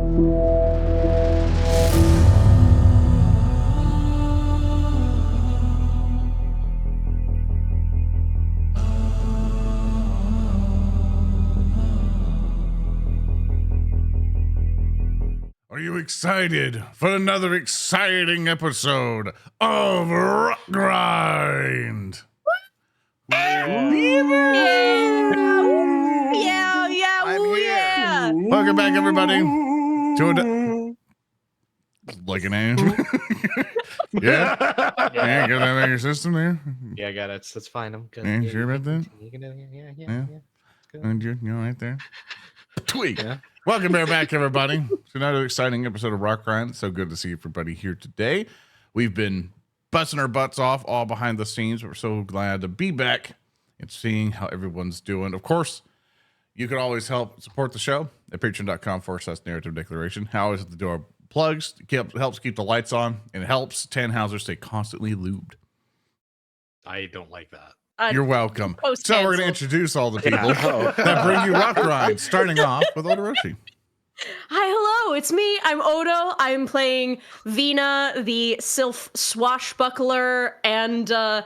Are you excited for another exciting episode of Rotgrind? Yeah, Welcome back, everybody. To like an name. Yeah, yeah, got that in your system there. Yeah, I got it. That's fine. I'm good. Yeah, sure about that? You can do it. Yeah. Good. And you're right there. Tweet. Yeah. Welcome back, everybody, to another exciting episode of Rotgrind. So good to see everybody here today. We've been busting our butts off all behind the scenes. We're so glad to be back and seeing how everyone's doing. Of course, you can always help support the show at patreon.com/narrative declaration. How is it to do our plugs? It helps keep the lights on, and it helps Tannhauser stay constantly lubed. I don't like that. You're welcome. So we're going to introduce all the people that bring you Rotgrind, starting off with Odoroshi. Hi, hello, it's me. I'm Odo. I'm playing Vina, the sylph swashbuckler, and I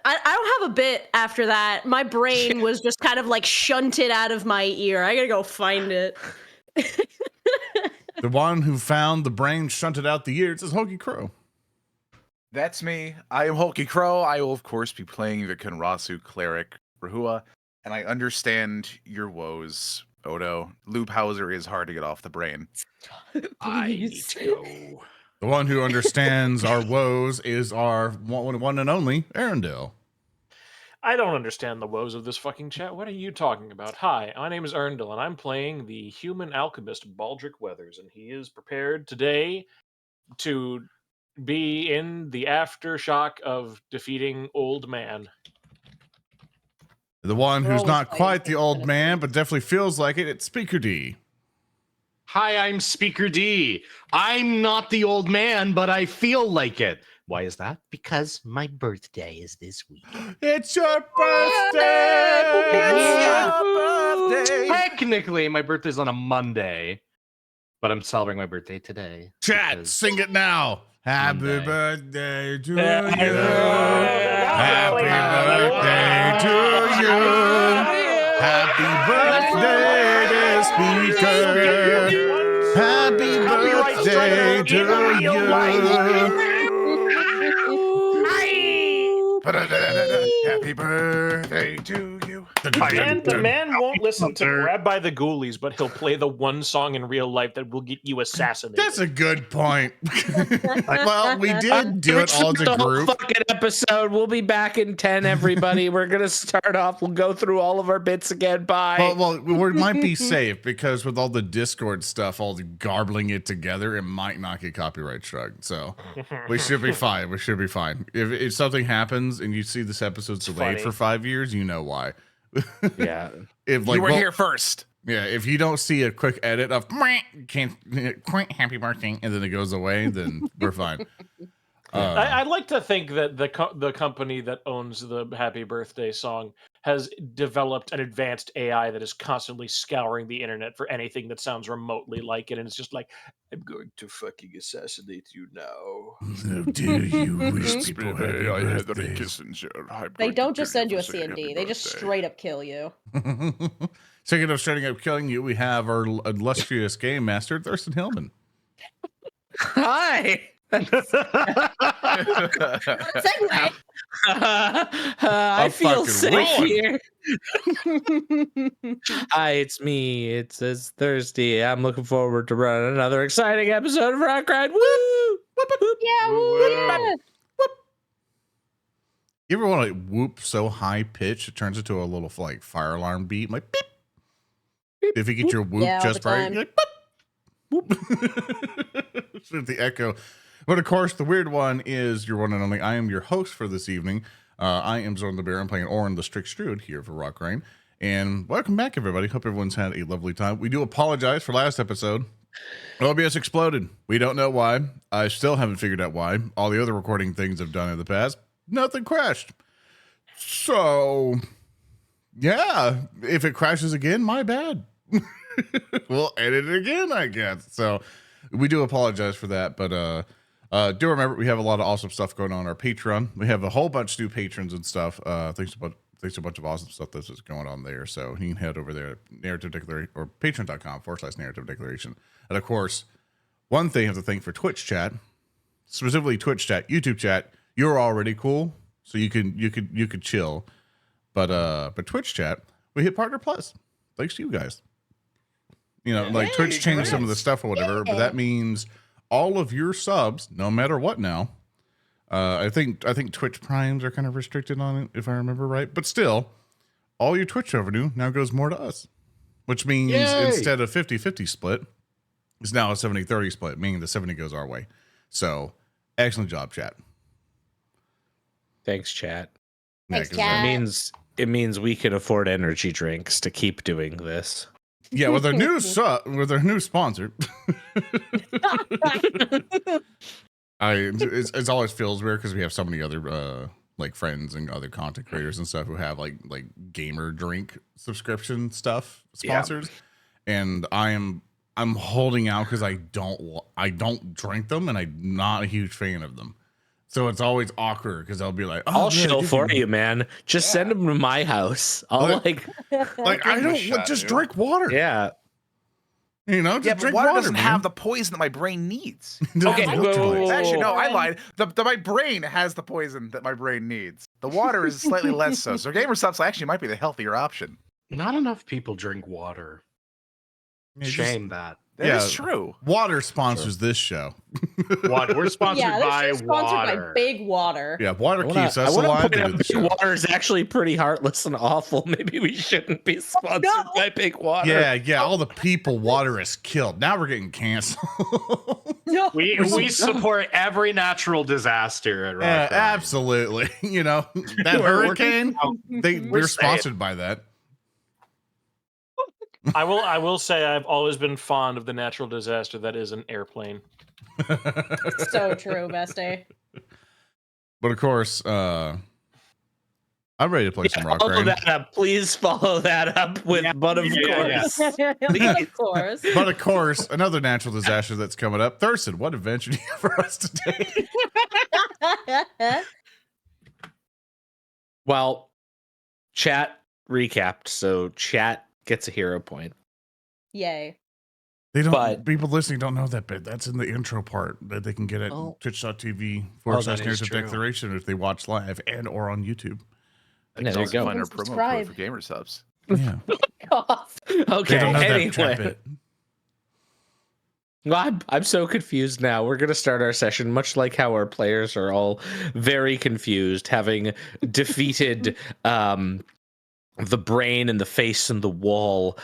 don't have a bit after that. My brain was just kind of like shunted out of my ear. I gotta go find it. The one who found the brain shunted out the ears is HulkyKrow. That's me. I am HulkyKrow. I will, of course, be playing the Kenrasu cleric, Rehua, and I understand your woes, Odo. Lubhauser is hard to get off the brain. I need to go. The one who understands our woes is our one and only Earndil. I don't understand the woes of this fucking chat. What are you talking about? Hi, my name is Earndil, and I'm playing the human alchemist Baldric Weathers, and he is prepared today to be in the aftershock of defeating Old Man. The one who's not quite the old man, but definitely feels like it, it's Speaker D. Hi, I'm Speaker D. I'm not the old man, but I feel like it. Why is that? Because my birthday is this week. It's your birthday! It's your birthday! Technically, my birthday's on a Monday, but I'm celebrating my birthday today. Chat, sing it now. Happy birthday to you. Happy Happy birthday to you. Happy birthday, dear Speaker. Happy birthday to you. Happy birthday to you. The man won't listen to Rabbi the Ghoulies, but he'll play the one song in real life that will get you assassinated. That's a good point. Well, we did do it all as a group. Fucking episode. We'll be back in 10, everybody. We're gonna start off. We'll go through all of our bits again. Bye. Well, we might be safe because with all the Discord stuff, all the garbling it together, it might not get copyright struck. So we should be fine. We should be fine. If something happens and you see this episode delayed for 5 years, you know why. Yeah. If like You were here first. Yeah, if you don't see a quick edit of can't happy birthday and then it goes away, then we're fine. I'd like to think that the company that owns the Happy Birthday song has developed an advanced AI that is constantly scouring the internet for anything that sounds remotely like it, and it's just like, I'm going to fucking assassinate you now. How dare you wish people happy birthdays. They don't just send you a C&D. They just straight up kill you. Speaking of straight up killing you, we have our illustrious game master, Thurston Hillman. Hi. Segue. I feel safe rolling. here. Hi, it's me. It's Thursday. I'm looking forward to running another exciting episode of Rotgrind. Woo! Yeah, woo. You ever want to whoop so high pitch it turns into a little like fire alarm beat, like beep. If you get your whoop just right, you're like boop. With the echo. But of course, the weird one is your one and only. I am your host for this evening. I am ZoranTheBear. I'm playing Orin, the strict Druid here for Rotgrind. And welcome back, everybody. Hope everyone's had a lovely time. We do apologize for last episode. OBS exploded. We don't know why. I still haven't figured out why. All the other recording things I've done in the past, nothing crashed. So, yeah, if it crashes again, my bad. we'll edit it again, I guess. So we do apologize for that, but do remember we have a lot of awesome stuff going on our Patreon. We have a whole bunch of new patrons and stuff. Thanks a bunch of awesome stuff that's just going on there. So you can head over there, narrative declaration or patreon.com/narrative declaration. And of course, one thing I have to thank for Twitch chat, specifically Twitch chat, YouTube chat. You're already cool, so you could chill. But Twitch chat, we hit Partner Plus. Thanks to you guys. You know, like Twitch changed some of the stuff or whatever, but that means all of your subs, no matter what now. I think Twitch Primes are kind of restricted on it, if I remember right. But still, all your Twitch revenue now goes more to us. Which means instead of 50-50 split, it's now a 70-30 split, meaning the 70 goes our way. So, excellent job, chat. Thanks, chat. Thanks, Yeah, chat. It means we can afford energy drinks to keep doing this. yeah, with our new sponsor. It always feels weird because we have so many other like friends and other content creators and stuff who have like gamer drink subscription stuff sponsors, and I'm holding out because I don't drink them and I'm not a huge fan of them. So it's always awkward because I'll be like, oh, I'll chill for you, man. Just send them to my house. I'll like I don't just drink water. Yeah. You know, just but drink water water, doesn't man. have the poison that my brain needs. Okay, Electrolytes. Actually, no, I lied. My brain has the poison that my brain needs. The water is slightly less so. So gamer subs actually might be the healthier option. Not enough people drink water. Yeah, Shame that. That is true. Water sponsors this show. Water. We're sponsored by this is sponsored water. by Big Water. Yeah, water keeps us I alive. want To to do point the out show. Big Water is actually pretty heartless and awful. Maybe we shouldn't be sponsored by Big Water. Yeah, all the people water has killed. Now we're getting canceled. No. We support every natural disaster at Yeah, Rotgrind. absolutely. You know, that hurricane, we're saying. sponsored by that. I will say I've always been fond of the natural disaster that is an airplane. So true, Bestie. But of course, I'm ready to play some Follow Rotgrind. that up. Please follow that up with but of course. Of course. But of course, another natural disaster that's coming up. Thurston, what adventure do you have for us today? Well, chat recapped, so chat gets a hero point. Yay. They don't. But- People listening don't know that bit. That's in the intro part that they can get at Oh. twitch.tv/narrative true. declaration if they watch live and or on YouTube. Yeah, there you go. Find our promo Subscribe. code for gamer subs. Yeah. They Okay, don't know that chat anyway. bit. Well, I'm so confused now. We're going to start our session much like how our players are all very confused, having defeated the brain and the face and the wall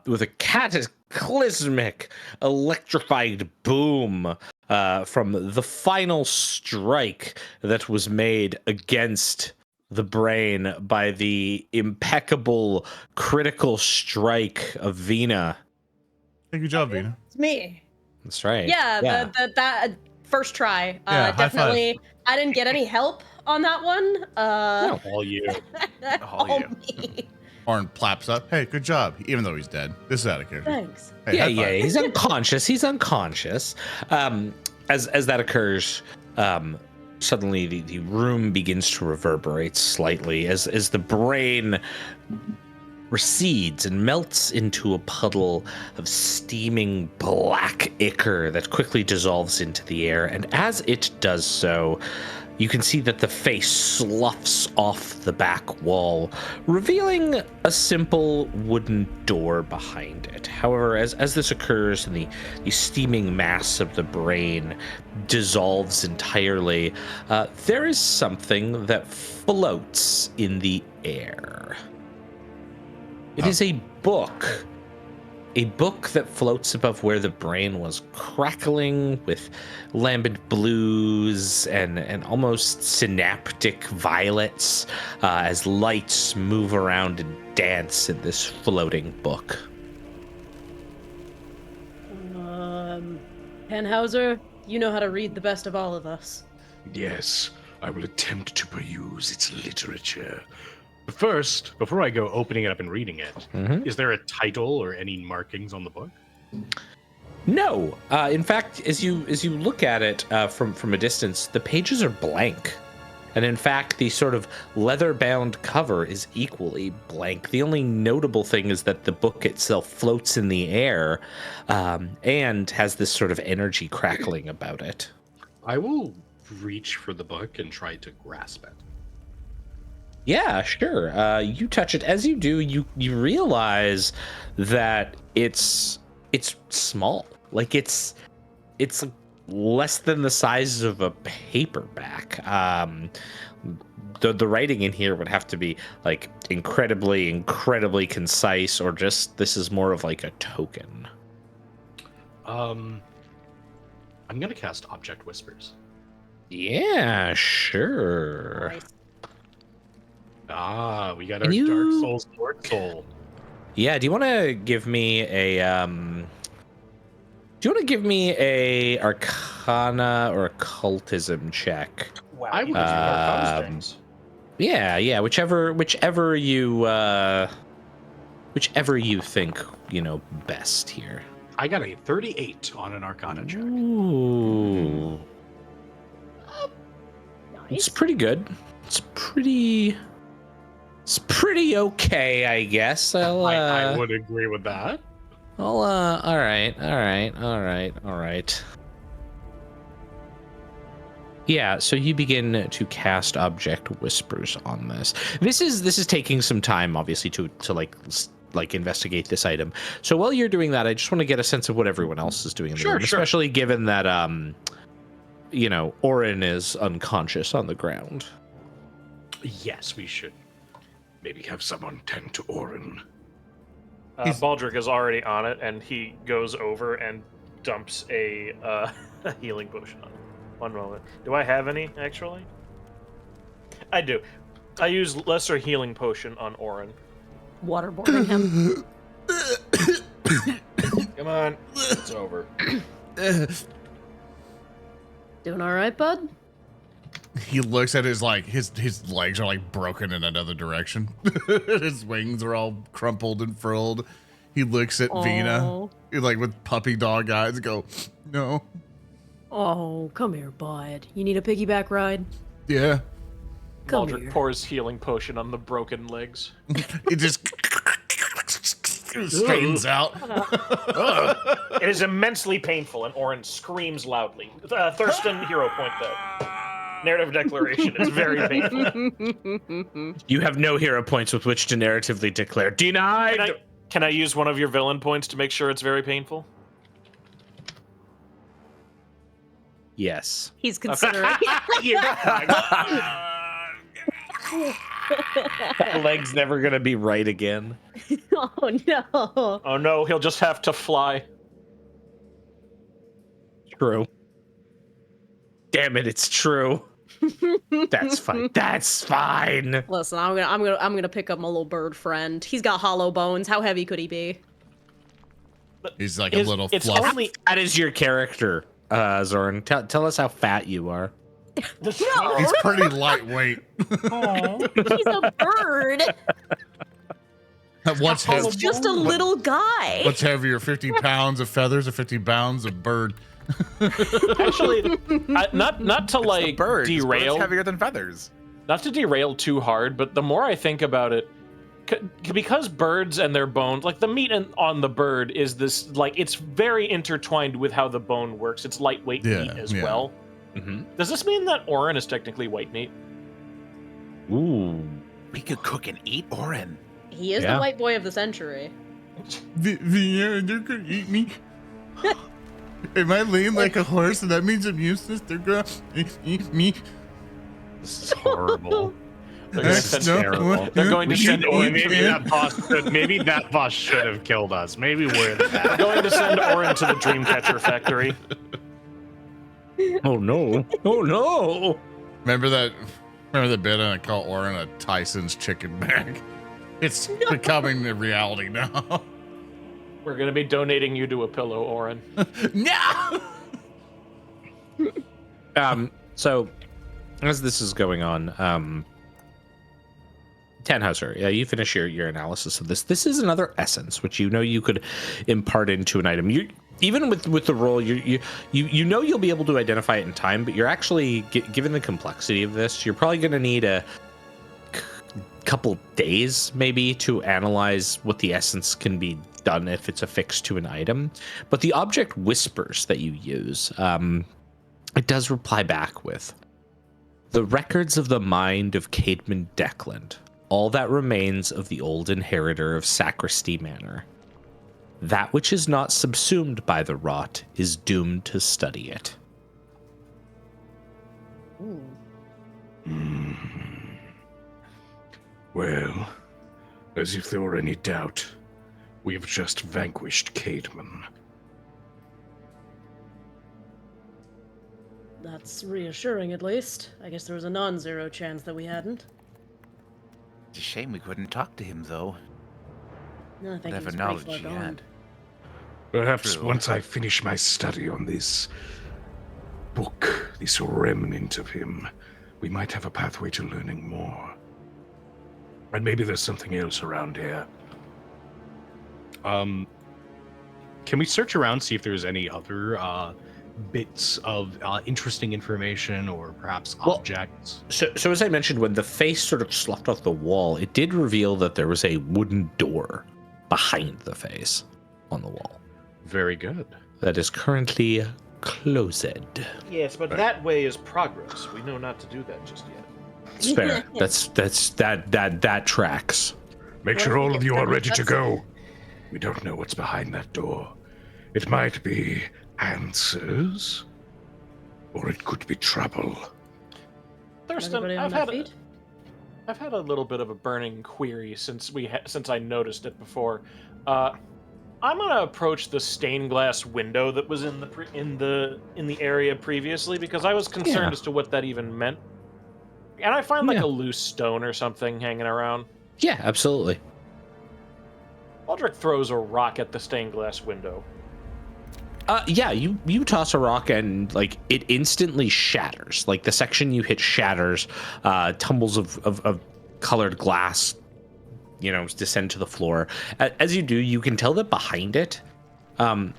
with a cataclysmic electrified boom from the final strike that was made against the brain by the impeccable critical strike of Vina. Hey, good job, Vina. It's me. That's right. Yeah, that first try. Yeah, high Definitely. I didn't get any help on that one. All you. All you. me. Orin plaps up. Hey, good job. Even though he's dead. This is out of character. Thanks. Hey, Yeah, high five. he's unconscious. He's unconscious. As that occurs, suddenly the room begins to reverberate slightly as the brain recedes and melts into a puddle of steaming black ichor that quickly dissolves into the air. And as it does so, you can see that the face sloughs off the back wall, revealing a simple wooden door behind it. However, as this occurs and the steaming mass of the brain dissolves entirely, there is something that floats in the air. It is a book. A book that floats above where the brain was crackling with lambent blues and almost synaptic violets as lights move around and dance in this floating book. Tannhauser, you know how to read the best of all of us. Yes, I will attempt to peruse its literature. First, before I go opening it up and reading it, Mhm. is there a title or any markings on the book? No. In fact, as you look at it from a distance, the pages are blank. And in fact, the sort of leather-bound cover is equally blank. The only notable thing is that the book itself floats in the air and has this sort of energy crackling about it. I will reach for the book and try to grasp it. Yeah, sure. You touch it. As you do, you realize that it's small. Like it's less than the size of a paperback. The writing in here would have to be like incredibly concise, or just this is more of like a token. I'm gonna cast Object Whispers. Yeah, sure. Nice. Ah, we got our Can you- Dark Souls Sword Soul. Yeah, do you want to give me a Arcana or Occultism check? Wow. I you would guys do are those Um, things. Yeah, whichever you think, best here. I got a 38 on an Arcana check. Ooh. It's Nice. pretty good. It's pretty okay, I guess. I would agree with that. All right. Yeah, so you begin to cast Object Whispers on this. This is taking some time, obviously, to investigate this item. So while you're doing that, I just want to get a sense of what everyone else is doing in the Sure, room, sure. especially given that Orin is unconscious on the ground. Yes, we should maybe have someone tend to Orin. Baldric is already on it, and he goes over and dumps a healing potion on it. One moment. Do I have any, actually? I do. I use Lesser Healing Potion on Orin. Waterboarding him. Come on. It's over. Doing all right, bud? He looks at his legs are like broken in another direction. His wings are all crumpled and frilled. He looks at Vina, Aw. like with puppy dog eyes, and go, "No, Oh, come here, bud. You need a piggyback ride? yeah." Come Baldric here. pours healing potion on the broken legs. It just straightens out. It is immensely painful, and Orin screams loudly. Thurston, hero point, though. Narrative declaration is very painful. You have no hero points with which to narratively declare denied. Can I use one of your villain points to make sure it's very painful? Yes. He's considering. That leg's never gonna be right again. Oh no. Oh no, he'll just have to fly. True. Damn it, it's true. That's fine. That's fine. Listen, I'm gonna pick up my little bird friend. He's got hollow bones. How heavy could he be? He's like a little It's fluff. only That is your character, Zoran. Tell us how fat you are. He's pretty lightweight. He's a bird. What's He's heavy? just a little guy. What's heavier, 50 pounds of feathers or 50 pounds of bird? actually not to like Birds. derail, Birds heavier than feathers. not to derail too hard, but the more I think about it, because birds and their bones, like the meat on the bird is this, like it's very intertwined with how the bone works. It's lightweight meat as yeah. well. Mm-hmm. Does this mean that Orin is technically white meat? Ooh. We could cook and eat Orin. He is Yeah. the white boy of the century. They're gonna eat me. Am I laying like a horse and that means I'm useless? They're gonna eat me. This is horrible. They're going to That's send, not terrible. what They're going to you send eat, Orin. Maybe man. that boss should have killed us. Maybe we're the They're bad. going to send Orin to the Dreamcatcher factory. Oh no. Oh no. Remember the bit I call Orin a Tyson's chicken bag? It's becoming a reality now. We're going to be donating you to a pillow, Orin. No! So as this is going on, Tannhauser, yeah, you finish your analysis of this. This is another essence, which you could impart into an item. You even with the roll, you you'll be able to identify it in time, but you're actually given the complexity of this, you're probably going to need a couple days maybe to analyze what the essence can be done if it's affixed to an item. But the object whispers that you use, it does reply back with the records of the mind of Caedmon Declan, all that remains of the old inheritor of Sacristy Manor. That which is not subsumed by the rot is doomed to study it. Well, as if there were any doubt, we have just vanquished Caedmon. That's reassuring, at least. I guess there was a non-zero chance that we hadn't. It's a shame we couldn't talk to him, though. No, I think Whatever he was knowledge pretty he far gone. had. Perhaps True. once I finish my study on this book, this remnant of him, we might have a pathway to learning more. And maybe there's something else around here. Can we search around, see if there's any other bits of interesting information or perhaps objects? So as I mentioned, when the face sort of sloughed off the wall, it did reveal that there was a wooden door behind the face on the wall Very good. that is currently closed. Yes, but that way is progress. We know not to do that just yet. It's fair. That tracks. Make What sure if we all get of you are friendly ready to cutscene? go. We don't know what's behind that door. It might be answers, or it could be trouble. Thurston, Everybody on I've their had feet? I've had a little bit of a burning query since I noticed it before. I'm gonna approach the stained glass window that was in the area previously because I was concerned Yeah. as to what that even meant. And I find like Yeah. a loose stone or something hanging around. Yeah, absolutely. Baldric throws a rock at the stained glass window. Yeah, you toss a rock and like it instantly shatters. Like the section you hit shatters, tumbles of colored glass, descend to the floor. As you do, you can tell that behind it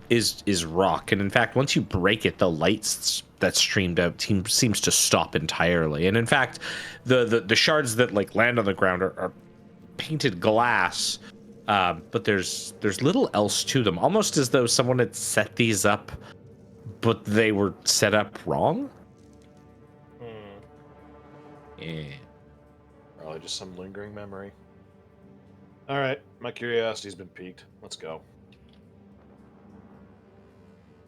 is rock, and in fact, once you break it, the lights that streamed out seems to stop entirely. And in fact, the shards that like land on the ground are painted glass. But there's little else to them, almost as though someone had set these up, but they were set up wrong. Yeah. Probably just some lingering memory. All right, my curiosity's been piqued. Let's go.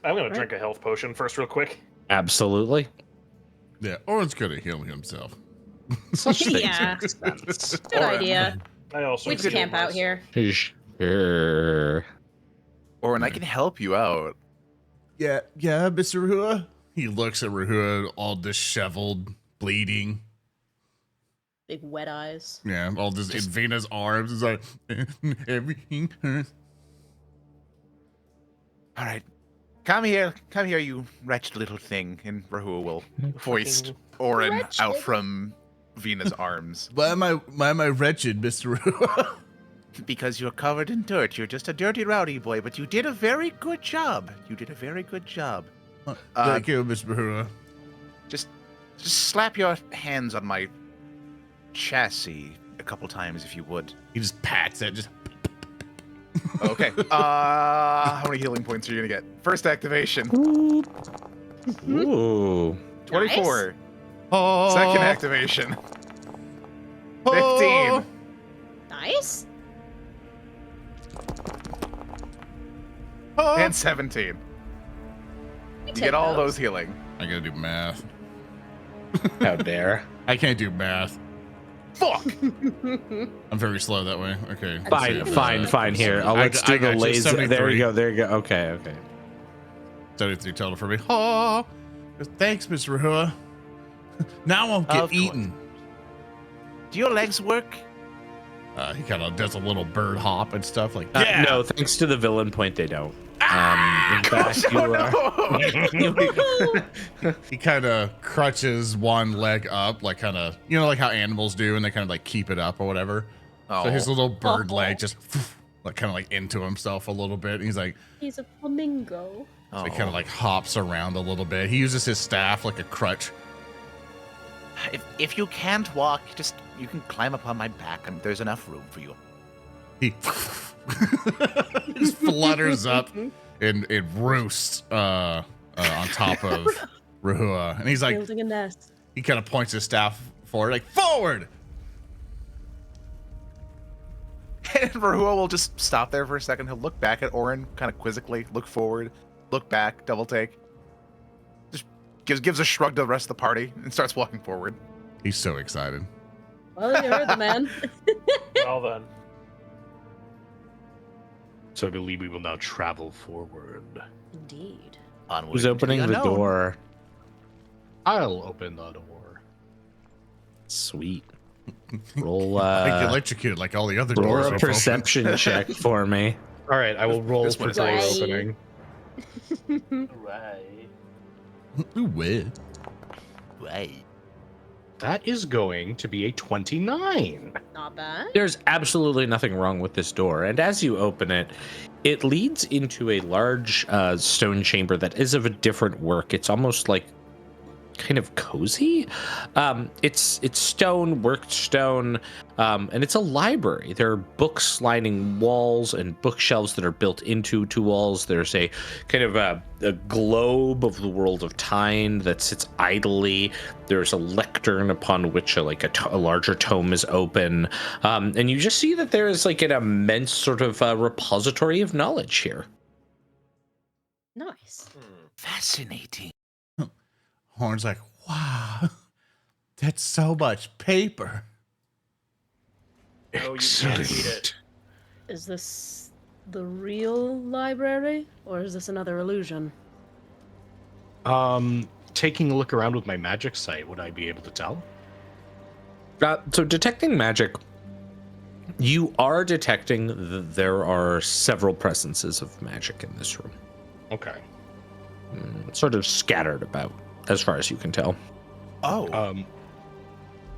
I'm gonna drink a health potion first, real quick. Absolutely. Yeah, Orin's gonna heal himself. Such things Yeah. make sense. Good idea. I also We just heal camp out myself. here. Sure. Orin, I can help you out. Yeah, Mr. Rehua. He looks at Rehua all disheveled, bleeding. Big wet eyes. Yeah, all this in Vina's arms. He's like, everything hurts. All right. Come here, you wretched little thing. And Rehua will hoist Orin out Wretched. from Vina's arms. Why am I wretched, Mr. Rehua? Because you're covered in dirt. You're just a dirty, rowdy boy, but you did a very good job. Thank you, Mr. Rehua. Just slap your hands on my chassis a couple times if you would. He just pats it. Just Okay. How many healing points are you gonna get? First activation. Ooh. 24. oh, Second activation. oh. 15. Nice. Oh. And 17. You get all those healing. I gotta do math. How dare. I can't do math. Fuck! I'm very slow that way. Okay. Fine. Here, let's do the laser. There you go. Okay. 73 total for me. Oh, thanks, Mr. Rehua. Now I won't Of get course. eaten. Do your legs work? He kind of does a little bird hop and stuff like that. No, thanks to the villain point, they don't. back. He kind of crutches one leg up, like kind of, like how animals do, and they kind of like keep it up or whatever. So his little bird leg just like kind of like into himself a little bit. And he's like, He's a flamingo. so he kind of like hops around a little bit. He uses his staff like a crutch. If you can't walk, you can climb up on my back, and there's enough room for you. He just flutters up and roosts on top of Rehua. And he's like, Building a nest. he kind of points his staff forward, like, forward! And Rehua will just stop there for a second. He'll look back at Orin kind of quizzically, look forward, look back, double take. Just gives a shrug to the rest of the party and starts walking forward. He's so excited. Well, you heard the man. Well then. So I believe we will now travel forward. Indeed. Onward Who's into opening the unknown. door? I'll open the door. Sweet. Roll Like electrocuted like all the other roll doors. a we've opened. perception check for me. All right, I will roll This for one's door nice. opening. Right. Ooh, weird. Right. That is going to be a 29. Not bad. There's absolutely nothing wrong with this door, and as you open it, it leads into a large stone chamber that is of a different work. It's almost like kind of cozy. It's stone, worked stone, and it's a library. There are books lining walls and bookshelves that are built into two walls. There's a kind of a globe of the world of Tyne that sits idly. There's a lectern upon which a larger tome is open, and you just see that there is like an immense sort of repository of knowledge here. Nice. Fascinating. Horn's like, wow, that's so much paper. No, you can't eat it. Excellent. Is this the real library, or is this another illusion? Taking a look around with my magic sight, would I be able to tell? So detecting magic, you are detecting there are several presences of magic in this room. Okay. Sort of scattered about, as far as you can tell. Oh,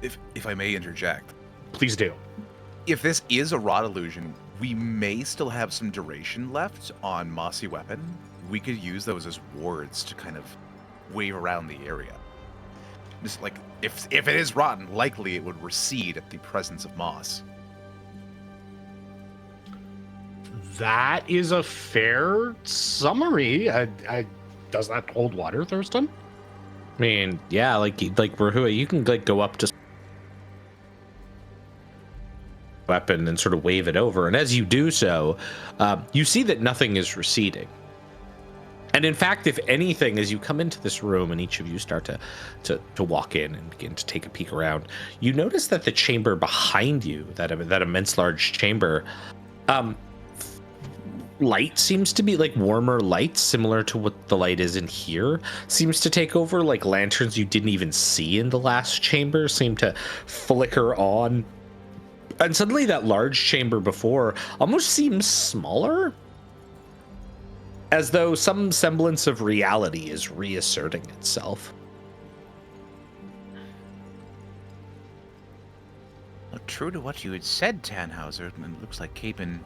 if I may interject, Please do. if this is a rot illusion, we may still have some duration left on Mossy Weapon. We could use those as wards to kind of wave around the area. Just like, if it is rotten, likely it would recede at the presence of moss. That is a fair summary. Does that hold water, Thurston? I mean, yeah, like Rehua, you can like go up to weapon and sort of wave it over, and as you do so, you see that nothing is receding. And in fact, if anything, as you come into this room and each of you start to walk in and begin to take a peek around, you notice that the chamber behind you, that immense large chamber, light seems to be like warmer light, similar to what the light is in here, seems to take over. Like lanterns you didn't even see in the last chamber seem to flicker on. And suddenly that large chamber before almost seems smaller, as though some semblance of reality is reasserting itself. Well, true to what you had said, Tannhauser, it looks like Capon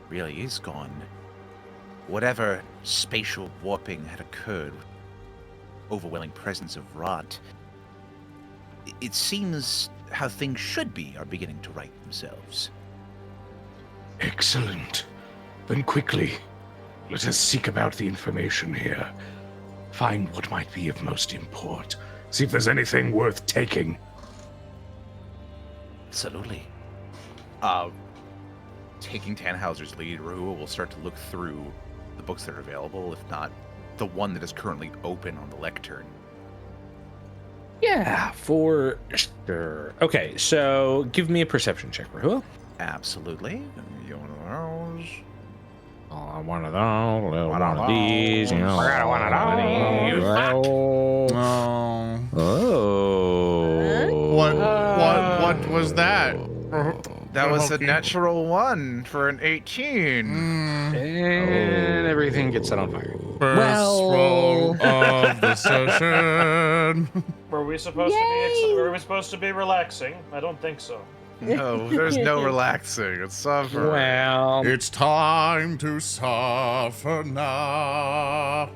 really is gone. Whatever spatial warping had occurred, overwhelming presence of rot, it seems how things should be are beginning to right themselves. Excellent. Then quickly, let us seek about the information here. Find what might be of most import. See if there's anything worth taking. Absolutely. Taking Tannhauser's lead, Rehua will start to look through the books that are available, if not the one that is currently open on the lectern. Yeah, for sure. Okay, so give me a perception check, Rehua. Absolutely. You want one of those? Oh, one of those, one of those. these, you know. I got one of these. Oh, Oh. what was that? That was a Okay. natural one for an 18. And everything gets set on fire. First roll of the session. Were we supposed to be relaxing? I don't think so. No, there's no relaxing. It's suffering. Well, It's time to suffer now.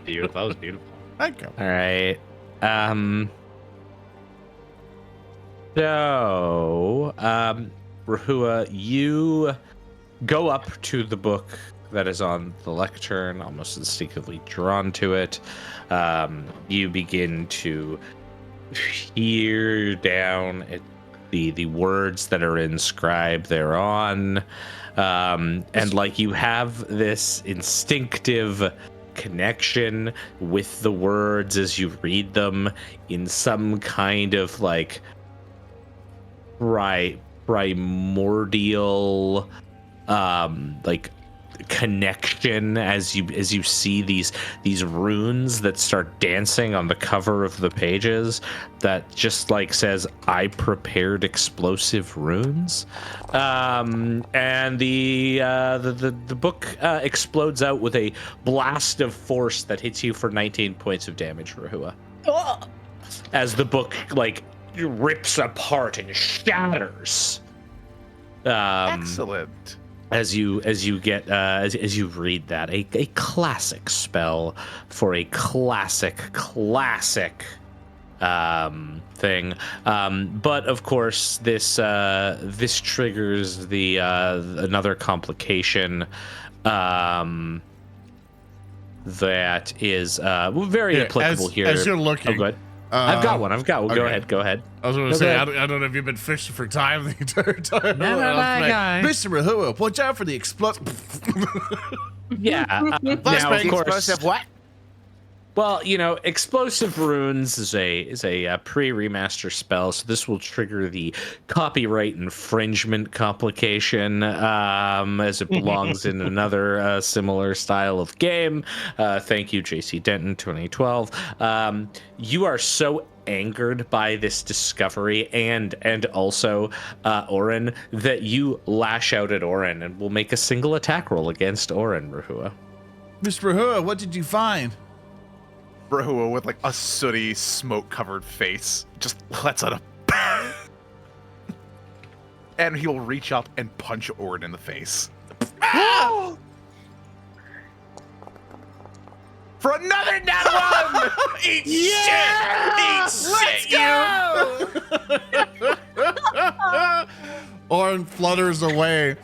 Beautiful. That was beautiful. Thank you. all right. So, Rehua, you go up to the book that is on the lectern, almost instinctively drawn to it. You begin to hear down at the words that are inscribed thereon, and like you have this instinctive connection with the words as you read them in some kind of like primordial like connection as you see these runes that start dancing on the cover of the pages that just like says I prepared explosive runes, and the book explodes out with a blast of force that hits you for 19 points of damage, Rehua, as the book like rips apart and shatters. Excellent. As you read that, a classic spell for a classic thing, but of course this triggers the another complication that is very applicable here. As you're looking, oh, good. I've got one. Go okay. ahead. Go ahead. I was going to say, I don't know if you've been fishing for time the entire time. No, Mr. Rehua, watch out for the explosive. Yeah. Now, of course, Explosive what? well, you know, explosive runes is a pre-remaster spell, so this will trigger the copyright infringement complication, as it belongs in another similar style of game. Thank you, JC Denton, 2012. You are so angered by this discovery and also Orin that you lash out at Orin and will make a single attack roll against Orin, Rehua. Mr. Rehua, what did you find? Rehua with like a sooty, smoke-covered face just lets out a and he'll reach up and punch Orin in the face. For another nat one! Eat shit! Orin flutters away.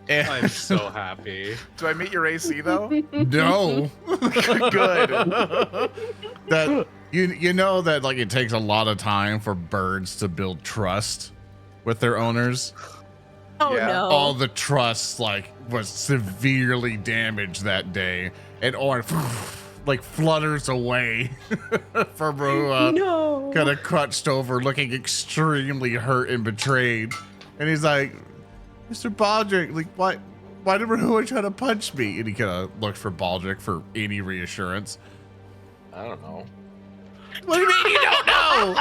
I'm so happy. Do I meet your AC though? No. Good. That you know that like it takes a lot of time for birds to build trust with their owners. Oh Yeah. no. All the trust like was severely damaged that day, and Orin like flutters away from Rehua, No. kind of crouched over, looking extremely hurt and betrayed. And he's like, Mr. Baldric, like, why did Rehua try to punch me? And he kind of looked for Baldric for any reassurance. I don't know. What do you mean you don't know?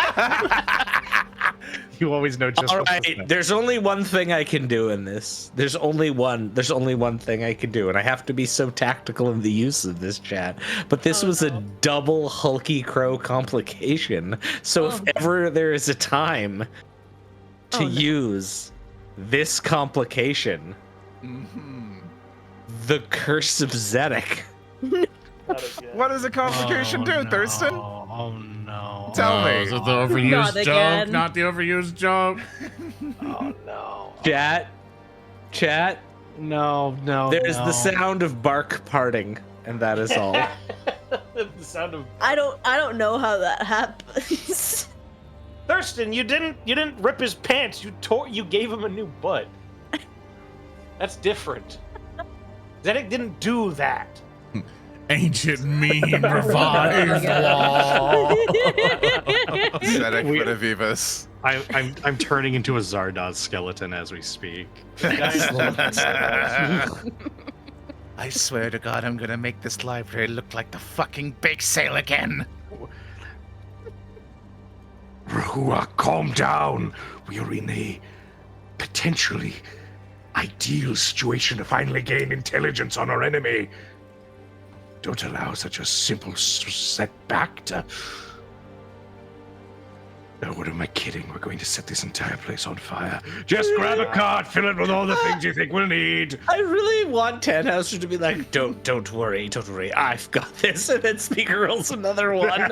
You always know just All what to right, say. there's only one thing I can do in this. There's only one thing I can do, and I have to be so tactical in the use of this chat. But this was a double HulkyKrow complication. So if ever there is a time to use this complication, the Curse of Zedek. What does a complication do, Thurston? Oh no. Tell me. Is it the Not overused joke? again. Not the overused joke. Oh no. Chat. No. There's the sound of bark parting, and that is all. The sound of I don't know how that happens. Thurston. You didn't rip his pants. You gave him a new butt. That's different. Zedek didn't do that. Ancient meme revive wall. Zedek Redivivus. I'm turning into a Zardoz skeleton as we speak. I swear to God, I'm gonna make this library look like the fucking bake sale again. Rehua, calm down. We are in a potentially ideal situation to finally gain intelligence on our enemy. Don't allow such a simple setback to... Oh, what am I kidding? We're going to set this entire place on fire. Just grab a cart, fill it with all the things you think we'll need. I really want Tannhauser to be like, don't worry, I've got this. And then Speaker rolls another one. Orin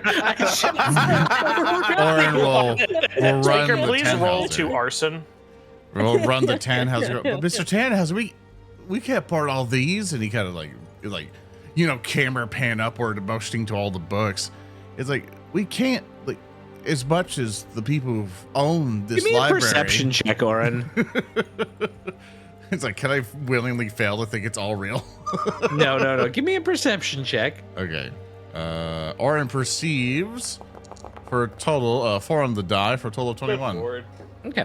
will run Speaker, the please roll Tannhauser. to arson. We'll run the Tannhauser. But Mr. Tannhauser, we can't part all these. And he kind of like, camera pan upward, motioning to all the books. It's like, we can't, like, as much as the people who've owned this Give me library. a perception check, Orin. It's like, can I willingly fail to think it's all real? No. Give me a perception check. Okay. Orin perceives for a total 4 on the die for a total of 21. Lord. Okay.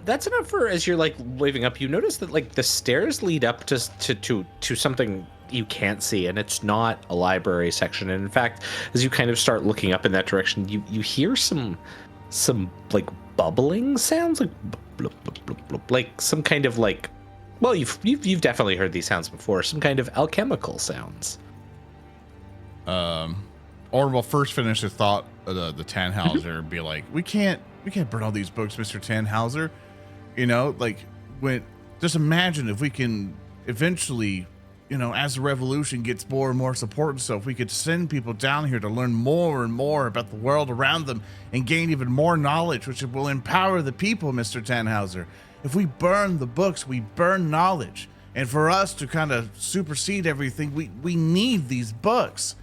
That's enough for, as you're like waving up, you notice that like the stairs lead up to something you can't see, and it's not a library section. And in fact, as you kind of start looking up in that direction, you hear some like bubbling sounds, like blub, blub, blub, blub, like some kind of like, well, you've definitely heard these sounds before, some kind of alchemical sounds. Orin will first finish his thought of the Tannhauser and be like, we can't burn all these books, Mr. Tannhauser. Just imagine if we can eventually, as the revolution gets more and more support and stuff, we could send people down here to learn more and more about the world around them and gain even more knowledge, which will empower the people, Mr. Tannhauser. If we burn the books, we burn knowledge. And for us to kind of supersede everything, we need these books.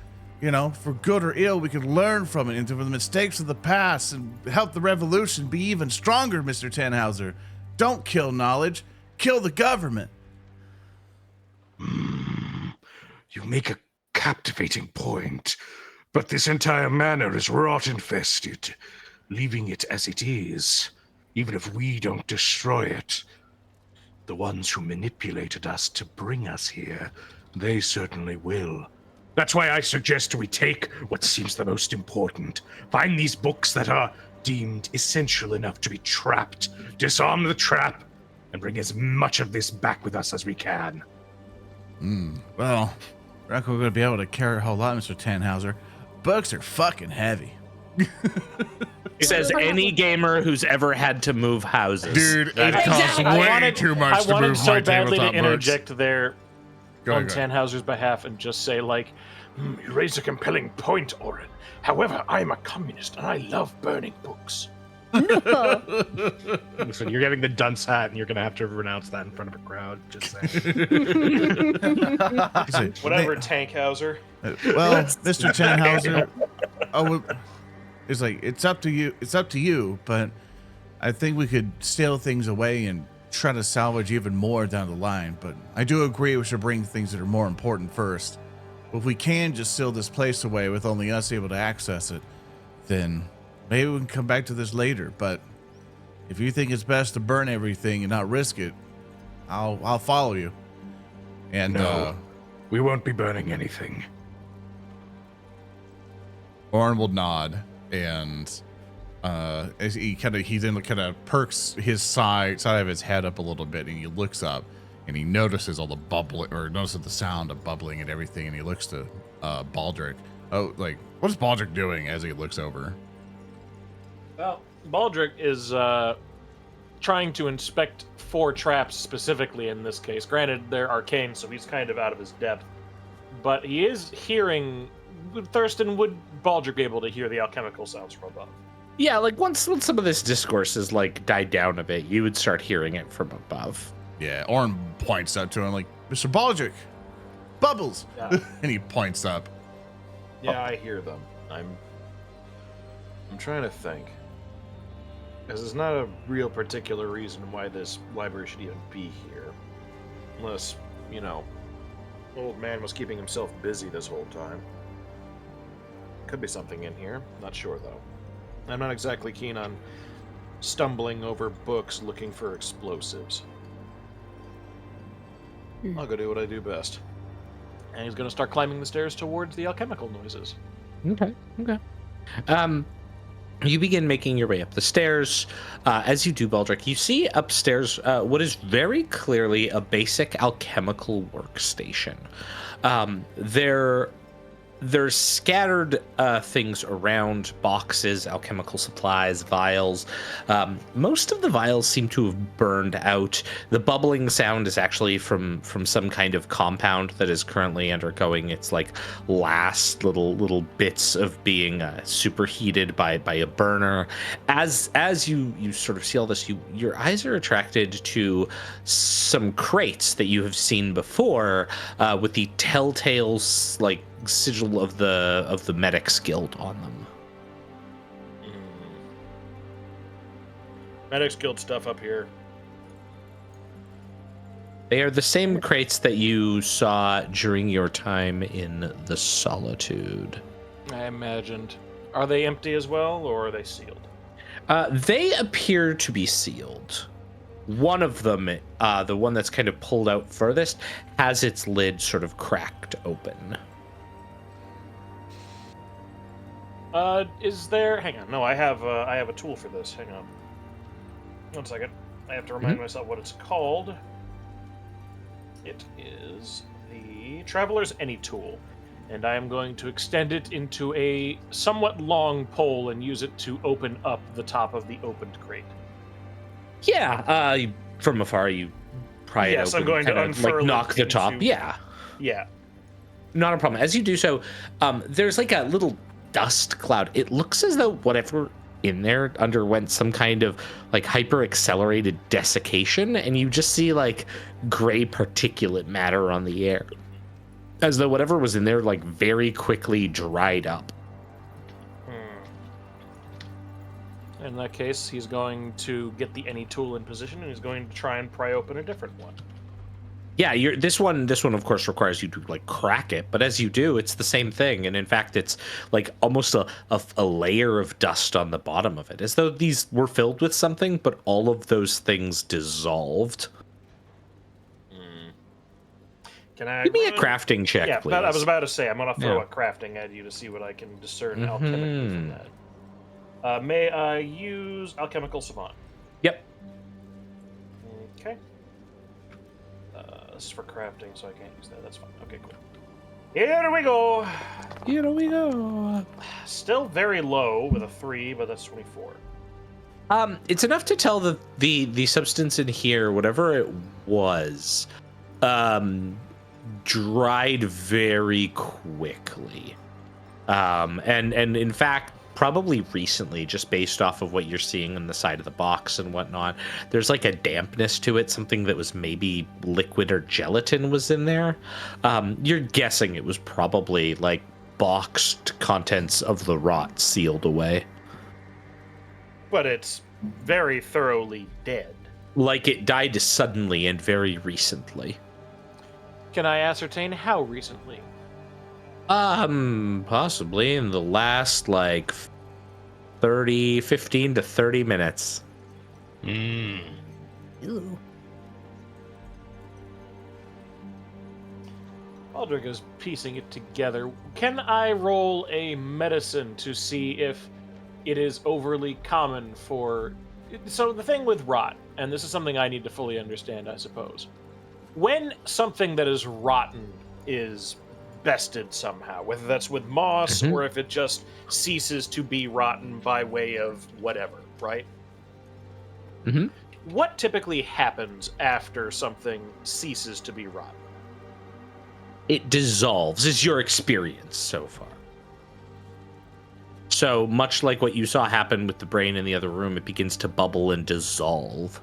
For good or ill, we can learn from it, and from the mistakes of the past, and help the revolution be even stronger, Mr. Tannhauser. Don't kill knowledge, kill the government. You make a captivating point, but this entire manor is rot-infested. Leaving it as it is, even if we don't destroy it, the ones who manipulated us to bring us here, they certainly will. That's why I suggest we take what seems the most important. Find these books that are deemed essential enough to be trapped, disarm the trap, and bring as much of this back with us as we can. Well, we're not going to be able to carry a whole lot, Mr. Tannhauser. Books are fucking heavy. Says any gamer who's ever had to move houses. Dude, it costs way too much to move so my badly to tabletop books. interject there Go on ahead. Tannhauser's behalf and just say, like, You raise a compelling point, Orin. However, I'm a communist and I love burning books. So you're getting the dunce hat, and you're gonna have to renounce that in front of a crowd. Just saying. whatever, Tankhauser. Well, Mr. Tannhauser, it's like, it's up to you, but I think we could steal things away and try to salvage even more down the line. But I do agree we should bring things that are more important first. If we can just seal this place away with only us able to access it, then maybe we can come back to this later. But if you think it's best to burn everything and not risk it, I'll follow you. And No, we won't be burning anything. Orin will nod, and as he then kind of perks his side of his head up a little bit, and he looks up, and he notices all the bubbling, or notices the sound of bubbling and everything, and he looks to Baldric. Oh, like, what is Baldric doing as he looks over? Well, Baldric is trying to inspect 4 traps specifically in this case. Granted, they're arcane, so he's kind of out of his depth. But he is hearing... Thurston, would Baldric be able to hear the alchemical sounds from above? Yeah, like once some of this discourse is like died down a bit, you would start hearing it from above. Yeah, Orin points up to him like, Mr. Baldric, bubbles! Yeah. And he points up. Yeah, I hear them. I'm trying to think. Because there's not a real particular reason why this library should even be here. Unless, old man was keeping himself busy this whole time. Could be something in here. Not sure, though. I'm not exactly keen on stumbling over books looking for explosives. I'll go do what I do best. And he's going to start climbing the stairs towards the alchemical noises. Okay. You begin making your way up the stairs. As you do, Baldric, you see upstairs what is very clearly a basic alchemical workstation. There's scattered things around, boxes, alchemical supplies, vials. Most of the vials seem to have burned out. The bubbling sound is actually from some kind of compound that is currently undergoing its like last little bits of being superheated by a burner. As you sort of see all this, your eyes are attracted to some crates that you have seen before with the telltale like sigil of the Medics Guild on them. Medics Guild stuff up here. They are the same crates that you saw during your time in the Solitude. I imagined. Are they empty as well, or are they sealed? They appear to be sealed. One of them, the one that's kind of pulled out furthest, has its lid sort of cracked open. Is there? Hang on. No, I have a tool for this. Hang on. 1 second. I have to remind myself what it's called. It is the Traveler's Any tool, and I am going to extend it into a somewhat long pole and use it to open up the top of the opened crate. Yeah. From afar, you pry it open. Yes, I'm going to unfurl like knock the top. Yeah. Yeah. Not a problem. As you do so, there's like a little dust cloud. It looks as though whatever in there underwent some kind of like hyper accelerated desiccation, and you just see like gray particulate matter on the air, as though whatever was in there like very quickly dried up. In that case, he's going to get the Any tool in position, and he's going to try and pry open a different one. Yeah, this one of course requires you to like crack it, but as you do, it's the same thing, and in fact it's like almost a layer of dust on the bottom of it, as though these were filled with something, but all of those things dissolved. Can I give me a crafting check, please? Yeah, I was about to say, I'm going to throw a crafting at you to see what I can discern alchemically from that. May I use Alchemical Savant? Yep. Okay. This is for crafting, so I can't use that. That's fine. Okay, cool. Here we go. Here we go. Still very low with a 3, but that's 24. It's enough to tell that the substance in here, whatever it was, dried very quickly. And in fact, probably recently, just based off of what you're seeing on the side of the box and whatnot, there's like a dampness to it, something that was maybe liquid or gelatin was in there. You're guessing it was probably like boxed contents of the rot sealed away. But it's very thoroughly dead. Like it died suddenly and very recently. Can I ascertain how recently? Possibly in the last, like, 15 to 30 minutes. Ooh. Baldric is piecing it together. Can I roll a medicine to see if it is overly common for... So the thing with rot, and this is something I need to fully understand, I suppose. When something that is rotten is bested somehow, whether that's with moss or if it just ceases to be rotten by way of whatever, right? What typically happens after something ceases to be rotten? It dissolves, is your experience so far. So much like what you saw happen with the brain in the other room, it begins to bubble and dissolve,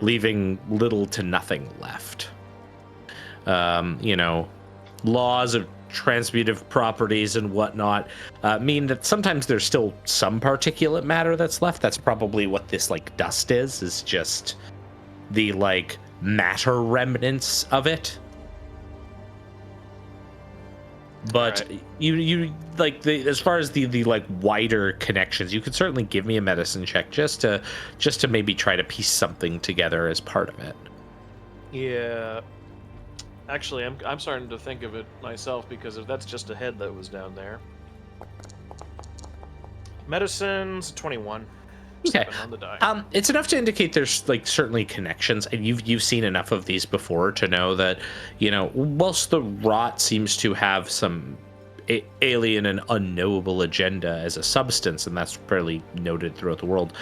leaving little to nothing left. Laws of transmutive properties and whatnot mean that sometimes there's still some particulate matter that's left. That's probably what this like dust is just the like matter remnants of it. But right. you like as far as the like wider connections, you could certainly give me a medicine check just to maybe try to piece something together as part of it. Yeah. Actually, I'm starting to think of it myself, because if that's just a head that was down there. Medicine's 21. Okay. 7 on the die. It's enough to indicate there's like certainly connections, and you've seen enough of these before to know that, you know, whilst the rot seems to have some alien and unknowable agenda as a substance, and that's fairly noted throughout the world,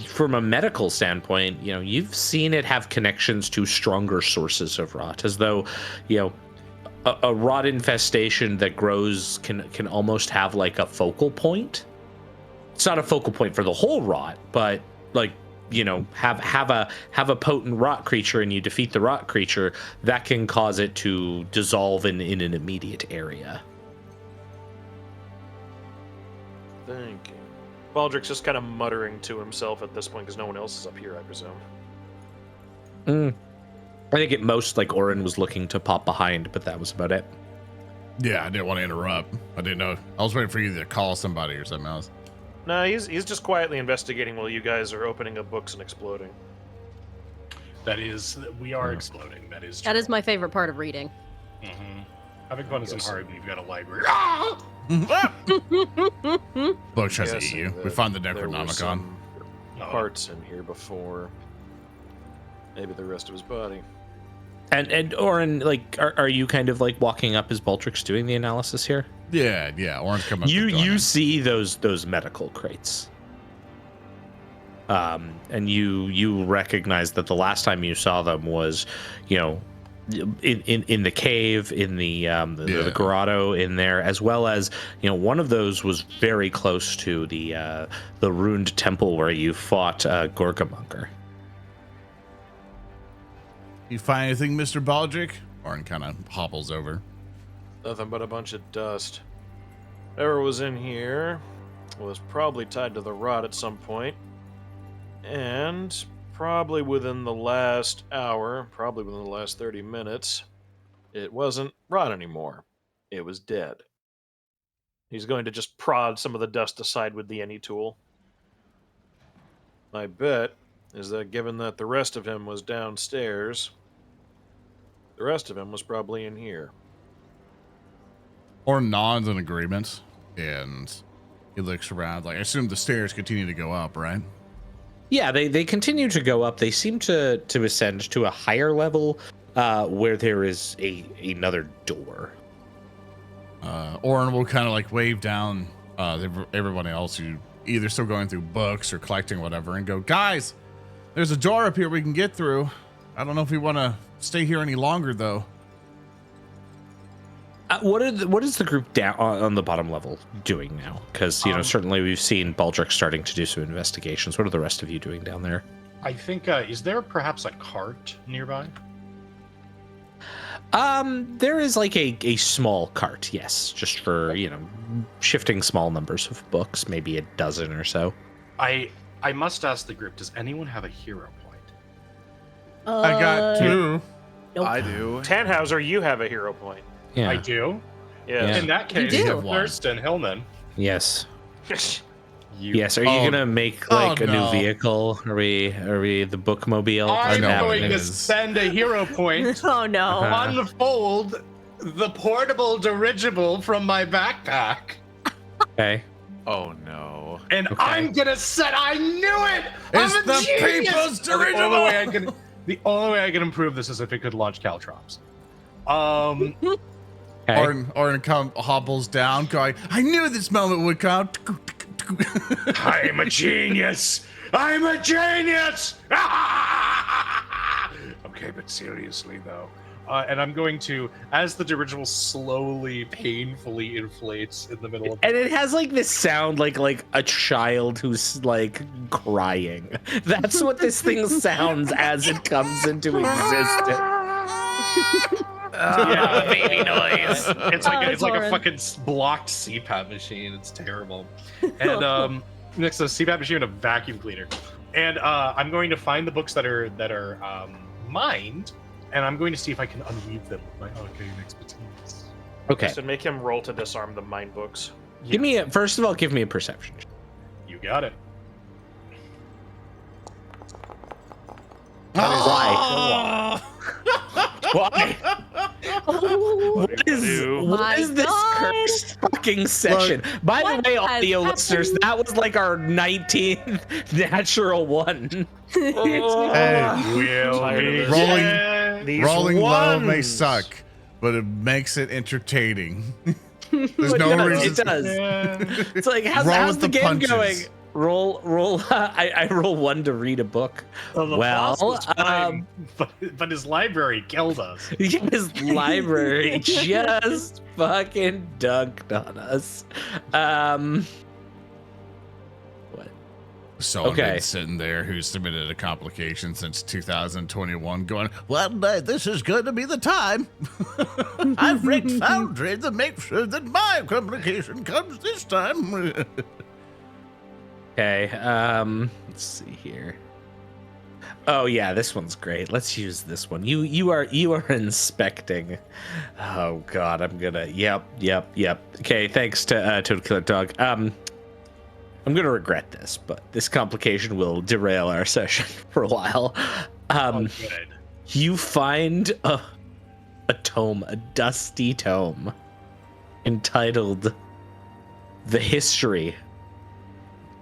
from a medical standpoint, you know, you've seen it have connections to stronger sources of rot, as though, you know, a rot infestation that grows can almost have like a focal point. It's not a focal point for the whole rot, but like, you know, have a potent rot creature and you defeat the rot creature, that can cause it to dissolve in an immediate area. Thinking. Baldric's just kind of muttering to himself at this point because no one else is up here, I presume. I think at most, like, Orin was looking to pop behind, but that was about it. Yeah, I didn't want to interrupt. I didn't know. I was waiting for you to call somebody or something else. No, he's just quietly investigating while you guys are opening up books and exploding. We are exploding. That is true. That is my favorite part of reading. Mm-hmm. Having fun isn't hard when you've got a library. Bug tries to eat Guessing you. We that found the there were Necronomicon. some parts in here before. Maybe the rest of his body. And Orin, like, are you kind of like walking up as Baldric's doing the analysis here? Yeah. Orange coming up. You see those medical crates. And you recognize that the last time you saw them was, you know, in the cave, in the grotto in there, as well as, you know, one of those was very close to the ruined temple where you fought Gorgamonker. You find anything, Mr. Baldric? Orin kind of hobbles over. Nothing but a bunch of dust. Whatever was in here was probably tied to the rot at some point. And probably within the last hour, probably within the last 30 minutes, it wasn't rot anymore. It was dead. He's going to just prod some of the dust aside with the any tool. My bet is that given that the rest of him was downstairs, the rest of him was probably in here. Orin nods in agreement, and he looks around. Like, I assume the stairs continue to go up, right? Yeah, they continue to go up. They seem to ascend to a higher level where there is another door. Orin will kind of like wave down everyone else who either still going through books or collecting whatever and go, guys, there's a door up here we can get through. I don't know if we want to stay here any longer, though. What is the group down on the bottom level doing now? Because, you know, certainly we've seen Baldric starting to do some investigations. What are the rest of you doing down there? I think, is there perhaps a cart nearby? There is like a small cart, yes, just for, you know, shifting small numbers of books, maybe a dozen or so. I must ask the group, does anyone have a hero point? I got 2. Nope. I do. Tannhauser, you have a hero point. Yeah. I do? Yeah. In that case, do? Thurston Hillman. Yes. You. Yes. Are you gonna make like a new vehicle? Are we the bookmobile? I'm know going it to is. spend a hero point Oh no. unfold the portable dirigible from my backpack. Okay. Oh no. And Okay. I'm gonna set. I knew it. It's I'm a the genius! people's The only dirigible! way I can improve this is if it could launch caltrops. Okay. Orin hobbles down, going, I knew this moment would come. I'm a genius. I'm a genius. Okay, but seriously though, and I'm going to, as the dirigible slowly, painfully inflates in the middle of. And it has like this sound like a child who's like crying. That's what this thing sounds as it comes into existence. Yeah, baby noise. It's like Oh, it's like a Orin. fucking blocked CPAP machine. It's terrible. And next to a CPAP machine and a vacuum cleaner. And I'm going to find the books that are mined, and I'm going to see if I can unweave them with my arcane expertise. Okay. Just to make him roll to disarm the mine books. Give me first of all, give me a perception. You got it. Why? Why? What My is this God. cursed fucking session? By what the way, has audio listeners, happened? that was like our 19th natural one. Hey, Will we rolling- get These rolling low may ones. suck, but it makes it entertaining. There's It no does, reason. It does. Yeah. It's like, how's Roll the with the game punches. going? Roll. I roll 1 to read a book. Well, the Well, boss was fine, but his library killed us. His library just fucking dunked on us. What? So Okay. been sitting there who submitted a complication since 2021 going, well, this is going to be the time. I've rigged Foundry to make sure that my complication comes this time. Okay, let's see here. Oh yeah, this one's great. Let's use this one. You are inspecting. Oh god, I'm gonna. Yep. Okay, thanks to Killer Dog. I'm gonna regret this, but this complication will derail our session for a while. Good. You find a tome, a dusty tome, entitled "The History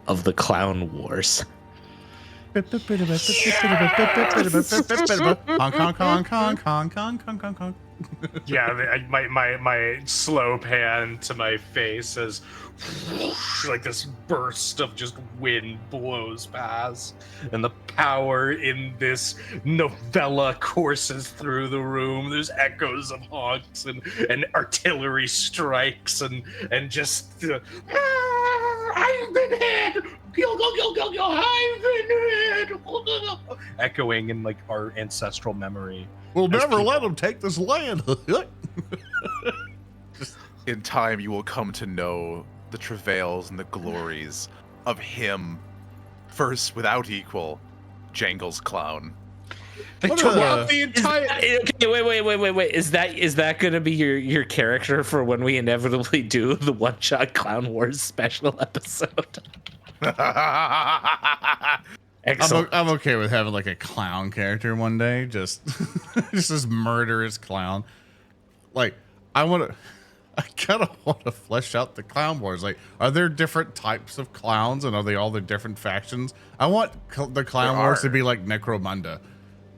of the Clown Wars." Honk, honk, honk, honk, honk, honk, honk, honk, honk. Yeah, my slow pan to my face as like this burst of just wind blows past, and the power in this novella courses through the room. There's echoes of honks and artillery strikes and just I've been hit. Go, I've been hit. Echoing in like our ancestral memory. We'll As never let people- them take this land. In time, you will come to know the travails and the glories of him, first without equal, Jangle's clown. They What took a- out the entire. Okay, wait. Is that gonna be your character for when we inevitably do the One Shot Clown Wars special episode? Excellent. I'm okay with having like a clown character one day, just this murderous clown. Like I kind of want to flesh out the clown wars. Like, are there different types of clowns, and are they all the different factions? I want the clown There wars are. to be like Necromunda.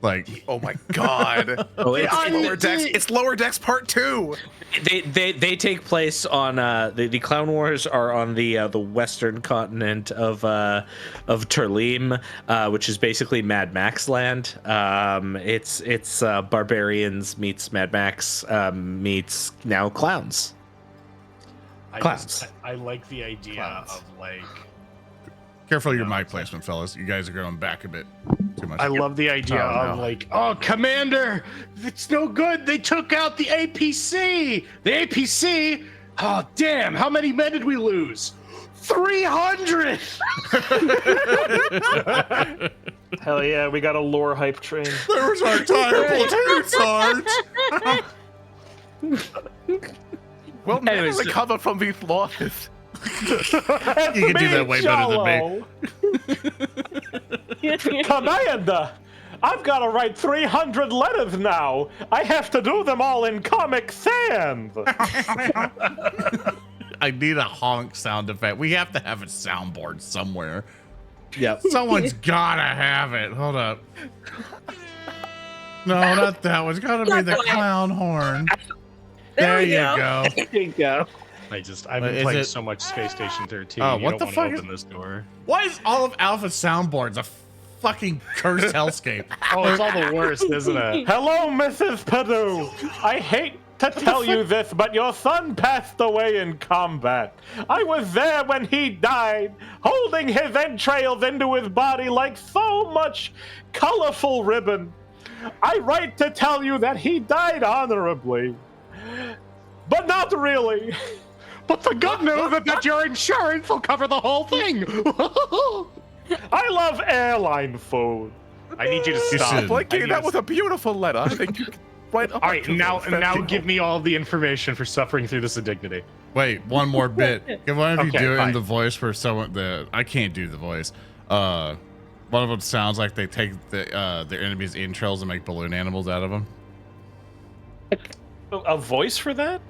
Like, Oh my god! Oh, It's Lower Decks. It's Lower Decks Part 2. they take place on the Clown Wars are on the western continent of Turlim, which is basically Mad Max land. It's barbarians meets Mad Max meets now clowns. I like the idea Clowns. of like. careful your mic placement, fellas. You guys are going back a bit too much. I love the idea Oh, of no. like, oh, Commander, it's no good. They took out the APC. The APC. Oh, damn! How many men did we lose? 300. Hell yeah, we got a lore hype train. There was our entire platoon, Sarge. Well, Anyways, never recover from these losses. You can do that way better than me. Commander, I've got to write 300 letters now. I have to do them all in Comic Sans. I need a honk sound effect. We have to have a soundboard somewhere. Yep. Someone's gotta have it. Hold up. No, not that one. It's gotta be the clown horn. There you go. There you go. I've Is been playing it- so much Space Station 13. Oh, you what don't the want fuck to is- open this door. Why is all of Alpha's soundboards a fucking cursed hellscape? Oh, it's all the worst, isn't it? Hello, Mrs. Perdue. I hate to tell you this, but your son passed away in combat. I was there when he died, holding his entrails into his body like so much colorful ribbon. I write to tell you that he died honorably. But not really. But the good news is that your insurance will cover the whole thing. I love airline food. I need you to You stop. should. Blanky, that was a beautiful letter. I think you can write up. All right, now give me all the information for suffering through this indignity. Wait, one more bit. Can one of you Okay, do it in fine. the voice for someone that I can't do the voice. One of them sounds like they take their enemies' entrails and make balloon animals out of them. A voice for that?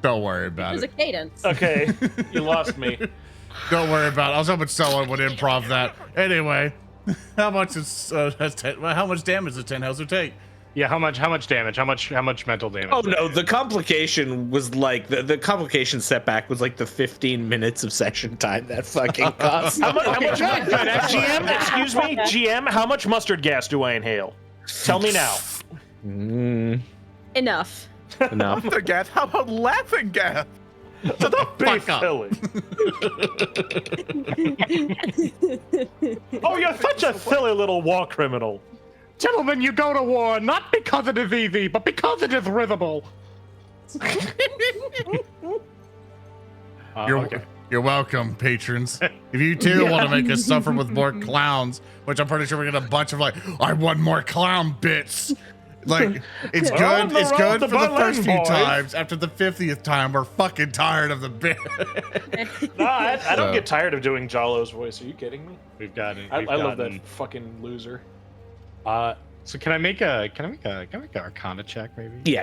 Don't worry about There's a it. cadence. Okay, you lost me. Don't worry about it. I was hoping someone would improv that. Anyway, how much damage does Tannhauser take? Yeah, how much damage? How much mental damage? Oh no, the complication was like the complication setback was like the 15 minutes of session time that fucking cost. How much GM, excuse me, GM, how much mustard gas do I inhale? Tell me now. Enough. Enough. The gas. How about laughing gas? Shut the fuck up. Oh, you're such a silly little war criminal. Gentlemen, you go to war not because it is easy, but because it is rhythable. You're welcome, patrons. If you too want to make us suffer with more clowns, which I'm pretty sure we're gonna a bunch of like, I want more clown bits. Like, it's good. It's good for the first few times. After the 50th time, we're fucking tired of the bit. No, I don't get tired of doing Jalo's voice. Are you kidding me? We've got it. I love that fucking loser. So can I make an Arcana check maybe? Yeah.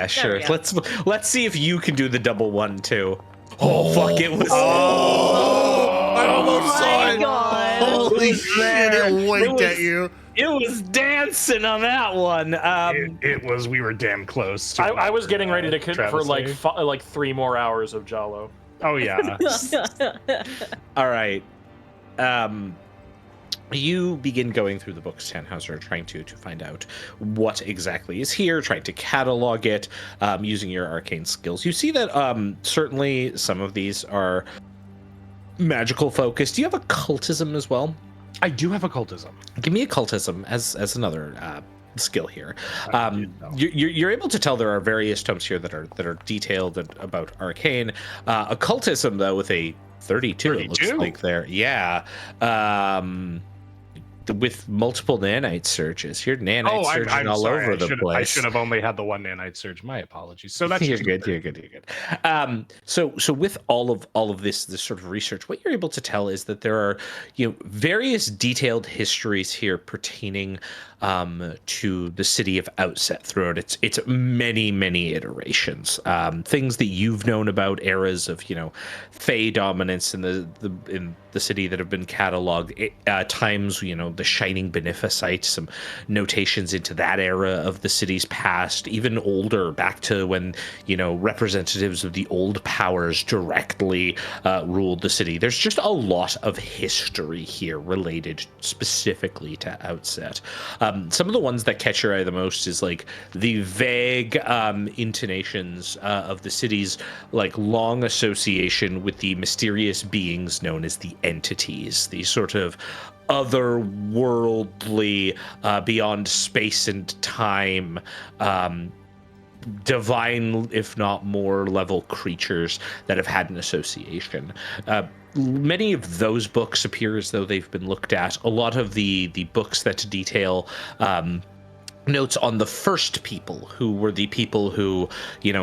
Sure. There we go. Let's see if you can do the double one too. Oh fuck! It was. I almost saw it. God. Holy shit! It winked at you. It was dancing on that one. It was. We were damn close. To I was getting ready to for travesty. like 3 more hours of Jalo. Oh yeah. All right. You begin going through the books, Tannhauser, trying to find out what exactly is here, trying to catalog it, using your arcane skills. You see that certainly some of these are magical focused. Do you have occultism as well? I do have occultism. Give me occultism as another skill here. You're able to tell there are various tomes here that are detailed about arcane. Occultism, though, with a 32, it looks like there. Yeah. With multiple nanite surges. Your nanite surging I'm all sorry. over the place. I should have only had the one nanite surge. My apologies. So that's You're good. So with all of this sort of research, what you're able to tell is that there are various detailed histories here pertaining to the city of Outset throughout its many iterations. Things that you've known about, eras of Fey dominance in the city that have been cataloged. Times the Shining Beneficite, some notations into that era of the city's past, even older, back to when representatives of the old powers directly ruled the city. There's just a lot of history here related specifically to Outset. Some of the ones that catch your eye the most is like the vague intonations of the city's like long association with the mysterious beings known as the entities, these sort of otherworldly, beyond space and time, divine, if not more level creatures that have had an association. Many of those books appear as though they've been looked at. A lot of the books that detail notes on the first people, who were the people who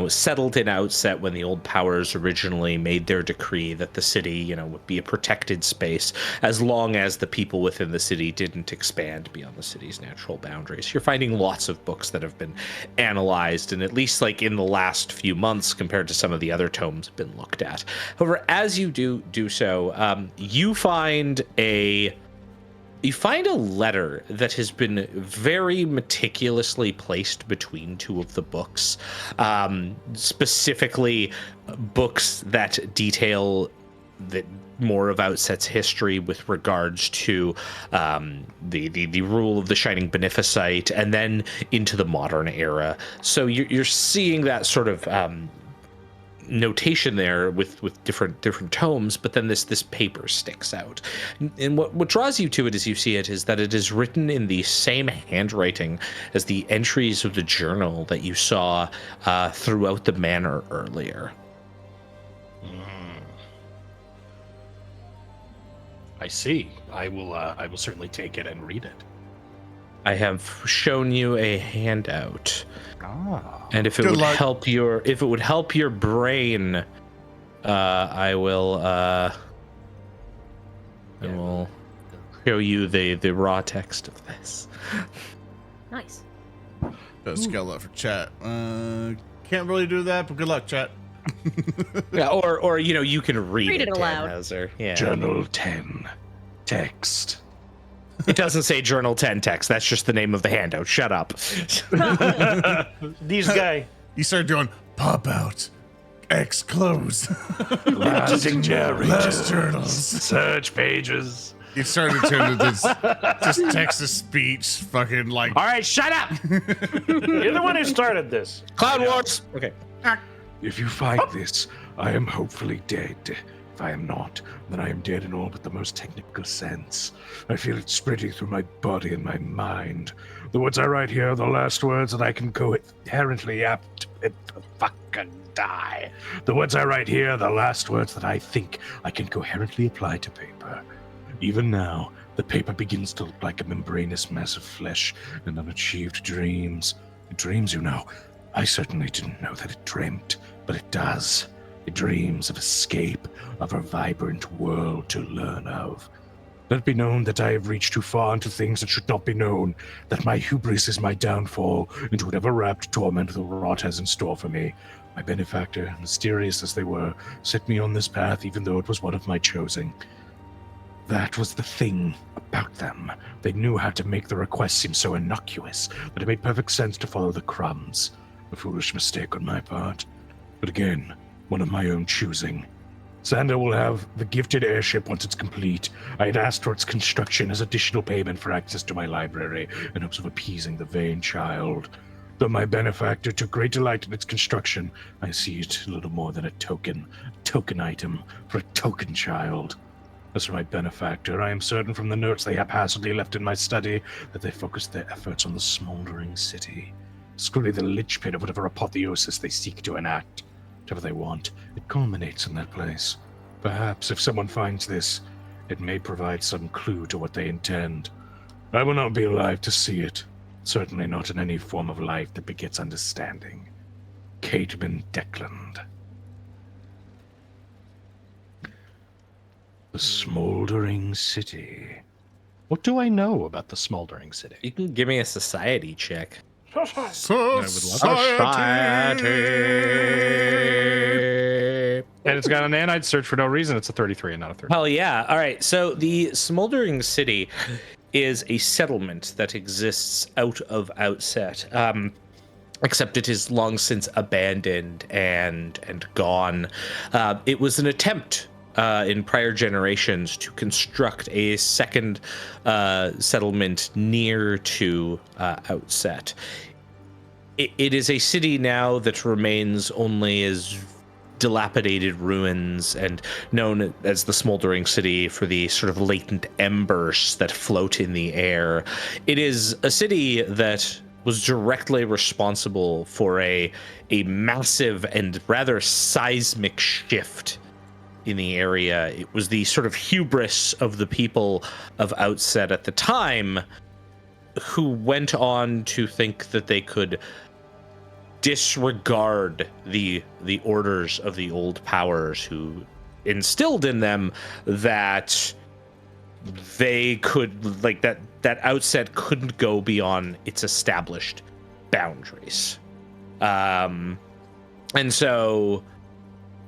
settled in Outset when the old powers originally made their decree that the city would be a protected space as long as the people within the city didn't expand beyond the city's natural boundaries. You're finding lots of books that have been analyzed, and at least like in the last few months compared to some of the other tomes have been looked at. However, as you do so, you find a letter that has been very meticulously placed between two of the books, specifically books that detail more of Outset's history with regards to the rule of the Shining Beneficite, and then into the modern era. So you're seeing that sort of notation there with different tomes, but then this paper sticks out, and what draws you to it as you see it is that it is written in the same handwriting as the entries of the journal that you saw throughout the manor earlier. I see. I will certainly take it and read it. I have shown you a handout. And if it would help your brain, I will show you the raw text of this. Nice. Scale up for chat. Can't really do that, but good luck, chat. Yeah, or you can read it aloud. Tannhauser. Yeah. Journal 10. Text. It doesn't say Journal 10 text. That's just the name of the handout. Shut up. These guy. You start doing pop out, X close, Last narrator. last journals. Search pages. You started to turn into this just text to speech, fucking like. All right, shut up. You're the one who started this. Cloud Wars. Okay. If you find this, I am hopefully dead. If I am not, then I am dead in all but the most technical sense. I feel it spreading through my body and my mind. The words I write here are the last words that I can coherently fucking die. The words I write here are the last words that I think I can coherently apply to paper. Even now, the paper begins to look like a membranous mass of flesh and unachieved dreams. It dreams, you know. I certainly didn't know that it dreamt, but it does. It dreams of escape, of a vibrant world to learn of. Let it be known that I have reached too far into things that should not be known, that my hubris is my downfall into whatever rapt torment the rot has in store for me. My benefactor, mysterious as they were, set me on this path even though it was one of my choosing. That was the thing about them. They knew how to make the request seem so innocuous that it made perfect sense to follow the crumbs. A foolish mistake on my part. But again, one of my own choosing. Sandal will have the gifted airship once it's complete. I had asked for its construction as additional payment for access to my library in hopes of appeasing the vain child. Though my benefactor took great delight in its construction, I see it little more than a token item for a token child. As for my benefactor, I am certain from the notes they haphazardly left in my study that they focused their efforts on the smoldering city. Scurry the linchpin of whatever apotheosis they seek to enact. Whatever they want, it culminates in that place. Perhaps if someone finds this, it may provide some clue to what they intend. I will not be alive to see it. Certainly not in any form of life that begets understanding. Caedmon Decland. The Smoldering City. What do I know about the Smoldering City? You can give me a society check. And it's got an anide search for no reason. It's a 33 and not a 30. Hell yeah. All right. So the Smoldering City is a settlement that exists out of Outset. Except it is long since abandoned and gone. It was an attempt in prior generations to construct a second settlement near to Outset. It is a city now that remains only as dilapidated ruins and known as the Smoldering City for the sort of latent embers that float in the air. It is a city that was directly responsible for a massive and rather seismic shift in the area. It was the sort of hubris of the people of Outset at the time who went on to think that they could disregard the orders of the old powers, who instilled in them that they could, like, that Outset couldn't go beyond its established boundaries. And so,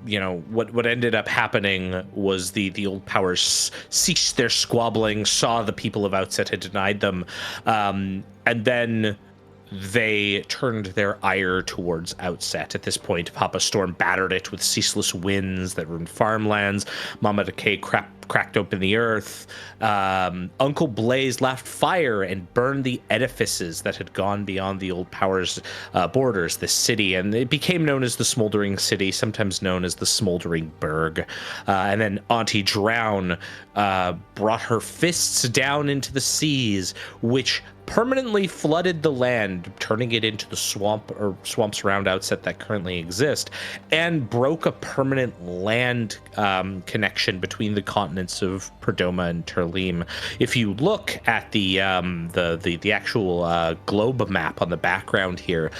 you know, what ended up happening was the old powers ceased their squabbling, saw the people of Outset had denied them, and then they turned their ire towards Outset. At this point, Papa Storm battered it with ceaseless winds that ruined farmlands. Mama Decay cracked open the earth. Uncle Blaze laughed fire and burned the edifices that had gone beyond the old powers' borders, the city, and it became known as the Smoldering City, sometimes known as the Smoldering Burg. And then Auntie Drown brought her fists down into the seas, which permanently flooded the land, turning it into the swamps around Outset that currently exist, and broke a permanent land connection between the continents of Perdoma and Terlim. If you look at the actual globe map on the background here,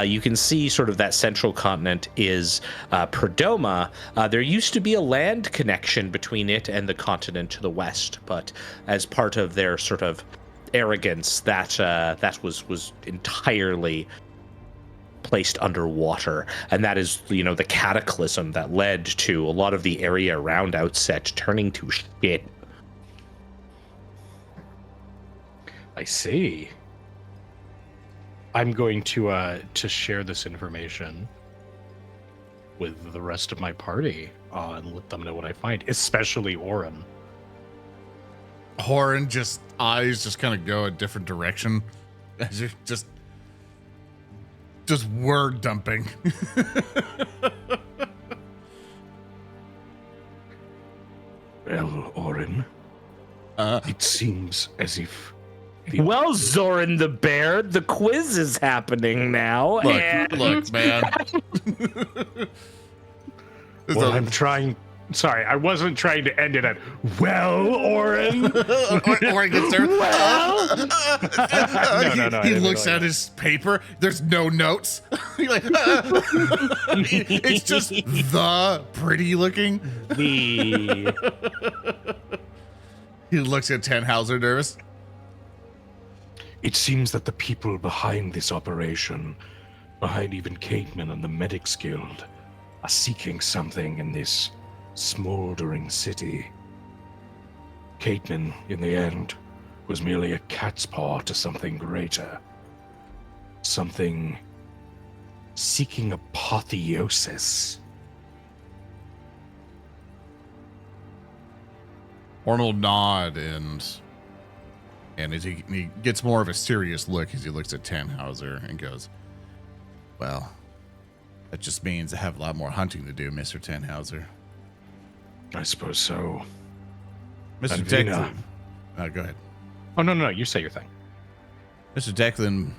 you can see sort of that central continent is Perdoma. There used to be a land connection between it and the continent to the west, but as part of their sort of arrogance, that was entirely placed underwater, and that is, you know, the cataclysm that led to a lot of the area around Outset turning to shit. I see. I'm going to share this information with the rest of my party and let them know what I find, especially Orin. Orin eyes just kind of go a different direction as you're just word dumping. Well, Orin, it seems as if Well, ZoranTheBear, the quiz is happening now. Look, man. Well, Sorry, I wasn't trying to end it at, well, Orin. Orin gets there. Well. No. He looks at his paper. There's no notes. It's just the pretty looking. He looks at Tannhauser nervous. it seems that the people behind this operation, behind even Caitman and the Medics Guild, are seeking something in this smoldering city. Caitman, in the end, was merely a cat's paw to something greater. Something seeking apotheosis. Orin will nod and as he gets more of a serious look as he looks at Tannhauser and goes, well, that just means I have a lot more hunting to do, Mr. Tannhauser. I suppose so. Mr. And Vina. Declan. Go ahead. Oh, no, you say your thing. Mr. Declan,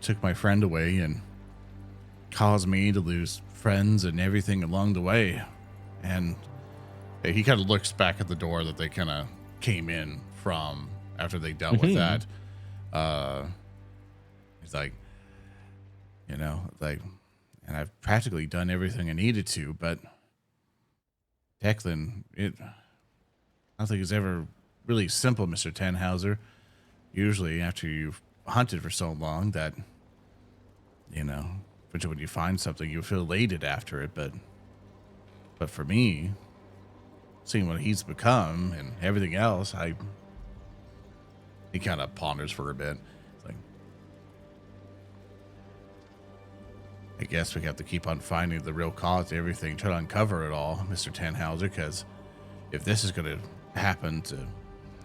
took my friend away and caused me to lose friends and everything along the way. And he kind of looks back at the door that they kind of came in from after they dealt with that. He's like, and I've practically done everything I needed to, but Declan, I don't think it's ever really simple, Mr. Tannhauser. Usually after you've hunted for so long that, which when you find something, you feel elated after it, but for me, seeing what he's become and everything else, he kind of ponders for a bit. It's like, I guess we have to keep on finding the real cause of everything, try to uncover it all, Mr. Tannhauser, because if this is going to happen to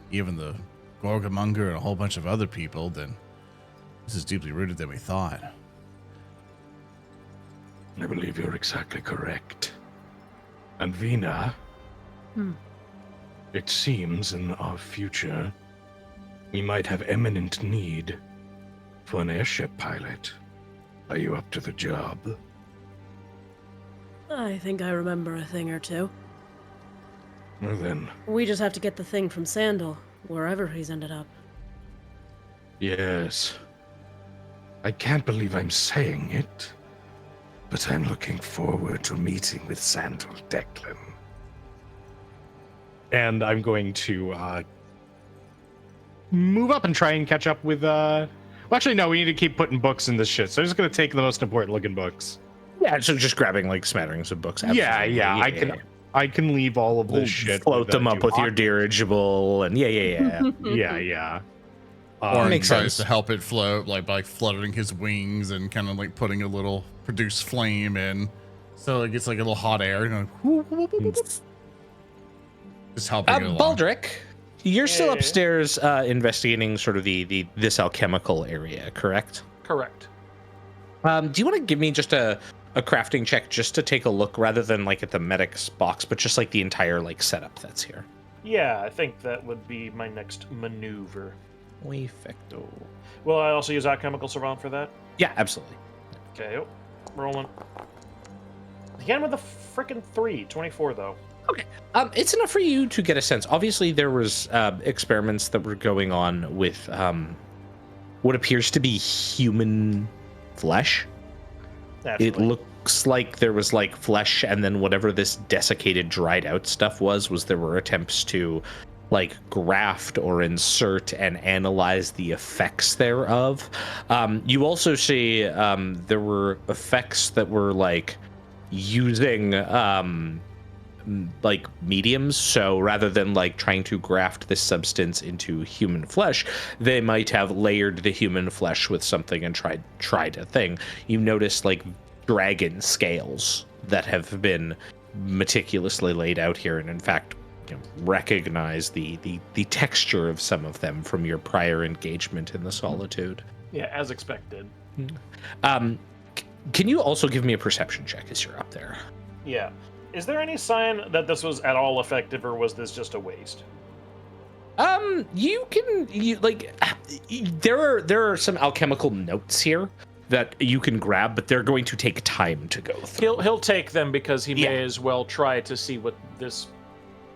even the Gorgamonger and a whole bunch of other people, then this is deeply rooted than we thought. I believe you're exactly correct. And Vina, it seems in our future, we might have eminent need for an airship pilot. Are you up to the job? I think I remember a thing or two. Well then, We just have to get the thing from Sandal, wherever he's ended up. yes. I can't believe I'm saying it, but I'm looking forward to meeting with Sandal Declan. And I'm going to move up and try and catch up with well, actually no, we need to keep putting books in this shit, so I'm just going to take the most important looking books. Yeah, so just grabbing like smatterings of books. Yeah, I can leave all of this shit, float them up with your dirigible, and yeah. Orin makes tries sense. to help it float, like by fluttering his wings and kind of like putting a little produced flame in, so it gets like a little hot air. Just helping it along. Baldric, you're still upstairs investigating sort of this alchemical area, correct? Correct. Do you want to give me just a crafting check just to take a look, rather than like at the medic's box, but just like the entire like setup that's here? Yeah, I think that would be my next maneuver. Perfecto. Will I also use alchemical savant for that? Yeah, absolutely. Okay, rolling. Again with a frickin' 3. 24 though. Okay. It's enough for you to get a sense. Obviously, there was experiments that were going on with what appears to be human flesh. Naturally. It looks like there was like flesh, and then whatever this desiccated, dried out stuff was there were attempts to like graft or insert and analyze the effects thereof. You also see there were effects that were like using like mediums. So rather than like trying to graft this substance into human flesh, they might have layered the human flesh with something and tried a thing. You notice like dragon scales that have been meticulously laid out here, and in fact recognize the texture of some of them from your prior engagement in the solitude. Yeah, as expected. Can you also give me a perception check as you're up there? Yeah. Is there any sign that this was at all effective, or was this just a waste? There are some alchemical notes here that you can grab, but they're going to take time to go through. He'll take them because he may as well try to see what this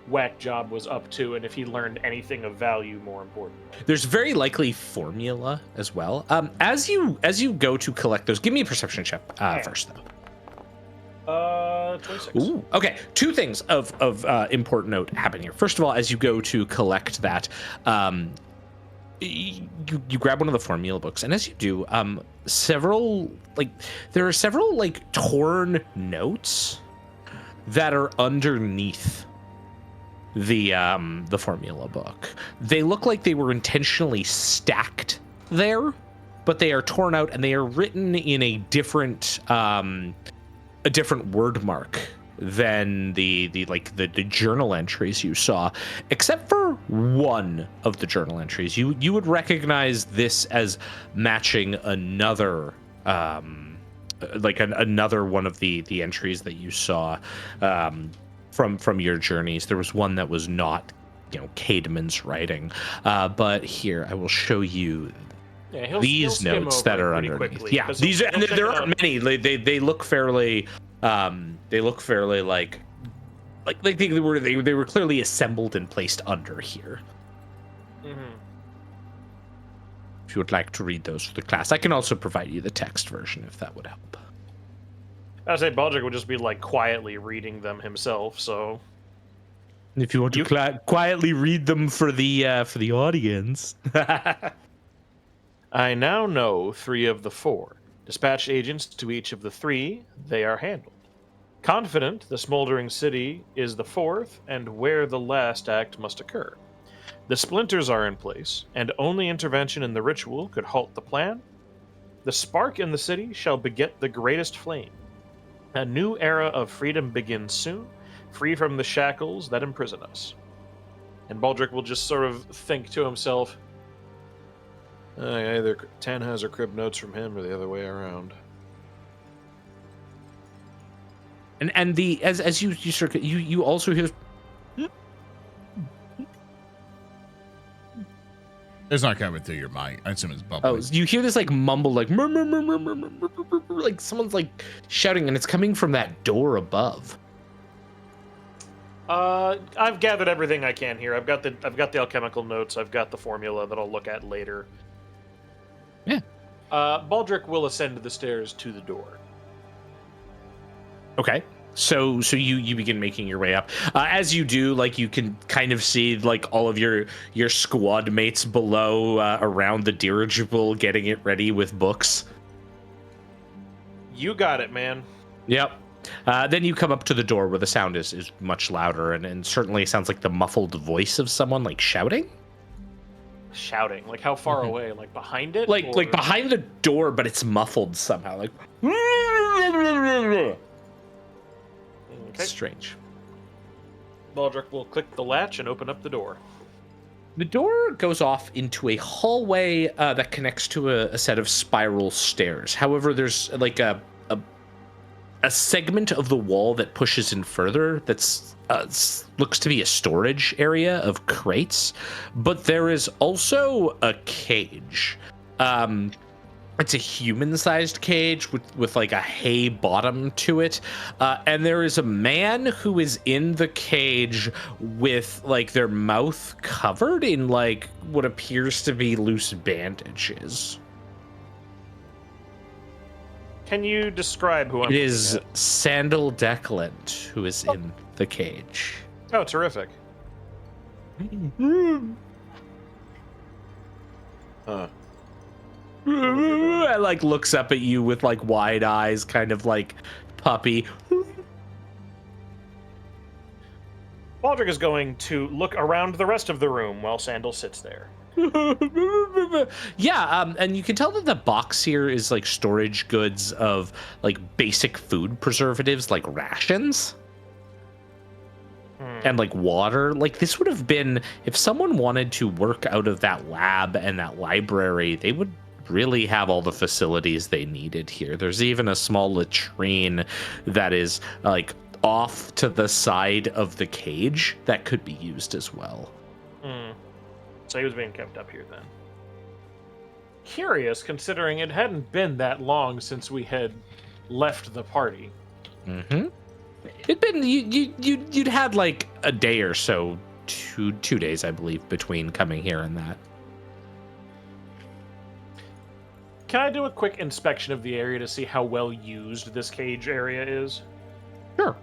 whack job was up to, and if he learned anything of value, more importantly. There's very likely formula as well. As you go to collect those, give me a perception check first, though. 26. Ooh, okay. Two things of important note happen here. First of all, as you go to collect that, you grab one of the formula books, and as you do, there are several torn notes that are underneath the formula book. They look like they were intentionally stacked there, but they are torn out and they are written in a different word mark than the journal entries you saw, except for one of the journal entries. You would recognize this as matching another another one of the entries that you saw from your journeys. There was one that was not Caedmon's writing, but here I will show you these notes that are underneath. Quickly, yeah, these and there aren't many. They look fairly they were clearly assembled and placed under here. Mm-hmm. If you would like to read those for the class, I can also provide you the text version if that would help. I'd say Baldric would just be quietly reading them himself. So, if you want to quietly read them for the audience. I now know 3 of the 4. Dispatch agents to each of the 3. They are handled. Confident the smoldering city is the 4th, and where the last act must occur. The splinters are in place, and only intervention in the ritual could halt the plan. The spark in the city shall beget the greatest flame. A new era of freedom begins soon, free from the shackles that imprison us. And Baldric will just sort of think to himself, either Tannhauser cribbed notes from him or the other way around. And as you also hear. It's not coming through your mic. I assume it's bubbling. Oh, you hear this mumble, like someone's shouting, and it's coming from that door above. I've gathered everything I can here. I've got the alchemical notes. I've got the formula that I'll look at later. Yeah. Baldric will ascend the stairs to the door. Okay. So you begin making your way up. As you do, you can kind of see all of your squad mates below around the dirigible getting it ready with books. You got it, man. Yep. Then you come up to the door where the sound is much louder and certainly sounds like the muffled voice of someone shouting. Shouting? How far away? Behind it? Like behind the door, but it's muffled somehow. Okay. Strange. Baldric will click the latch and open up the door. The door goes off into a hallway that connects to a set of spiral stairs. However, there's a segment of the wall that pushes in further that's looks to be a storage area of crates, but there is also a cage. It's a human-sized cage with a hay bottom to it, and there is a man who is in the cage with their mouth covered in what appears to be loose bandages. Can you describe who I'm It is looking at? Sandal Declant who is in the cage. Oh, terrific. Like looks up at you with like wide eyes, kind of like puppy. Baldric is going to look around the rest of the room while Sandal sits there. Yeah, and you can tell that the box here is like storage goods of like basic food preservatives, like rations. And like water. Like this would have been, if someone wanted to work out of that lab and that library, they would really have all the facilities they needed here. There's even a small latrine that is like off to the side of the cage that could be used as well. So he was being kept up here then. Curious, considering it hadn't been that long since we had left the party. It'd been you'd had like a day or so, two days, I believe, between coming here and that. Can I do a quick inspection of the area to see how well used this cage area is? Sure.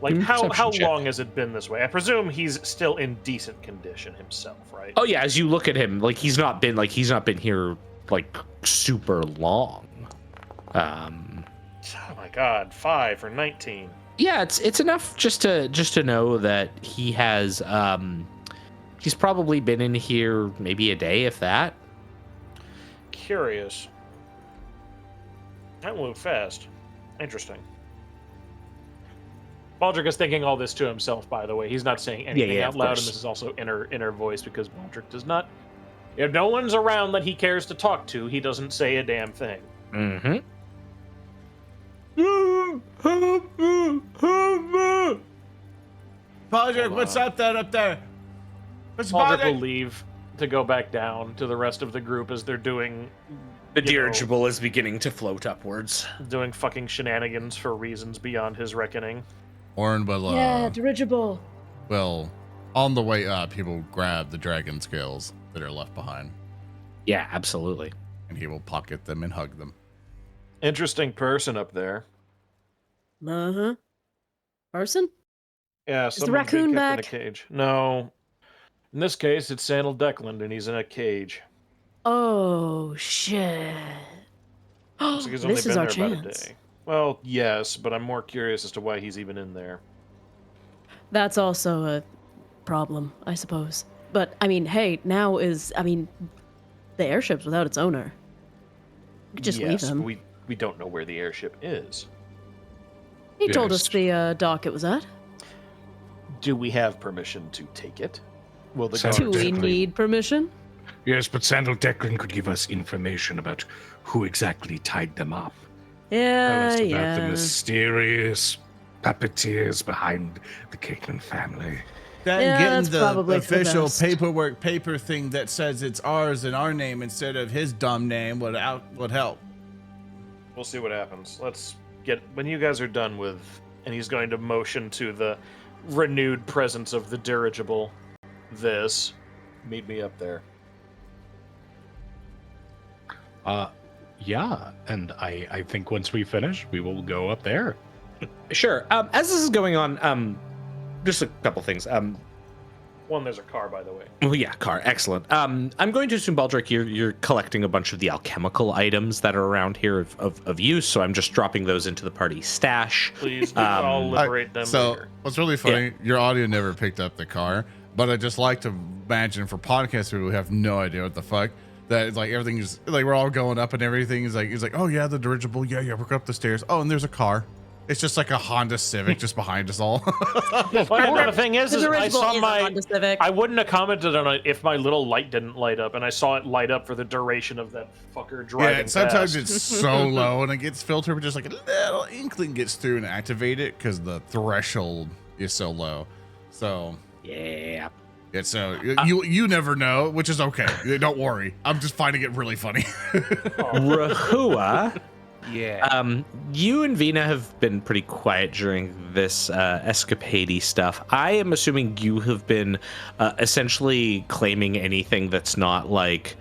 Like, Give me a how perception check. long has it been this way? I presume he's still in decent condition himself, right? Oh yeah, as you look at him, like he's not been here like super long. Oh my god, 5 for 19. Yeah, it's enough just to know that he has he's probably been in here maybe a day, if that. Curious. That moved fast. Interesting. Baldric is thinking all this to himself, by the way. He's not saying anything Yeah, out of loud, course. and this is also inner voice because Baldric does not. If no one's around that he cares to talk to, he doesn't say a damn thing. Baldric, what's up there? What's Baldric will leave to go back down to the rest of the group as they're doing The you know, dirigible is beginning to float upwards. doing fucking shenanigans for reasons beyond his reckoning. Orin will, Yeah, dirigible. well, on the way up, he will grab the dragon scales that are left behind, Yeah, absolutely. and he will pocket them and hug them. Interesting person up there. Uh-huh. Person? Yeah, the someone being raccoon kept back? in a cage. No. In this case, it's Sandal Declan, and he's in a cage. Oh, shit. Looks like he's only This been is our there about a chance. day. Well, yes, but I'm more curious as to why he's even in there. That's also a problem, I suppose. But, I mean, hey, now is, the airship's without its owner. We could just leave Yes, them. but we don't know where the airship is. He told us Yes. the dock it was at. Do we have permission to take it? Will the Sandal Do guards... we Declan. need permission? Yes, but Sandal Declan could give us information about who exactly tied them up. Tell Yeah, us about the yeah. mysterious puppeteers behind the Caitlin family. That Yeah, getting that's the probably for the official best. paper thing that says it's ours and our name instead of his dumb name would help. We'll see what happens. Let's get... When you guys are done with... And he's going to motion to the renewed presence of the dirigible. This. Meet me up there. Yeah, and I think once we finish, we will go up there. Sure. As this is going on, just a couple things. One, there's a car, by the way. Oh yeah, car. Excellent. I'm going to assume, Baldric, you're collecting a bunch of the alchemical items that are around here of use, so I'm just dropping those into the party stash. Please, I'll liberate them So later. what's really funny, your audio never picked up the car, but I just like to imagine for podcast people who have no idea what the fuck, that it's like everything is like we're all going up and everything is like, oh yeah, the dirigible, yeah, we're going up the stairs. Oh, and there's a car. It's just like a Honda Civic just behind us all. Well, the thing is The I dirigible saw is a my... Honda Civic. I wouldn't have commented on it if my little light didn't light up, and I saw it light up for the duration of that fucker driving Yeah, and sometimes past. it's so low and it gets filtered, but just like a little inkling gets through and activate it because the threshold is so low. So Yeah. yeah, so you never know, which is okay. Don't worry. I'm just finding it really funny. Rehua. Yeah. You and Vina have been pretty quiet during this escapade stuff. I am assuming you have been essentially claiming anything that's not like,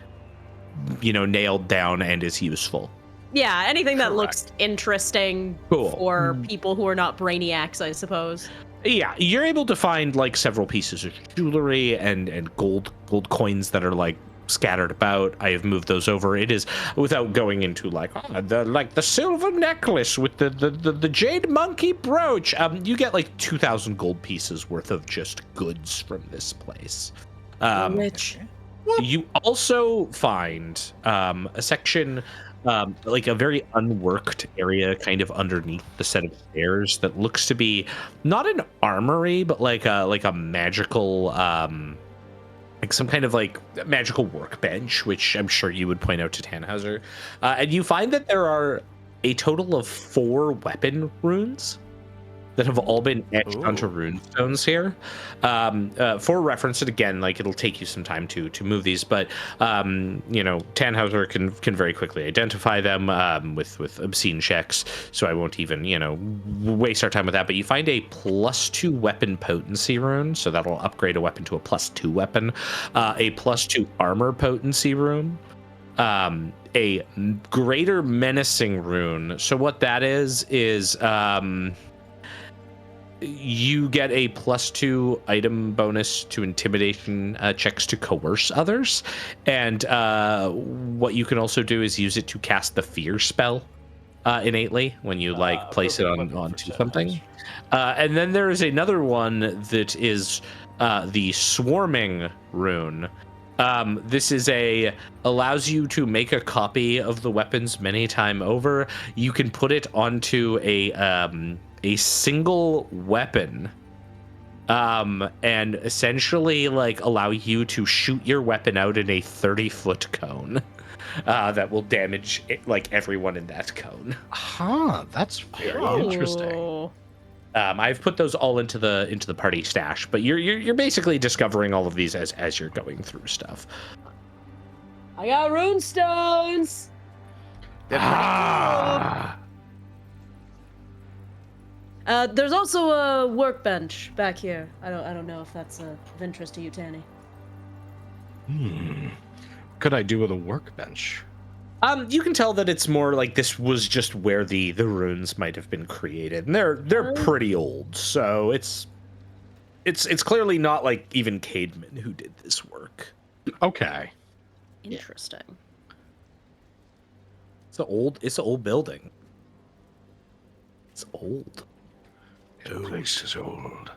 nailed down and is useful. Yeah, anything that looks interesting Cool. for people who are not brainiacs, I suppose. Yeah, you're able to find like several pieces of jewelry and gold coins that are like scattered about. I have moved those over. It is without going into like the silver necklace with the jade monkey brooch. You get like 2,000 gold pieces worth of just goods from this place. Rich. You also find a section, like a very unworked area kind of underneath the set of stairs that looks to be not an armory, but like a magical, like some kind of like magical workbench, which I'm sure you would point out to Tannhauser. And you find that there are a total of 4 weapon runes that have all been etched onto rune stones here. For reference, and again, like it'll take you some time to move these, but you know, Tannhauser can very quickly identify them with obscene checks, so I won't even, you know, waste our time with that. But you find a +2 weapon potency rune, so that'll upgrade a weapon to a +2 weapon, a +2 armor potency rune, a greater menacing rune. So what that is you get a +2 item bonus to intimidation checks to coerce others. And what you can also do is use it to cast the fear spell innately when you like place it onto something. And then there is another one that is the swarming rune. This is allows you to make a copy of the weapons many times over. You can put it onto a single weapon, and essentially like allow you to shoot your weapon out in a 30-foot cone that will damage like everyone in that cone. Huh, that's very interesting. I've put those all into the party stash, but you're basically discovering all of these as you're going through stuff. I got rune stones. There's also a workbench back here. I don't know if that's of interest to you, Tanny. Could I do with a workbench? You can tell that it's more like this was just where the runes might have been created, and they're pretty old, so it's clearly not like even cavemen who did this work. Okay. Interesting. It's an old building. It's old. The place is old.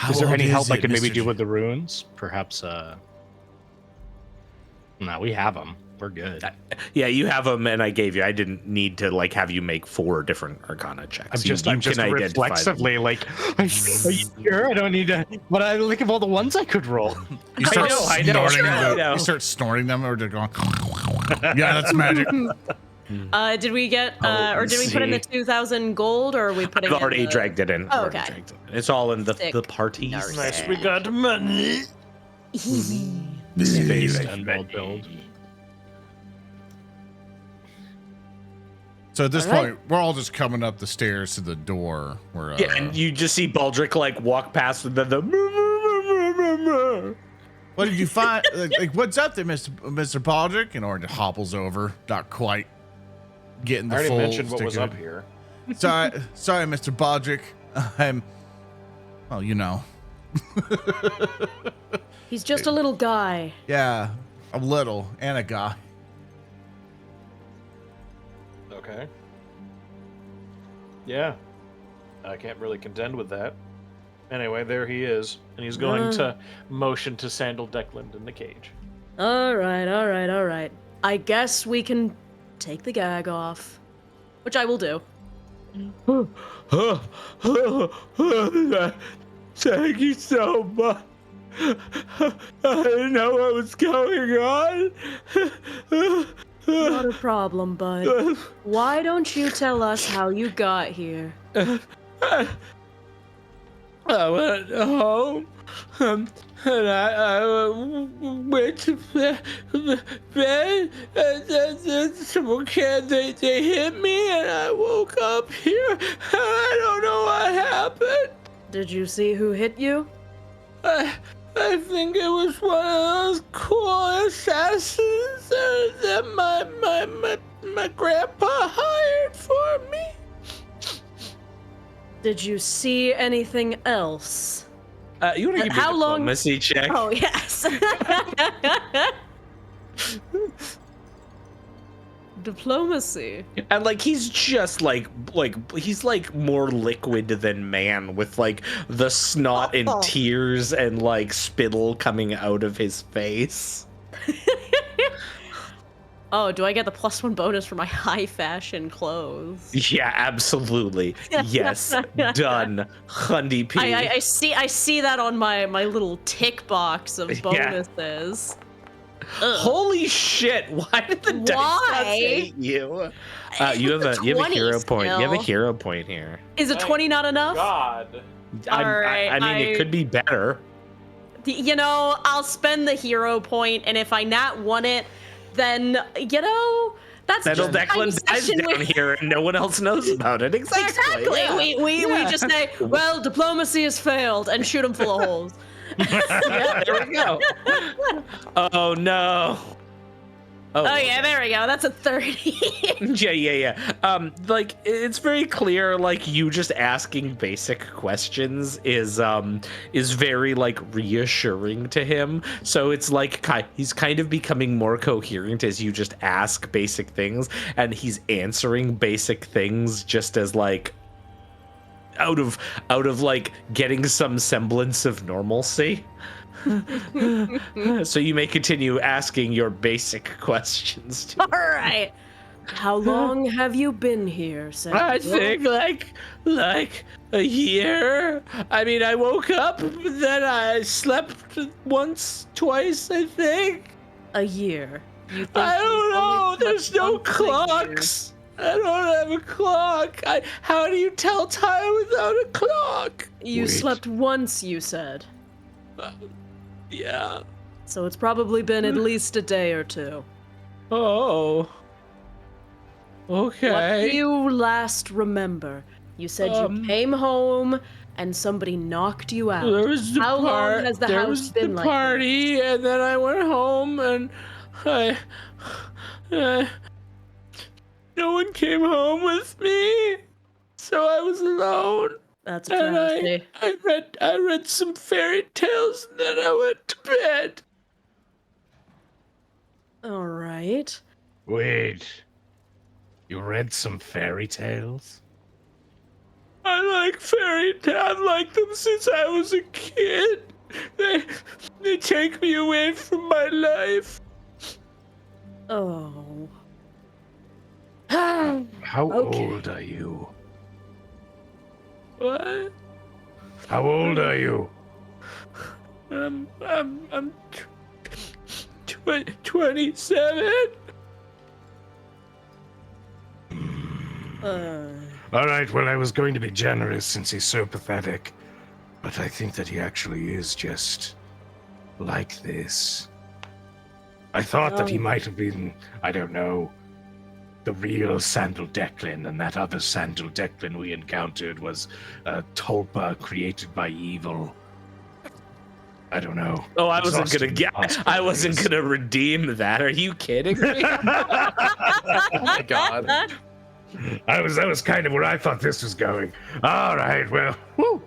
Is there any help I could maybe Mr. do with the runes? Perhaps, no, we have them. We're good. Yeah, you have them, and I gave you. I didn't need to like have you make 4 different Arcana checks. I'm just can reflexively like, are you sure I don't need to? But I think of all the ones I could roll. You start I know. You start snorting them, or they're going. Yeah, that's magic. Did we get, or did we put in the 2,000 gold, or are we putting? I've already dragged it in. Oh, okay. It's all in the parties. Nice, we got money. Spaced and well build. So at this point, we're all just coming up the stairs to the door. Where Yeah, and you just see Baldric like walk past the what did you find? like, what's up there, Mr. Baldric? And Orin hobbles over, not quite getting the I already full mentioned what was sticker. up here. Sorry, Mr. Baldric. Well, you know. He's just a little guy. Yeah, a little and a guy. Okay. Yeah. I can't really contend with that. Anyway, there he is, and he's going to motion to Sandal Declan in the cage. All right. I guess we can take the gag off, which I will do. Thank you so much. I didn't know what was going on. Not a problem, bud. Why don't you tell us how you got here? I went home, and I went to bed, and then someone they hit me, and I woke up here, and I don't know what happened. Did you see who hit you? I think it was one of those cool assassins that my grandpa hired for me. Did you see anything else? You want to give me How a long- diplomacy check? Oh, yes. Diplomacy. And like he's just like he's like more liquid than man, with like the snot and tears and like spittle coming out of his face. Oh, do I get the +1 bonus for my high fashion clothes? Yeah, absolutely. Yes, done. Hundy P. I see that on my little tick box of bonuses. Holy shit! Why did the dice gods hate you? You have a hero point. You have a hero point here. Is a 20 not enough? God. Alright, I mean, it could be better. You know, I'll spend the hero point, and if I nat 1 it, then that's That'll just Declan dies down here, and no one else knows about it. Exactly. Yeah. We just say, well, diplomacy has failed, and shoot him full of holes. Yeah, there we go. Oh no. Oh yeah, there we go. That's a 30. Yeah. Like it's very clear. Like you just asking basic questions is very like reassuring to him. So it's like he's kind of becoming more coherent as you just ask basic things, and he's answering basic things just as like out of like getting some semblance of normalcy. So you may continue asking your basic questions. All right. How long have you been here, Sandal? I think like a year. I mean, I woke up, then I slept once, twice, I think. A year. You think I don't you've know. only There's slept no once a year? clocks. I don't have a clock. How do you tell time without a clock? You slept once, you said. Yeah. So it's probably been at least a day or two. Oh. Okay. What do you last remember? You said you came home and somebody knocked you out. There was the How long has the there house was been the like party, and then I went home, and no one came home with me, so I was alone. That's a travesty. I read some fairy tales, and then I went to bed. All right. Wait. You read some fairy tales? I like fairy tales. I've liked them since I was a kid. They take me away from my life. Oh. How Okay. old are you? What? How old are you? I'm 27. All right, well, I was going to be generous since he's so pathetic, but I think that he actually is just like this. I thought that he might have been, I don't know, the real Sandal Declan, and that other Sandal Declan we encountered was a tulpa created by evil. I don't know. Oh, I wasn't Exhausting gonna I wasn't possibilities. gonna redeem that. Are you kidding me? Oh my god. That was kind of where I thought this was going. All right, well, whew.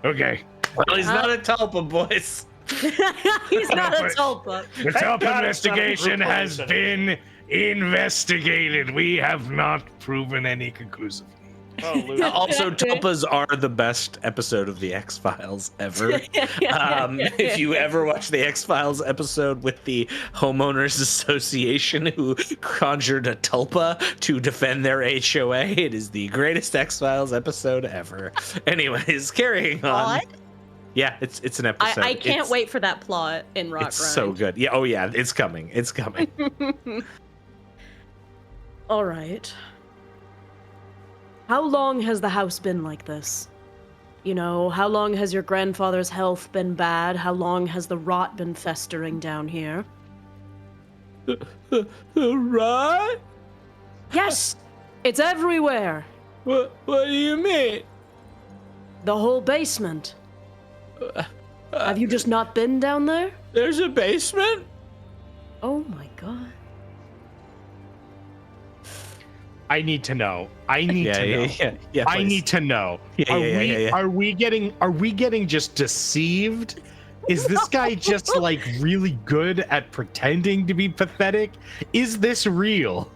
Okay. Well, he's not a tulpa, boys. He's not a tulpa. The top God it's not a investigation group has place been investigated. We have not proven any conclusively. Oh, Luke. Also, tulpas are the best episode of the X-Files ever. If you ever watch the X-Files episode with the Homeowners Association who conjured a tulpa to defend their HOA, it is the greatest X-Files episode ever. Anyways, carrying on. What? Yeah, it's an episode. I can't wait for that plot in Rotgrind. It's so good. Yeah, oh yeah, it's coming. It's coming. All right. How long has the house been like this? You know, how long has your grandfather's health been bad? How long has the rot been festering down here? The rot? Yes! It's everywhere! What do you mean? The whole basement. Have you just not been down there? There's a basement? Oh my god. I need to know. I need to know. Yeah, I need to know. Are we getting just deceived? Is this guy just like really good at pretending to be pathetic? Is this real?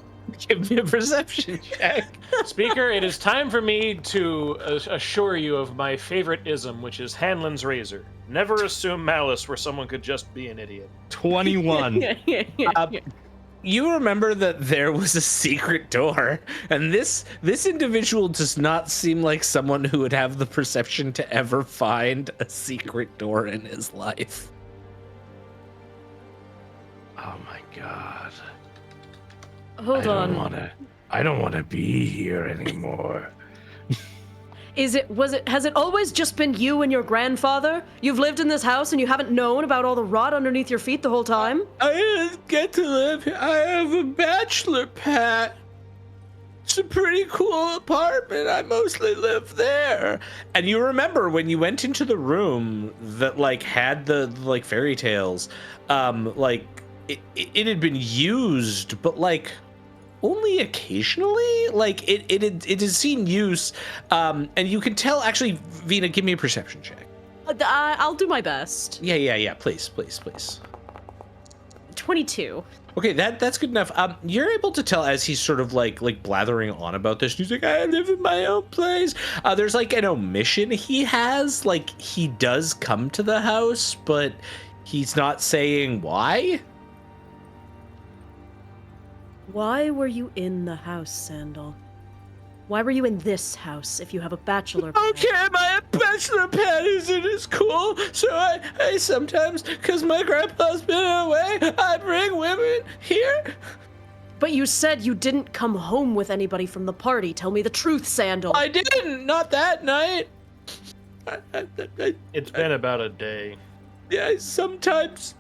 Give me a perception check. Speaker, it is time for me to assure you of my favorite ism, which is Hanlon's razor. Never assume malice where someone could just be an idiot. 21. You remember that there was a secret door, and this individual does not seem like someone who would have the perception to ever find a secret door in his life. Oh my god. Hold on. I don't want to be here anymore. Has it always just been you and your grandfather? You've lived in this house and you haven't known about all the rot underneath your feet the whole time? I didn't get to live here. I have a bachelor pad. It's a pretty cool apartment. I mostly live there. And you remember when you went into the room that like had the like fairy tales, like it had been used, but like only occasionally. Like it has seen use, and you can tell. Actually, Vina, give me a perception check. I'll do my best. Yeah. Please. 22. Okay, that's good enough. You're able to tell as he's sort of like blathering on about this. He's like, I live in my own place. There's like an omission he has. Like he does come to the house, but he's not saying why. Why were you in the house, Sandal? Why were you in this house if you have a bachelor pad? Okay, my bachelor pad isn't as cool, so I sometimes, because my grandpa's been away, I bring women here. But you said you didn't come home with anybody from the party. Tell me the truth, Sandal. I didn't, not that night. It's been about a day. Yeah, I sometimes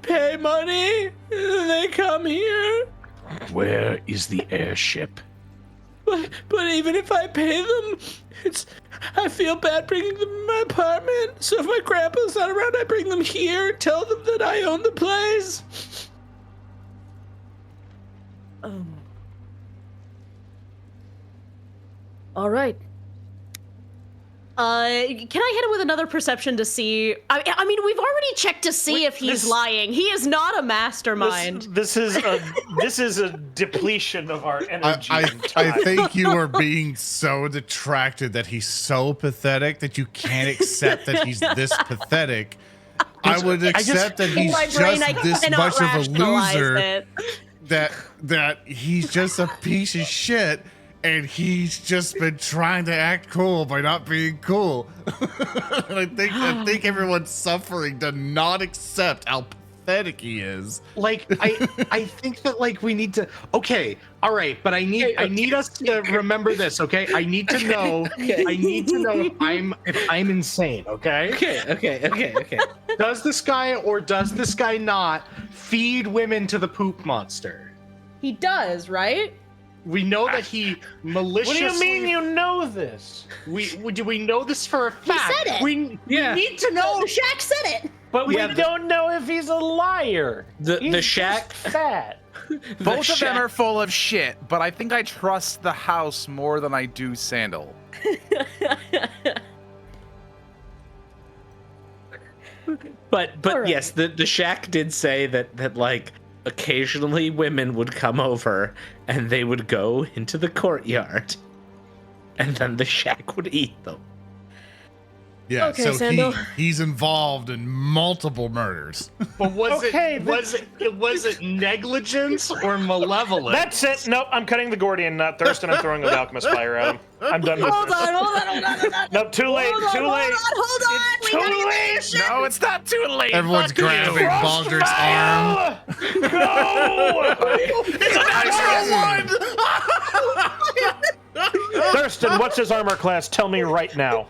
pay money, and they come here. Where is the airship? But even if I pay them, I feel bad bringing them in my apartment. So if my grandpa's not around, I bring them here, tell them that I own the place. All right. Can I hit him with another perception to see? I mean, we've already checked to see if he's lying. He is not a mastermind. This is a depletion of our energy. I think you are being so detracted that he's so pathetic that you can't accept that he's this pathetic. I would accept that he's just this much of a loser. That he's just a piece of shit. And he's just been trying to act cool by not being cool. And I think everyone's suffering to not accept how pathetic he is. Like I think that like we need to. Okay, all right, but I need us to remember this. Okay, I need to know. I need to know if I'm insane. Okay. Okay. Does this guy not feed women to the poop monster? He does, right? We know that he maliciously. What do you mean you know this? Do we know this for a fact? He said it. We need to know. The Shack said it. But we don't know if he's a liar. The Shack fat. Both of them are full of shit, but I think I trust the house more than I do Sandal. But right. yes, the Shack did say that like occasionally women would come over and they would go into the courtyard and then the Shack would eat them. Yeah, Okay, so Sandal. he's involved in multiple murders. But was it negligence or malevolence? That's it. Nope, I'm cutting the Gordian knot. Thurston, I'm throwing the Alchemist fire at him. I'm done with Hold this. on. Nope, too late. Too late. Hold on. It's too late. No, it's not too late. Everyone's grabbing Baldric's arm. No! It's a natural one! Thurston, what's his armor class? Tell me right now.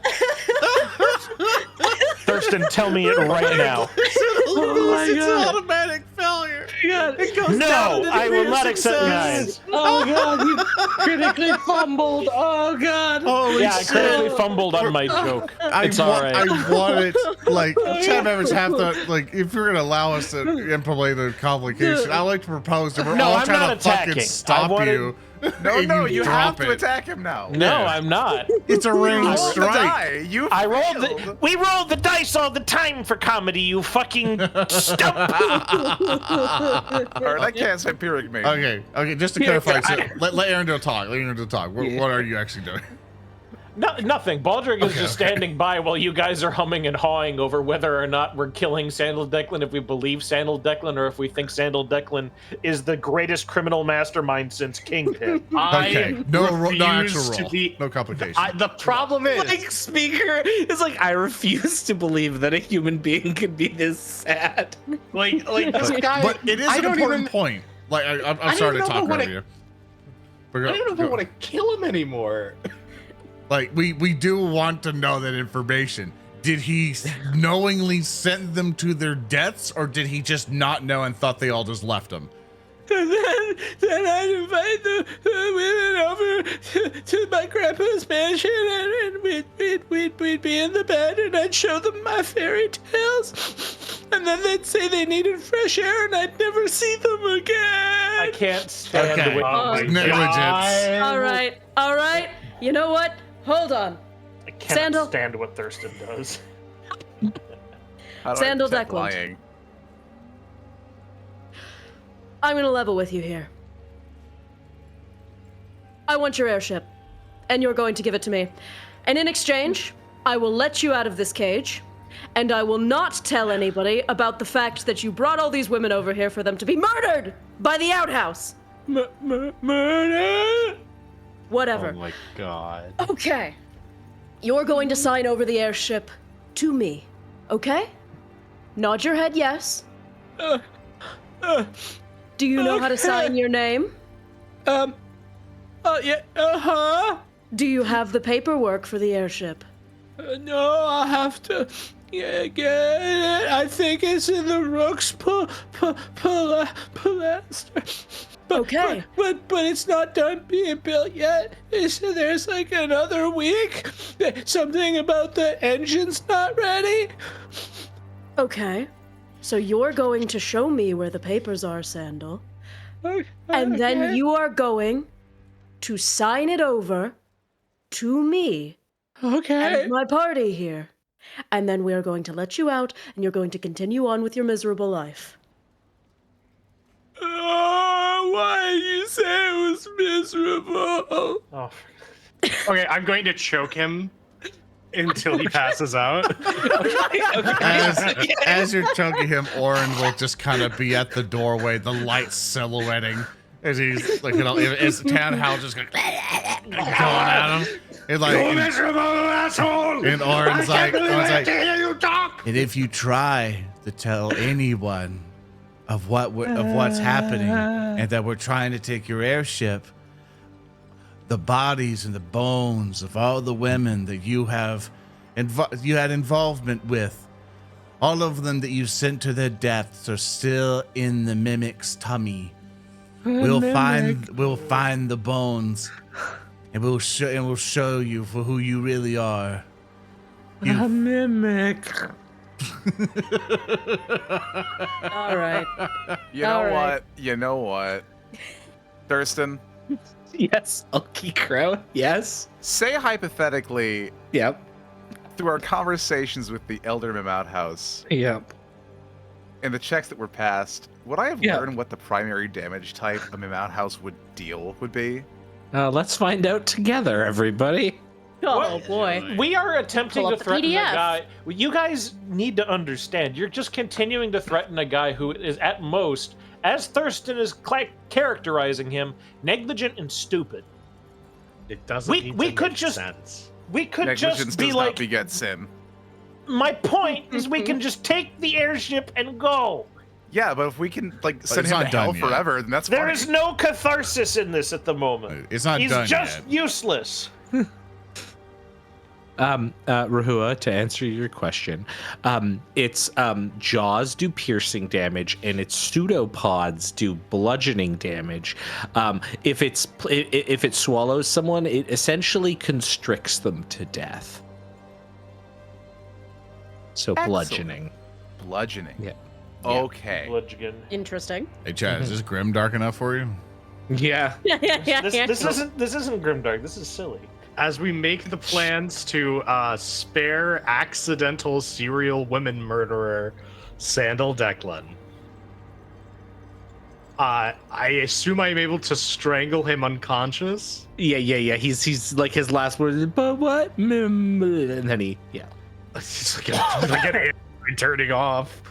Thurston, tell me it right now. It's an automatic failure. It goes No, I will not accept guys. Oh god, Critically fumbled. Oh god. Holy Yeah, I shit. critically fumbled on my joke. It's all right. I want it, like, chat members have to, like, if you're going to allow us to implement the complication, I like to propose that we're No, all I'm trying not to fucking attacking. stop I wanted- you. and No, you have drop to it. attack him now. No, Yeah. I'm not. It's a ranged Roll the strike. die. You I rolled failed. we roll the dice all the time for comedy, you fucking stump. Alright, I can't empiric me. Okay, just to clarify, so let Earndil talk. Let Earndil talk. What are you actually doing? No, nothing. Baldric is just standing by while you guys are humming and hawing over whether or not we're killing Sandal Declan, if we believe Sandal Declan, or if we think Sandal Declan is the greatest criminal mastermind since Kingpin. Okay, no actual refuse to roll. be- No complication. The problem is, Like speaker is like, I refuse to believe that a human being could be this sad. like this guy. But it is I an don't important even- point. Like, I'm don't sorry to even know talk what over you. But I don't know if I want to kill him anymore. Like, we do want to know that information. Did he knowingly send them to their deaths, or did he just not know and thought they all just left him? And then I'd invite the women over to my grandpa's mansion, and we'd be in the bed, and I'd show them my fairy tales, and then they'd say they needed fresh air, and I'd never see them again. I can't stand Okay. with Oh my Negligence. God. All right. You know what? Hold on. I cannot Sandal. stand what Thurston does. How do I Sandal detect Declan. lying? I'm gonna level with you here. I want your airship, and you're going to give it to me. And in exchange, I will let you out of this cage, and I will not tell anybody about the fact that you brought all these women over here for them to be murdered by the outhouse. Murder? Whatever. Oh my god. Okay. You're going to sign over the airship to me, okay? Nod your head yes. Do you know how to sign your name? Yeah, uh-huh. Do you have the paperwork for the airship? No, I'll have to get it. I think it's in the Rook's Pilaster. Okay. But it's not done being built yet. There's like another week. Something about the engine's not ready. Okay. So you're going to show me where the papers are, Sandal. And then you are going to sign it over to me and my party here. And then we are going to let you out, and you're going to continue on with your miserable life. Oh, why did you say it was miserable? Oh, Okay, I'm going to choke him until he passes out. As you're choking him, Orin will just kind of be at the doorway, the light silhouetting as he's like, you know, as Tannhauser just going at him. And like, You miserable asshole! and Orin's like, I hear you talk! and if you try to tell anyone of what's happening and that we're trying to take your airship, the bodies and the bones of all the women that you had involvement with, all of them that you sent to their deaths are still in the mimic's tummy. We'll find the bones, and we'll show you for who you really are. A mimic. All right. You All know right. what? You know what? Thurston, Yes, HulkyKrow. Yes. say hypothetically, Yep. through our conversations with the Elder Mimout House Yep. and the checks that were passed, would I have Yeah. learned what the primary damage type a Mimout House would be? Let's find out together, everybody. Oh, What? boy. we are attempting Pull to up the threaten a PDF. guy. You guys need to understand. You're just continuing to threaten a guy who is at most, as Thurston is characterizing him, negligent and stupid. It doesn't. We- need we to could make just- sense. We could Negligence just be does like, not beget sin. my point is we can just take the airship and go. Yeah, but if we can send it's him not to hell done yet. forever, then that's There fine. is no catharsis in this at the moment. It's not He's done just yet. useless. Rehua, to answer your question, its jaws do piercing damage and its pseudopods do bludgeoning damage. If it swallows someone, it essentially constricts them to death. So Excellent. bludgeoning. Bludgeoning. Yeah. Okay. Bludgeon. Interesting. Hey, Chad, is this grimdark enough for you? Yeah. This isn't grimdark. This is silly. As we make the plans to spare accidental serial women murderer Sandal Declan, I assume I'm able to strangle him unconscious. Yeah. He's like his last words. But what? And then It's like an air turning off.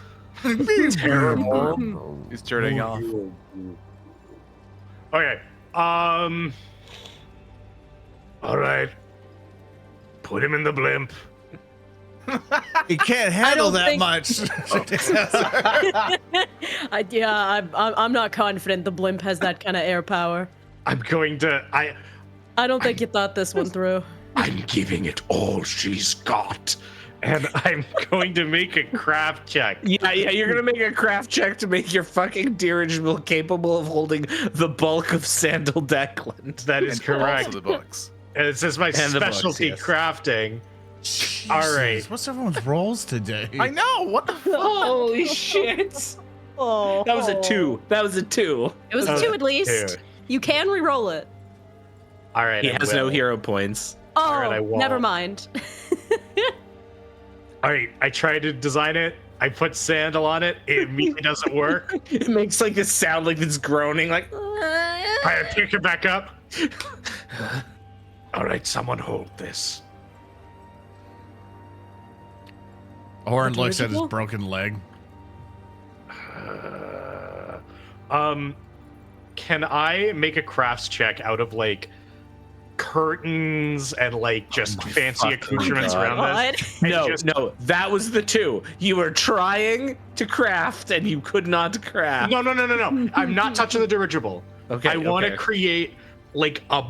Terrible. He's turning off. Okay. All right. Put him in the blimp. He can't handle don't that think- much. I'm not confident the blimp has that kind of air power. I'm going to. I don't think you thought this one through. I'm giving it all she's got. And I'm going to make a craft check. Yeah, you're gonna make a craft check to make your fucking dirigible capable of holding the bulk of Sandal Declan. That is And correct. Also the books. And it says my And the books, specialty yes. crafting. Jesus, All right. What's everyone's roles today? I know. What the fuck? Holy shit! Oh, That was a 2. That was a 2. It was Oh, 2 at least. two. You can re-roll it. All right. He I has no will. hero points. Oh, right, I won't. never mind. All right. I tried to design it. I put sandal on it. It immediately doesn't work. It makes like this sound like it's groaning, like. I pick it back up. All right, someone hold this. Orin looks at his Dirigible? broken leg. Can I make a crafts check out of like curtains and like just fancy accoutrements God. around this? And No, just- no, that was the 2. You were trying to craft and you could not craft. No. I'm not touching the dirigible. Okay, I want to okay. create like a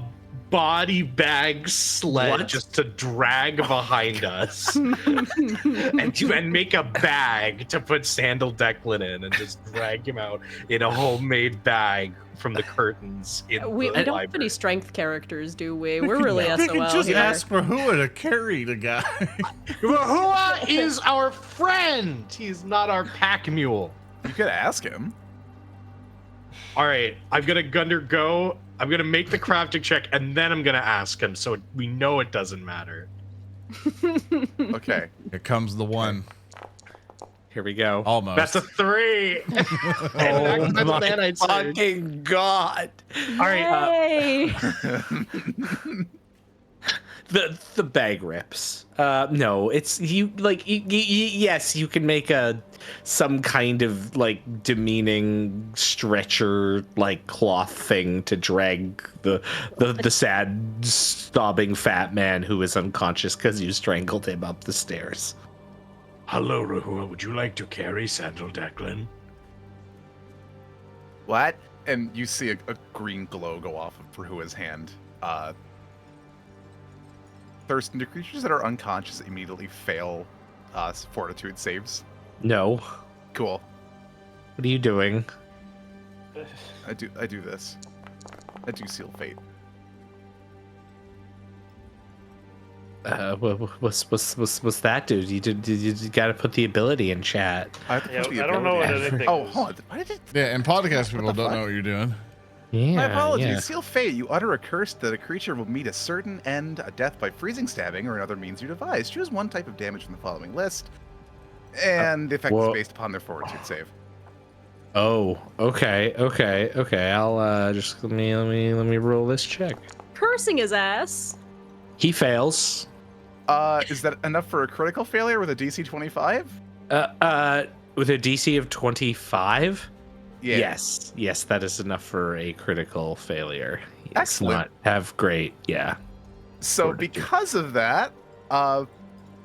body bag sled What? just to drag behind us and make a bag to put Sandal Declan in and just drag him out in a homemade bag from the curtains in We the don't have library. any strength characters, do we? We're really We can SOL just here. ask Rehua to carry the guy. Rehua is our friend. He's not our pack mule. You could ask him. All right, I'm gonna undergo. I'm gonna make the crafting check and then I'm gonna ask him, so we know it doesn't matter. Okay. Here comes the one. Here we go. Almost. That's a 3. Oh my fucking god! All right. Hey! The bag rips. No, it's you. Like yes, you can make some kind of like demeaning stretcher like cloth thing to drag the sad sobbing fat man who is unconscious because you strangled him up the stairs. Hello, Rehua. Would you like to carry Sandal Declan? What? And you see a green glow go off of Rehua's hand. Thurston, do creatures that are unconscious immediately fail fortitude saves? No, Cool. what are you doing? I do this. I do seal fate. What's that, dude? You got to put the ability in chat. I have to Yeah, put the I don't know what ability- anything Oh, is. hold on. Why did it? Yeah, and podcast people the don't fuck? know what you're doing. Yeah, My apologies. yeah. Seal fate. You utter a curse that a creature will meet a certain end, a death by freezing, stabbing, or another means you devise. Choose one type of damage from the following list, and the effect is whoa. based upon their fortitude save. Oh, okay. I'll just let me roll this check. Cursing his ass. He fails. Is that enough for a critical failure with a DC 25? With a DC of 25. Yeah. Yes, that is enough for a critical failure. He does Excellent. not have great, yeah. So Fortitude. because of that,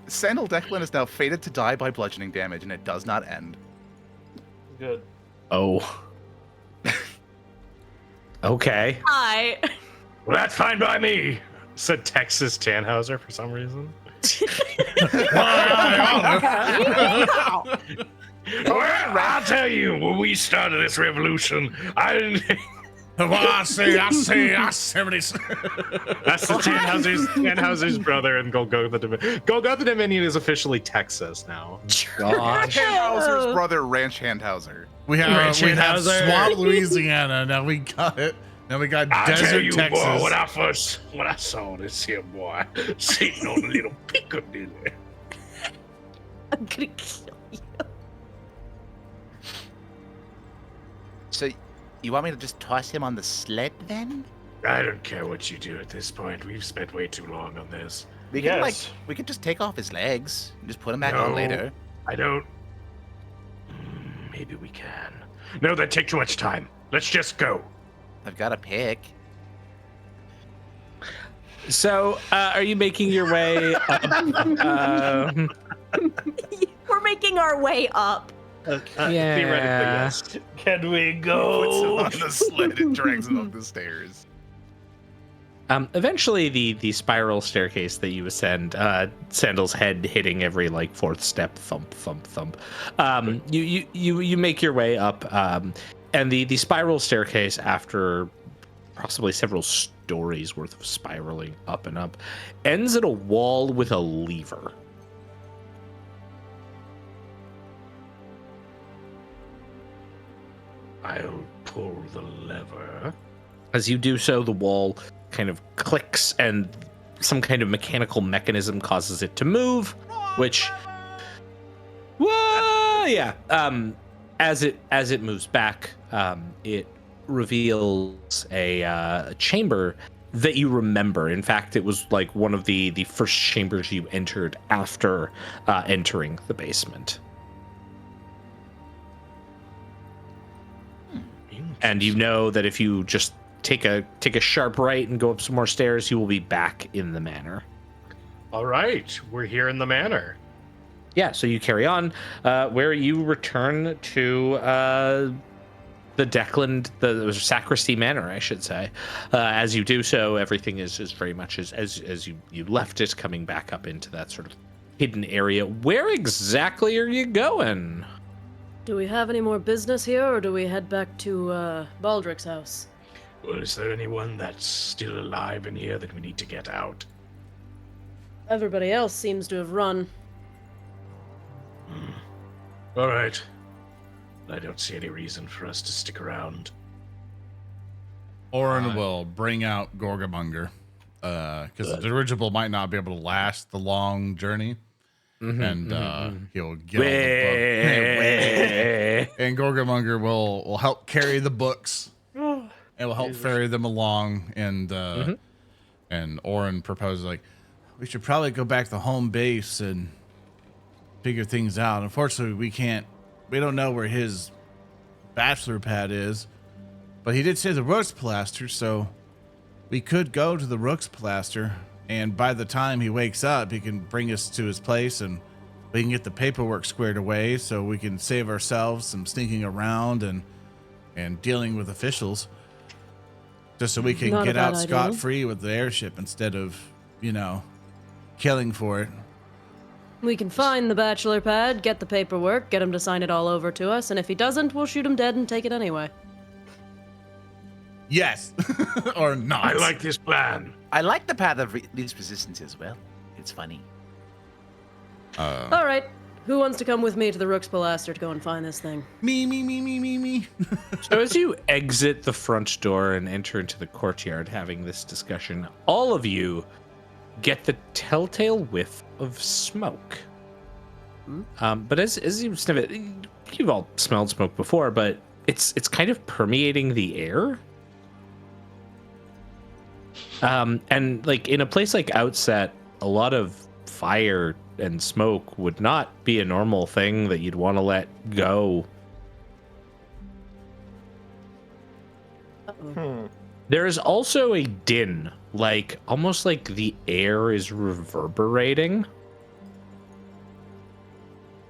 Sandal Declan is now fated to die by bludgeoning damage, and it does not end. Good. Oh. Okay. Hi. Well, that's fine by me, said Texas Tannhauser for some reason. Well, I'll tell you, when we started this revolution, I didn't. Well, I see. That's the Tannhauser's brother in Golgotha Dominion. Golgotha Dominion is officially Texas now. Gosh. Tannhauser's brother, Ranch Handhauser. We have Tannhauser. Swamp, Louisiana. Now we got it. Now we got I tell Desert, you, Texas. boy, when I saw this here boy sitting on a little Piccadilly. I'm gonna kill you. So, you want me to just toss him on the sled then? I don't care what you do at this point. We've spent way too long on this. We can Yes. we could just take off his legs and just put him back No. on later. I don't. Maybe we can. No, that'd take too much time. Let's just go. I've got a pick. So, are you making your way up? We're making our way up. Theoretically, yes. Can we Puts him go? on the sled and drags him up the stairs. Eventually, the spiral staircase that you ascend, Sandal's head hitting every like fourth step, thump, thump, thump. You make your way up, and the spiral staircase, after possibly several stories worth of spiraling up and up, ends at a wall with a lever. I'll pull the lever. As you do so, the wall kind of clicks and some kind of mechanical mechanism causes it to move, which, yeah. As it moves back, it reveals a chamber that you remember. In fact, it was like one of the first chambers you entered after entering the basement. And you know that if you just take a sharp right and go up some more stairs, you will be back in the manor. All right, we're here in the manor. Yeah, so you carry on, where you return to the Deckland, the Sacristy Manor, I should say. As you do so, everything is very much as you left it, coming back up into that sort of hidden area. Where exactly are you going? Do we have any more business here, or do we head back to Baldric's house? Well, is there anyone that's still alive in here that we need to get out? Everybody else seems to have run. All right. I don't see any reason for us to stick around. Orin will bring out Gorgamonger, because the dirigible might not be able to last the long journey. And he'll get all the books. And Gorgamonger will help carry the books. And will help ferry them along. And Orin proposes, like, we should probably go back to home base and figure things out. Unfortunately, we don't know where his bachelor pad is. But he did say the Rook's Plaster, so we could go to the Rook's Plaster. And by the time he wakes up, he can bring us to his place and we can get the paperwork squared away so we can save ourselves some sneaking around and dealing with officials. Just so we can Not a get bad out idea. scot-free with the airship instead of, killing for it. We can find the bachelor pad, get the paperwork, get him to sign it all over to us, and if he doesn't, we'll shoot him dead and take it anyway. Yes. Or not. I like this plan. I like the path of least resistance as well. It's funny. All right, who wants to come with me to the Rook's Plaster to go and find this thing? Me. So as you exit the front door and enter into the courtyard having this discussion, all of you get the telltale whiff of smoke. But as you sniff it, you've all smelled smoke before, but it's kind of permeating the air. And like in a place like Outset, a lot of fire and smoke would not be a normal thing that you'd want to let go. There is also a din, like almost like the air is reverberating.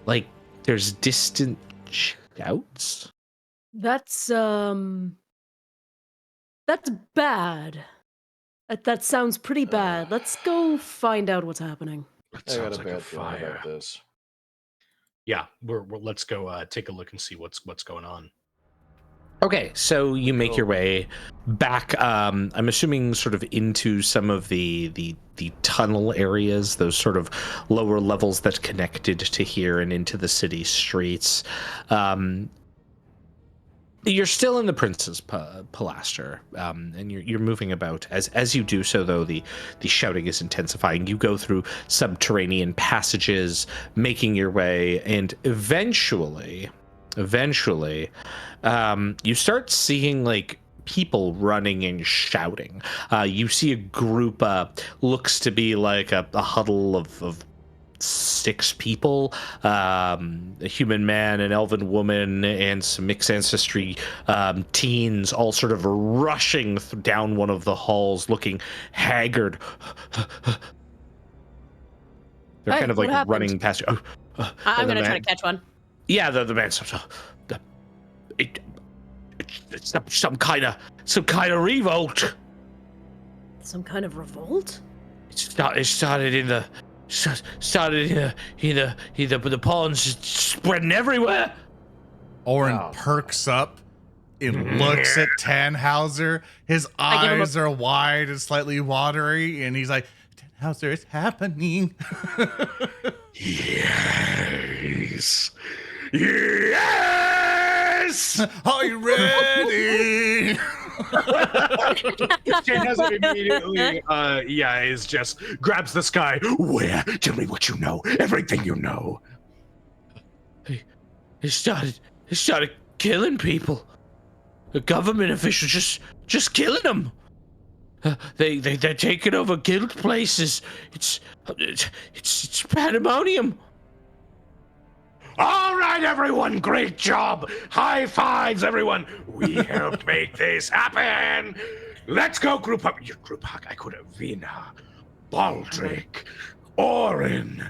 Like there's distant shouts. That's bad. That sounds pretty bad. Let's go find out what's happening. That I got sounds a like a bad feeling fire. about this. Yeah, we're let's go take a look and see what's going on. Okay, so you make your way back. I'm assuming sort of into some of the tunnel areas, those sort of lower levels that connected to here and into the city streets. You're still in the Prince's Pilaster, and you're moving about. As you do so, though, the shouting is intensifying. You go through subterranean passages, making your way, and eventually, you start seeing like people running and shouting. You see a group, looks to be like a huddle of 6 people, a human man, an elven woman, and some mixed ancestry teens, all sort of rushing down one of the halls, looking haggard. They're Hey, kind of what like happened? running past you. I'm gonna try to catch one. Yeah, the man starts. It's some kind of revolt. Some kind of revolt? It started in the ponds, spreading everywhere. Orin perks up and looks at Tannhauser. His eyes are wide and slightly watery, and he's like, Tannhauser, it's happening. Yes. Yes! Are you ready? Tannhauser immediately, is just grabs this guy. Where? Tell me what you know. Everything you know. He started killing people. The government officials just killing them. They're taking over guild places. It's pandemonium. All right, everyone. Great job. High fives, everyone. We helped make this happen. Let's go group up. Your group hug. I could have Vina, Baldric, Orin,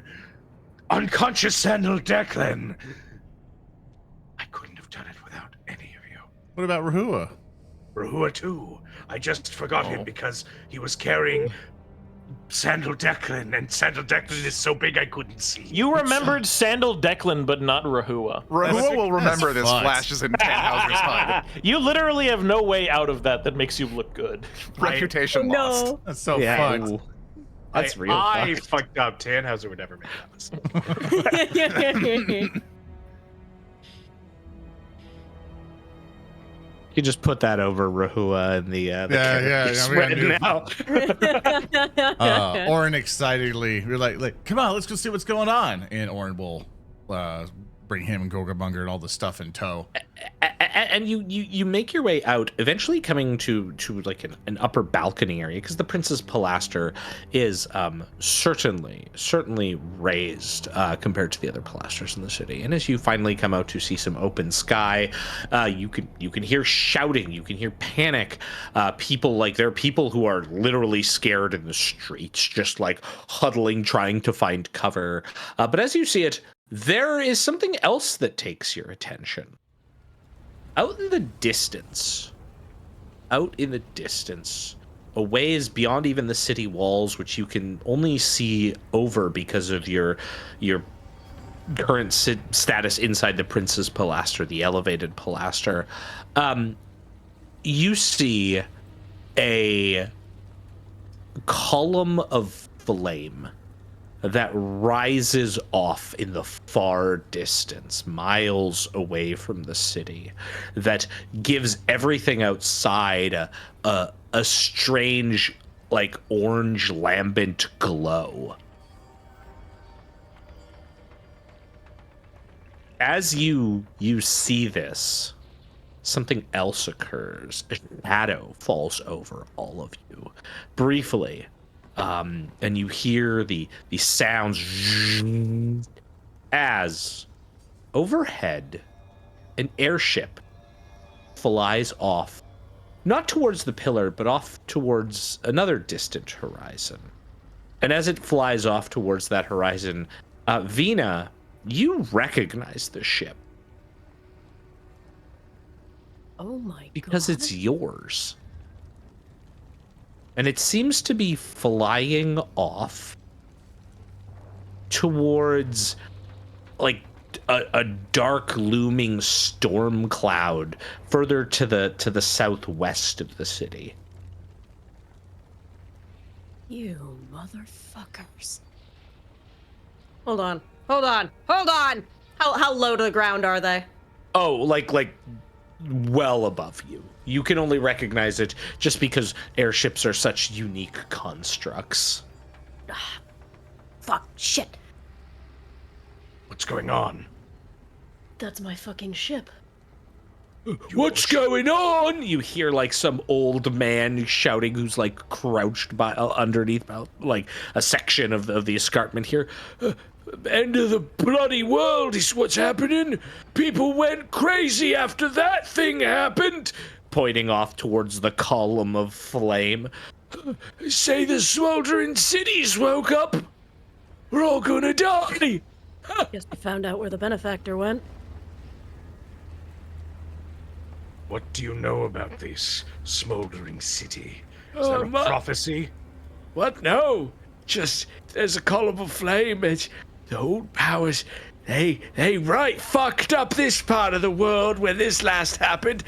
unconscious Sandal Declan. I couldn't have done it without any of you. What about Rehua? Rehua too. I just forgot him because he was carrying Sandal Declan, and Sandal Declan is so big I couldn't see. You remembered Sandal Declan, but not Rehua. Rehua will remember this fucked. flashes in Tannhauser's mind. You literally have no way out of that makes you look good. Reputation lost. No. That's so fucked. Ooh. That's real. I fucked. fucked up. Tannhauser would never make that mistake. You just put that over Rehua and the now. Orin excitedly, we're like, come on, let's go see what's going on. And Orin will bring him and Gorgabunger and all the stuff in tow. And you make your way out, eventually coming to like an upper balcony area, because the Prince's Pilaster is certainly raised compared to the other pilasters in the city. And as you finally come out to see some open sky, you can hear shouting, you can hear panic. There are people who are literally scared in the streets, just like huddling, trying to find cover. But as you see it, there is something else that takes your attention. Out in the distance, a ways beyond even the city walls, which you can only see over because of your current status inside the Prince's Pilaster, the elevated Pilaster, you see a column of flame that rises off in the far distance, miles away from the city, that gives everything outside a strange, like, orange lambent glow. As you see this, something else occurs. A shadow falls over all of you. Briefly, and you hear the sounds as overhead an airship flies off, not towards the pillar, but off towards another distant horizon. And as it flies off towards that horizon, Vina, you recognize the ship. Oh my god. Because it's yours. And it seems to be flying off towards like a dark looming storm cloud further to the southwest of the city. You motherfuckers. Hold on. How low to the ground are they? Oh, like well above you. You can only recognize it just because airships are such unique constructs. Fuck, shit. What's going on? That's my fucking ship. What's going on? You hear like some old man shouting who's like crouched by underneath like a section of the escarpment here. End of the bloody world is what's happening. People went crazy after that thing happened. Pointing off towards the column of flame. Say the smoldering cities woke up. We're all gonna die. Guess we found out where the benefactor went. What do you know about this smoldering city? Is that a prophecy? What? No. Just there's a column of flame. It's the old powers. They right fucked up this part of the world where this last happened.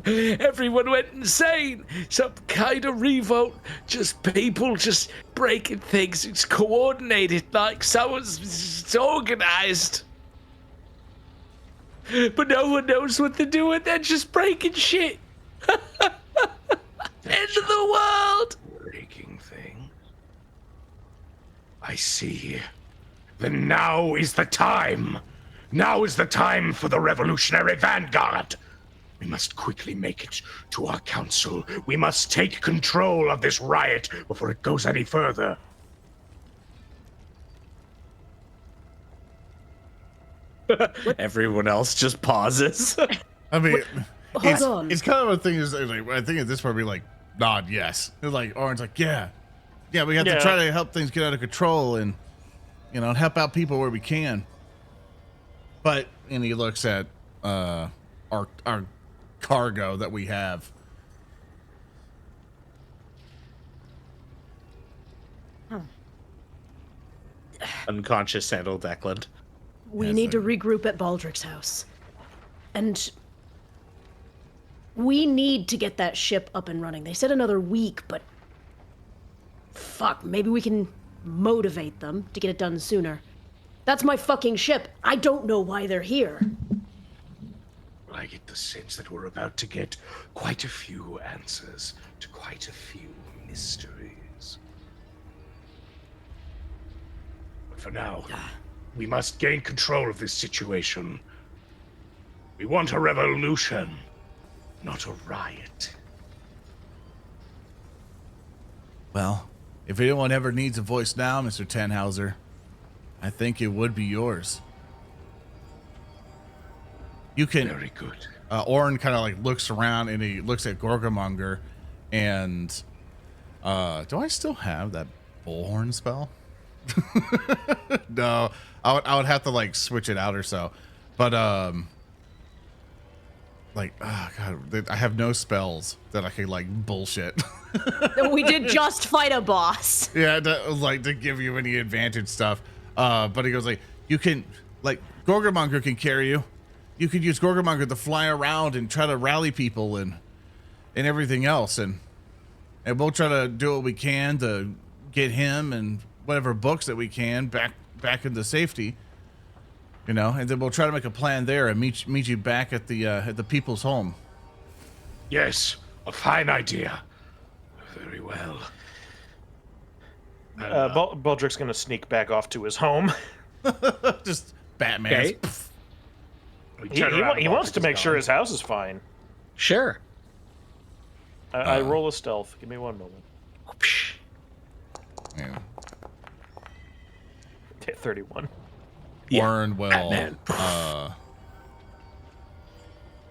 Everyone went insane. Some kind of revolt. Just people just breaking things. It's coordinated like it's organized. But no one knows what to do with that. Just breaking shit. End of the world. Breaking things. I see. Then now is the time. Now is the time for the revolutionary vanguard. We must quickly make it to our council. We must take control of this riot before it goes any further. Everyone else just pauses. I mean, Hold on. it's kind of a thing. Is like, I think at this point we like nod yes. It's like Oran's like yeah, we have to try to help things get out of control and help out people where we can. But and he looks at our cargo that we have. Unconscious Sandal Declan. We need to regroup at Baldric's house. And we need to get that ship up and running. They said another week, but fuck, maybe we can motivate them to get it done sooner. That's my fucking ship. I don't know why they're here. I get the sense that we're about to get quite a few answers to quite a few mysteries. But for now, we must gain control of this situation. We want a revolution, not a riot. Well, if anyone ever needs a voice now, Mr. Tannhauser, I think it would be yours. You can. Very good. Orin kind of like looks around and he looks at Gorgamonger, and do I still have that bullhorn spell? No, I would have to like switch it out or so. But like, oh god, I have no spells that I can like bullshit. We did just fight a boss. Yeah, to give you any advantage stuff. But he goes like, you can like Gorgamonger can carry you. You could use Gorgamonger to fly around and try to rally people and everything else, and we'll try to do what we can to get him and whatever books that we can back into safety, and then we'll try to make a plan there and meet you back at the people's home. Yes, a fine idea. Very well. Baldric's gonna sneak back off to his home. Just Batman. Okay. He wants to make sure his house is fine. Sure. I roll a stealth. Give me 1 moment. Yeah. 31. Orin will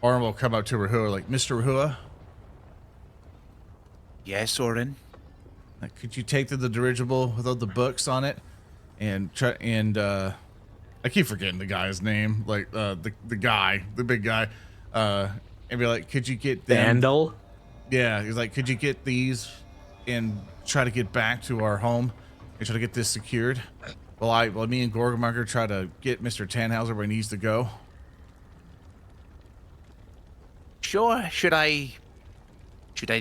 Orin will come up to Rehua like, Mr. Rehua, Yes, Orin. could you take the dirigible with all the books on it and try and I keep forgetting the guy's name, like the guy, the big guy, and be like, could you get them? Sandal. Yeah, he's like, could you get these and try to get back to our home You try to get this secured. Well, me and Gorgamonger try to get Mr. Tannhauser where he needs to go. Sure. Should I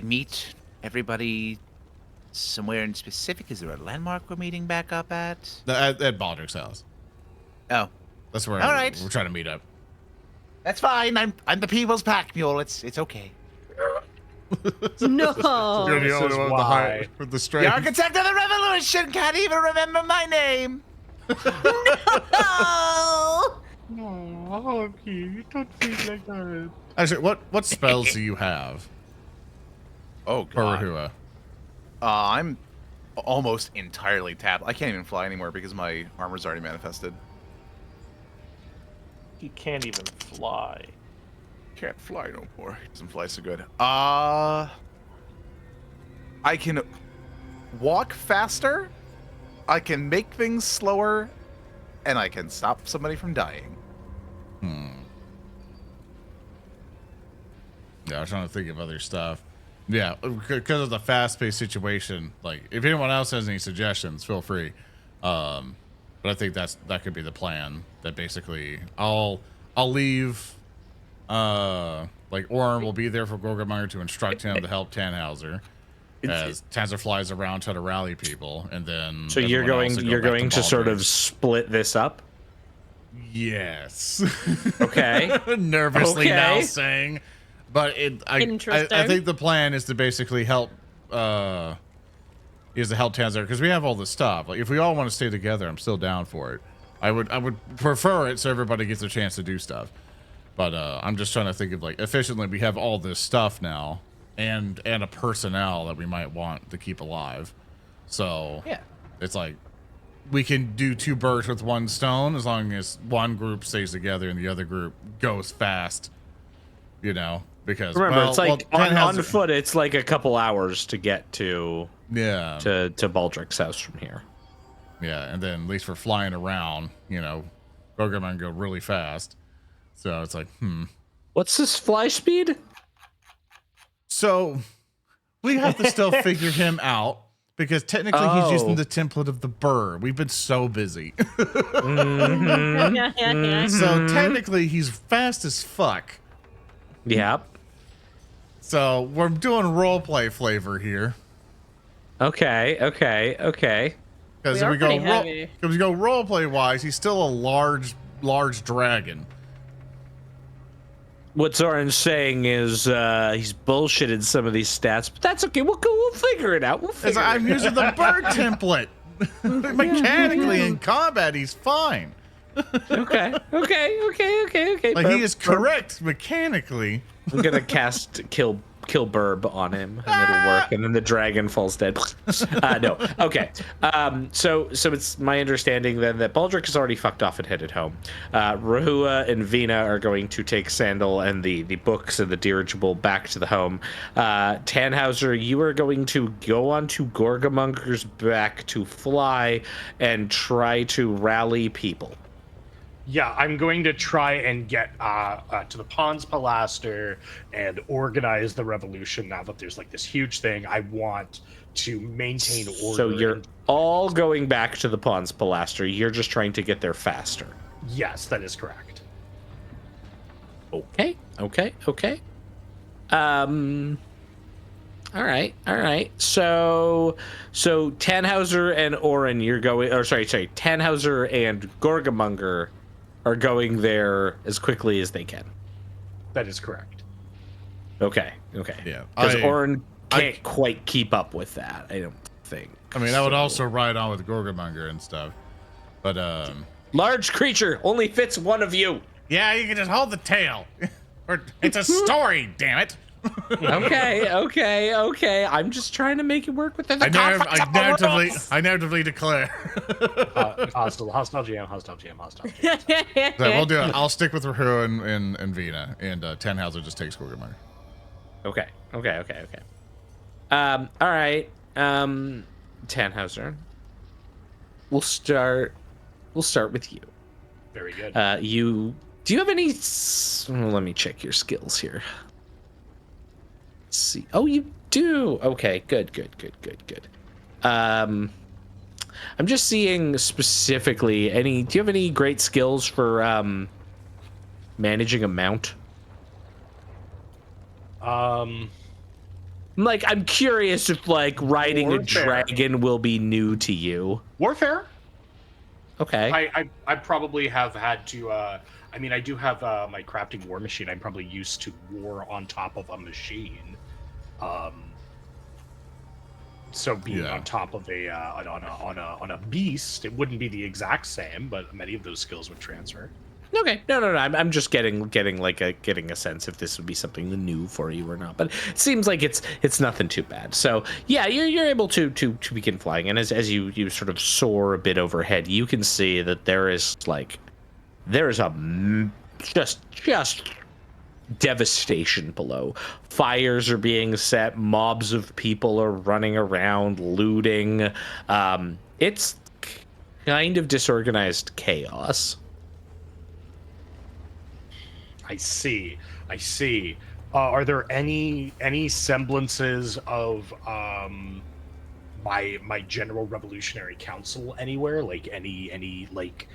meet everybody somewhere in specific? Is there a landmark we're meeting back up at? At Baldric's house. Oh, That's where All right. we're trying to meet up. that's fine. I'm the people's pack mule. It's okay. No. You're the this only is one with the why. high, with the The strength. architect of the revolution can't even remember my name. Oh. No, you don't feel like that. Actually, what spells do you have Oh for Rehua? I'm almost entirely tapped. I can't even fly anymore because my armor's already manifested. He can't even fly. Can't fly no more. He doesn't fly so good. I can walk faster. I can make things slower, and I can stop somebody from dying. Yeah, I was trying to think of other stuff. Yeah, because of the fast-paced situation. Like, if anyone else has any suggestions, feel free. But I think that could be the plan. That basically, I'll leave. Like Oran will be there for Gorgamonger to instruct him to help Tannhauser. As Tannhauser flies around, try to rally people, and then. So you're everyone else going will you're go back going to sort of Baldric. split this up. Yes. Okay. Nervously now Okay. saying, but I Interesting. think the plan is to basically help. Is to help Tannhauser because we have all this stuff. Like if we all want to stay together, I'm still down for it. I would prefer it so everybody gets a chance to do stuff. But I'm just trying to think of like efficiently. We have all this stuff now, and a personnel that we might want to keep alive. So Yeah. it's like we can do two birds with one stone as long as one group stays together and the other group goes fast. You know, because Remember, it's like on Tannhauser- foot. It's like a couple hours to get to Yeah. to Baldric's house from here. Yeah, and then at least for flying around, you know, Gorgamonger go really fast. So it's like, What's this fly speed? So we have to still figure him out because technically he's using the template of the bird. We've been so busy. So technically he's fast as fuck. Yep. So we're doing roleplay flavor here. Okay. Because We if are we go pretty heavy. if we go roleplay wise, he's still a large dragon. What Zoran's saying is he's bullshitted some of these stats, but that's okay. We'll figure it out. We'll It's figure like, I'm it out. using the bird template. Mechanically in combat, he's fine. Okay. Like he is correct mechanically. I'm gonna cast kill Burb on him, and it'll work. And then the dragon falls dead. No. Okay. So it's my understanding then that Baldric is already fucked off and headed home. Rehua and Vina are going to take Sandal and the books and the dirigible back to the home. Tannhauser, you are going to go onto Gorgamonger's back to fly and try to rally people. Yeah, I'm going to try and get to the Pons Palaster and organize the revolution now that there's like this huge thing. I want to maintain order. So you're all going back to the Pons Palaster. You're just trying to get there faster. Yes, that is correct. Okay. All right. So Tannhauser and Orin, you're going, or sorry, Tannhauser and Gorgamonger are going there as quickly as they can. That is correct. Okay. Yeah, Because Orin can't quite keep up with that, I don't think. I mean, I would also ride on with Gorgamonger and stuff. But Large creature only fits one of you. yeah, you can just hold the tail. Or it's a story, damn it. Okay. I'm just trying to make it work within the I confines of the rules. narratively declare. Hostile GM. So we'll do it. I'll stick with Rehua and Vina, and Tannhauser just takes Gorgamonger. Okay. All right. Tannhauser. We'll start with you. Very good. Do you have any let me check your skills here. Let's see. Oh, you do. Okay, good. I'm just seeing specifically do you have any great skills for managing a mount? Like, I'm curious if like riding a dragon will be new to you. Warfare. Okay. I probably have had to. I mean, I do have my crafting war machine. I'm probably used to war on top of a machine. So being on top of on a beast, it wouldn't be the exact same, but many of those skills would transfer. Okay. No. I'm just getting a sense if this would be something new for you or not. But it seems like it's nothing too bad. So yeah, you're able to begin flying, and as you sort of soar a bit overhead, you can see that there is a just devastation below. Fires are being set. Mobs of people are running around looting. It's kind of disorganized chaos. I see. Are there any semblances of my general revolutionary council anywhere? Like any like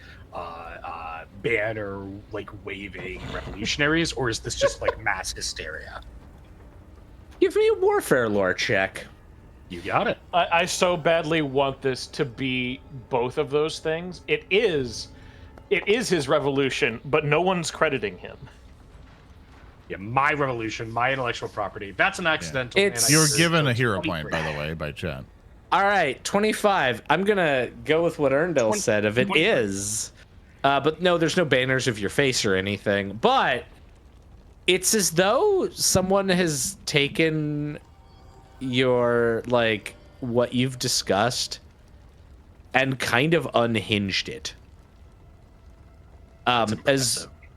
banner like waving revolutionaries, or is this just like mass hysteria? Give me a warfare lore check. You got it. I so badly want this to be both of those things. It is his revolution, but no one's crediting him. Yeah, my revolution, my intellectual property. That's an accidental. Yeah. You're given a hero point, by the way, by chat. All right, 25. I'm gonna go with what Earndil said. If it is, but no, there's no banners of your face or anything. But it's as though someone has taken your like what you've discussed and kind of unhinged it.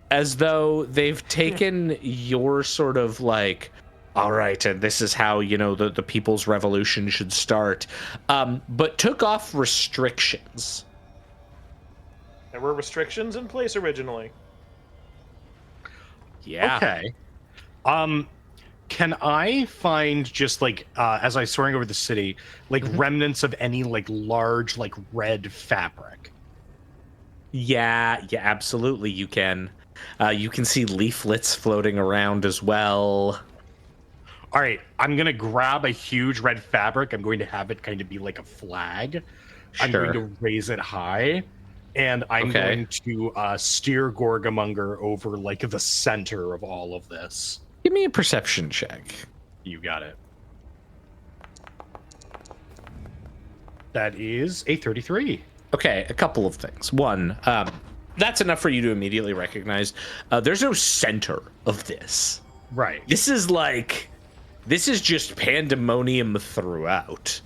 As though they've taken your sort of like, all right, and this is how, you know, the people's revolution should start, but took off restrictions. There were restrictions in place originally. Yeah. Okay. Can I find just like as I'm soaring over the city, like remnants of any like large like red fabric? Yeah, absolutely. You can see leaflets floating around as well. All right, I'm gonna grab a huge red fabric. I'm going to have it kind of be like a flag. Sure. I'm going to raise it high, and I'm going to steer Gorgamonger over like the center of all of this. Give me a perception check. You got it. That is a 33. Okay, a couple of things. One, that's enough for you to immediately recognize. There's no center of this. Right. This is just pandemonium throughout.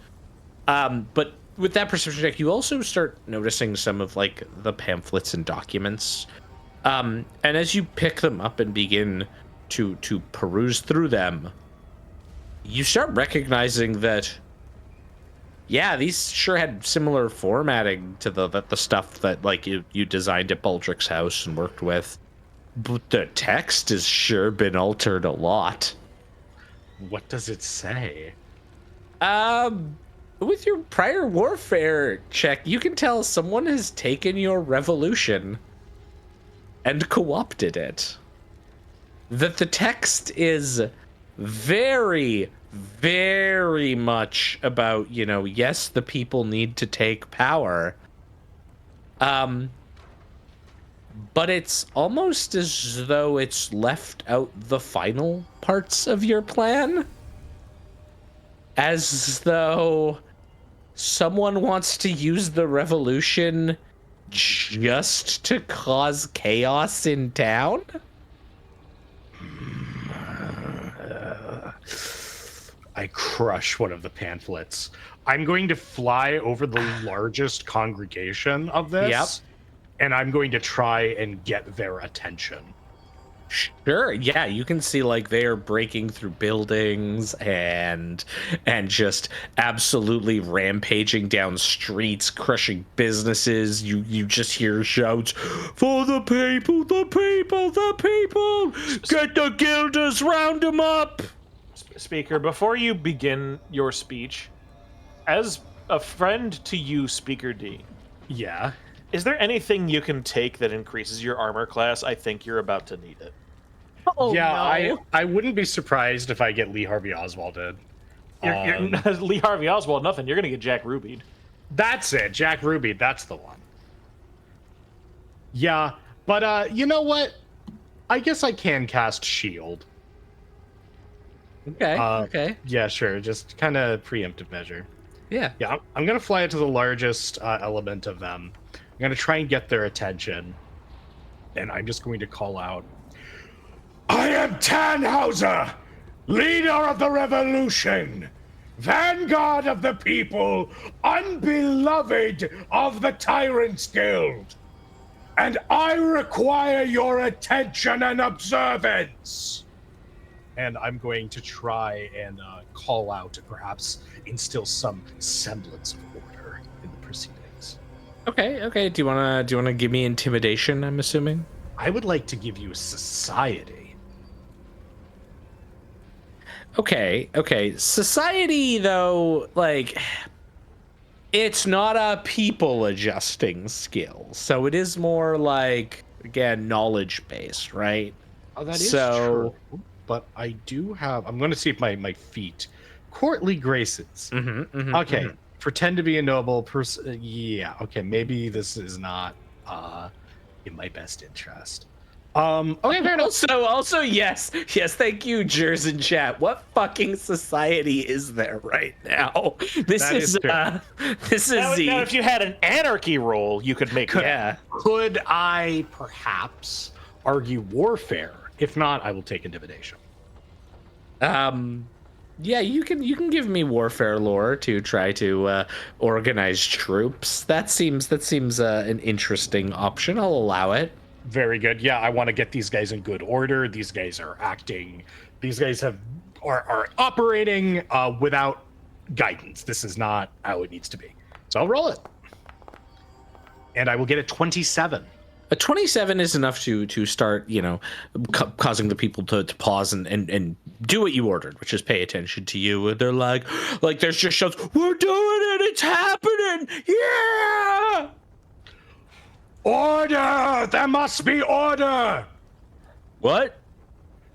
But with that perception check, you also start noticing some of like the pamphlets and documents. And as you pick them up and begin to peruse through them, you start recognizing that, yeah, these sure had similar formatting to the stuff that like you designed at Baldric's house and worked with. But the text has sure been altered a lot. What does it say? With your prior warfare check, you can tell someone has taken your revolution and co-opted it. That the text is very, very much about, you know, yes, the people need to take power. But it's almost as though it's left out the final parts of your plan. As though someone wants to use the revolution just to cause chaos in town. I crush one of the pamphlets. I'm going to fly over the largest congregation of this. Yep. And I'm going to try and get their attention. Sure. Yeah, you can see like they are breaking through buildings and just absolutely rampaging down streets, crushing businesses. You just hear shouts, "For the people, the people, the people! Get the guilders, round them up!" Speaker, before you begin your speech, as a friend to you, Speaker D. Yeah. Is there anything you can take that increases your armor class? I think you're about to need it. Oh, yeah, no. I wouldn't be surprised if I get Lee Harvey Oswalded. You're Lee Harvey Oswald, nothing. You're going to get Jack Ruby'd. That's it. Jack Ruby, that's the one. Yeah, but you know what? I guess I can cast Shield. Okay. Okay. Yeah, sure. Just kind of preemptive measure. Yeah. Yeah, I'm going to fly it to the largest element of them. I'm going to try and get their attention. And I'm just going to call out, I am Tannhauser, leader of the revolution, vanguard of the people, unbeloved of the Tyrant's Guild. And I require your attention and observance. and I'm going to try and call out and perhaps instill some semblance of order in the proceedings. Okay. Okay. Do you wanna give me intimidation? I'm assuming. I would like to give you society. Okay. Okay. Society, though, like, it's not a people adjusting skill, so it is more like, again, knowledge based, right? Oh, that is So- true. But I do have. I'm going to see if my feet, courtly graces. Okay, pretend to be a noble person. Yeah. Okay, maybe this is not in my best interest. Okay, fair enough. Also, yes, thank you, Jers in chat. What fucking society is there right now? This That is true. This is Now, the if you had an anarchy roll, you could make yeah. Could I perhaps argue warfare? If not, I will take intimidation. Yeah, you can give me warfare lore to try to organize troops. That seems an interesting option. I'll allow it. Very good. Yeah, I want to get these guys in good order. These guys are acting. These guys are operating without guidance. This is not how it needs to be. So I'll roll it, and I will get a 27. A 27 is enough to start, causing the people to pause and do what you ordered, which is pay attention to you. And they're like there's just shouts, "We're doing it! It's happening! Yeah!" Order! There must be order! What?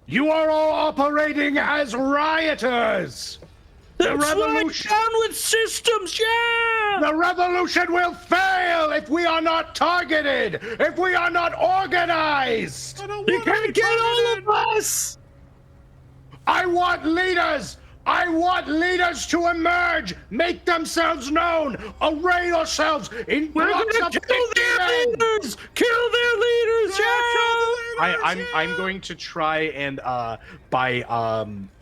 You are all operating as rioters! The revolution! Down with systems, yeah! The revolution will fail if we are not targeted! If we are not organized! You can't get all of us! I want leaders! I want leaders to emerge, make themselves known, array yourselves in We're blocks gonna of kill 50 their men. leaders! Kill their leaders, yeah! I'm going to try and by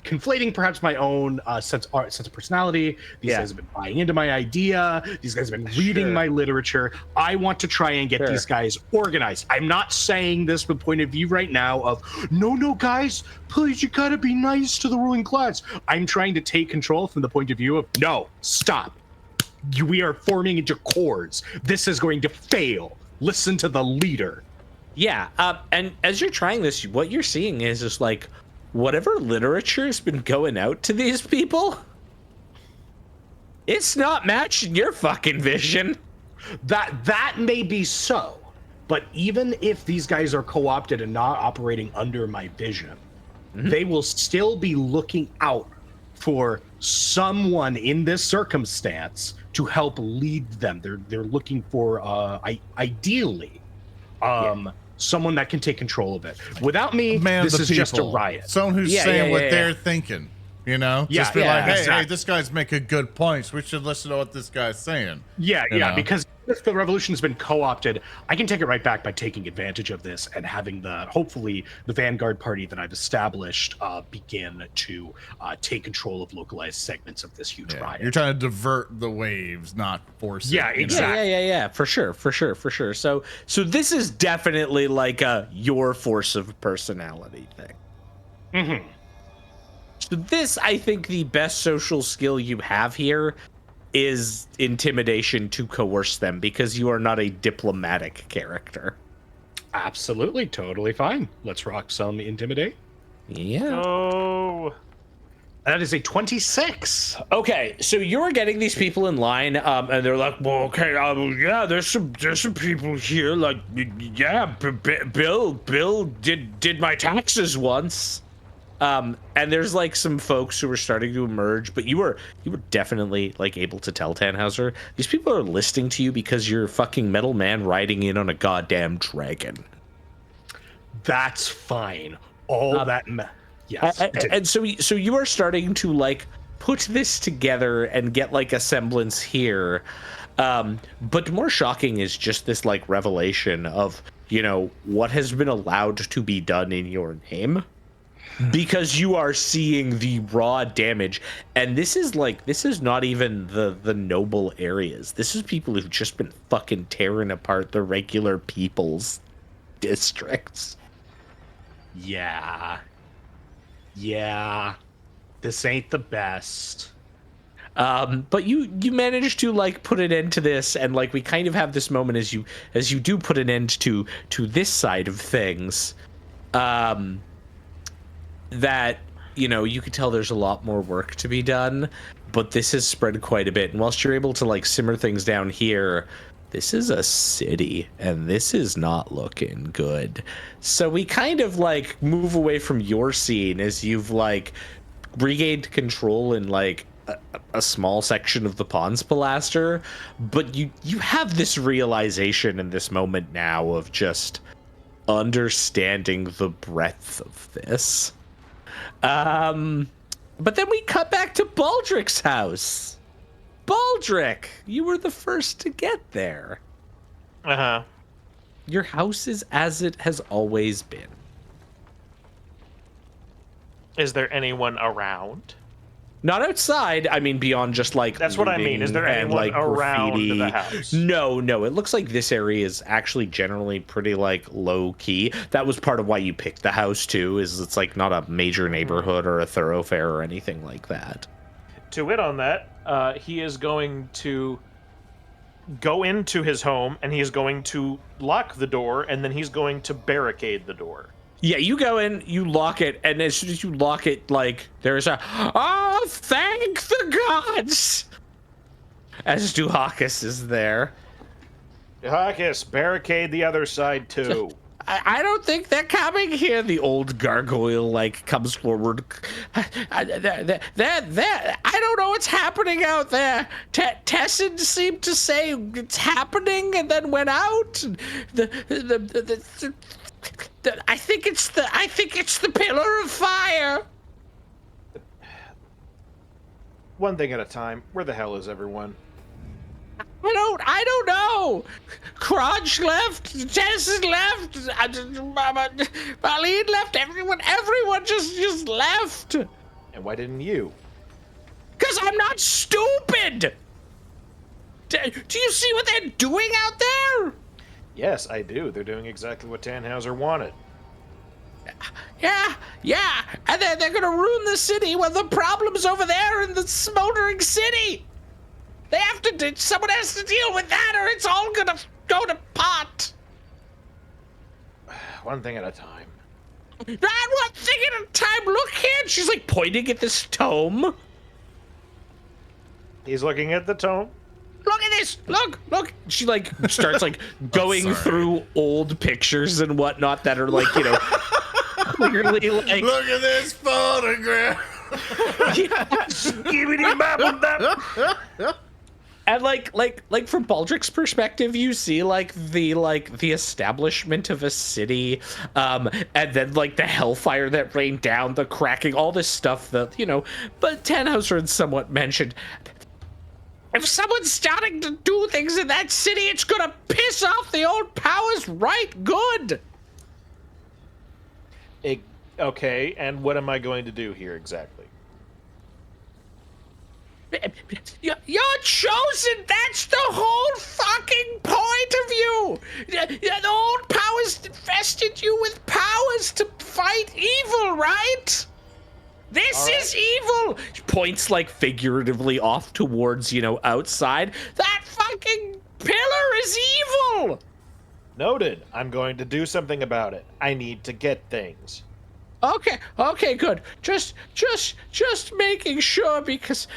conflating perhaps my own sense of personality. These guys have been buying into my idea. These guys have been reading my literature. I want to try and get these guys organized. I'm not saying this from the point of view right now of no guys, please, you gotta be nice to the ruling class. I'm trying to take control from the point of view of no, stop. We are forming into corps. This is going to fail. Listen to the leader. Yeah, and as you're trying this, what you're seeing is just like whatever literature's been going out to these people, it's not matching your fucking vision. That may be so, but even if these guys are co-opted and not operating under my vision, they will still be looking out for someone in this circumstance to help lead them. They're looking for ideally someone that can take control of it. Without me, this is just a riot. Someone who's saying what they're thinking, Just be like, hey, this guy's making good points. We should listen to what this guy's saying. Because if the revolution has been co-opted, I can take it right back by taking advantage of this and having hopefully the vanguard party that I've established begin to take control of localized segments of this huge riot. You're trying to divert the waves, not force it. Yeah, exactly. Yeah, for sure. So this is definitely like your force of personality thing. Mm-hmm. So this, I think, the best social skill you have here is intimidation to coerce them, because you are not a diplomatic character. Absolutely, totally fine. Let's rock some intimidate. Yeah. Oh. That is a 26. Okay, so you're getting these people in line, and they're like, "Well, okay, yeah, there's some people here. Like, yeah, Bill did my taxes once." And there's like some folks who are starting to emerge, but you were definitely like able to tell Tannhauser these people are listening to you because you're fucking metal man riding in on a goddamn dragon. That's fine. All that. Yes. And so you are starting to like put this together and get like a semblance here. But more shocking is just this like revelation of, what has been allowed to be done in your name. Because you are seeing the raw damage, and this is not even the noble areas. This is people who've just been fucking tearing apart the regular people's districts. Yeah, this ain't the best. But you managed to like put an end to this, and like we kind of have this moment as you do put an end to this side of things. That you could tell there's a lot more work to be done, but this has spread quite a bit. And whilst you're able to like simmer things down here, this is a city and this is not looking good. So we kind of like move away from your scene as you've like regained control in like a small section of the Pons Pilaster, but you have this realization in this moment now of just understanding the breadth of this. But then we cut back to Baldric's house. Baldric, you were the first to get there. Uh-huh. Your house is as it has always been. Is there anyone around? Not outside. I mean, beyond just like that's what I mean. Is there anyone like around graffiti. The house? No. It looks like this area is actually generally pretty like low key. That was part of why you picked the house too. Is it's like not a major neighborhood or a thoroughfare or anything like that. To wit on that, he is going to go into his home and he is going to lock the door and then he's going to barricade the door. Yeah, you go in, you lock it, and as soon as you lock it, like, there's a, "Oh, thank the gods!" As Duhakis is there. Duhakis, barricade the other side, too. I don't think they're coming here. The old gargoyle, like, comes forward. I don't know what's happening out there. Tessin seemed to say it's happening and then went out. I think it's the pillar of fire. One thing at a time. Where the hell is everyone? I don't know. Crotch left. Tessin left. Marlene left. Everyone just left. And why didn't you? Because I'm not stupid. Do you see what they're doing out there? Yes, I do. They're doing exactly what Tannhauser wanted. Yeah. And they're going to ruin the city when the problem's over there in the smoldering city. Someone has to deal with that or it's all going to go to pot. One thing at a time. Not one thing at a time. Look here. She's like pointing at this tome. He's looking at the tome. Look at this! Look! She like starts like going through old pictures and whatnot that are like, clearly like. Look at this photograph. And like from Baldric's perspective, you see like the establishment of a city, and then like the hellfire that rained down, the cracking, all this stuff that But Tannhauser had somewhat mentioned. If someone's starting to do things in that city, it's gonna piss off the old powers right good. Okay, and what am I going to do here exactly? You're chosen. That's the whole fucking point of you. The old powers invested you with powers to fight evil, right? This is evil. Points like figuratively off towards, outside. That fucking pillar is evil. Noted. I'm going to do something about it. I need to get things. Okay, good. Just making sure because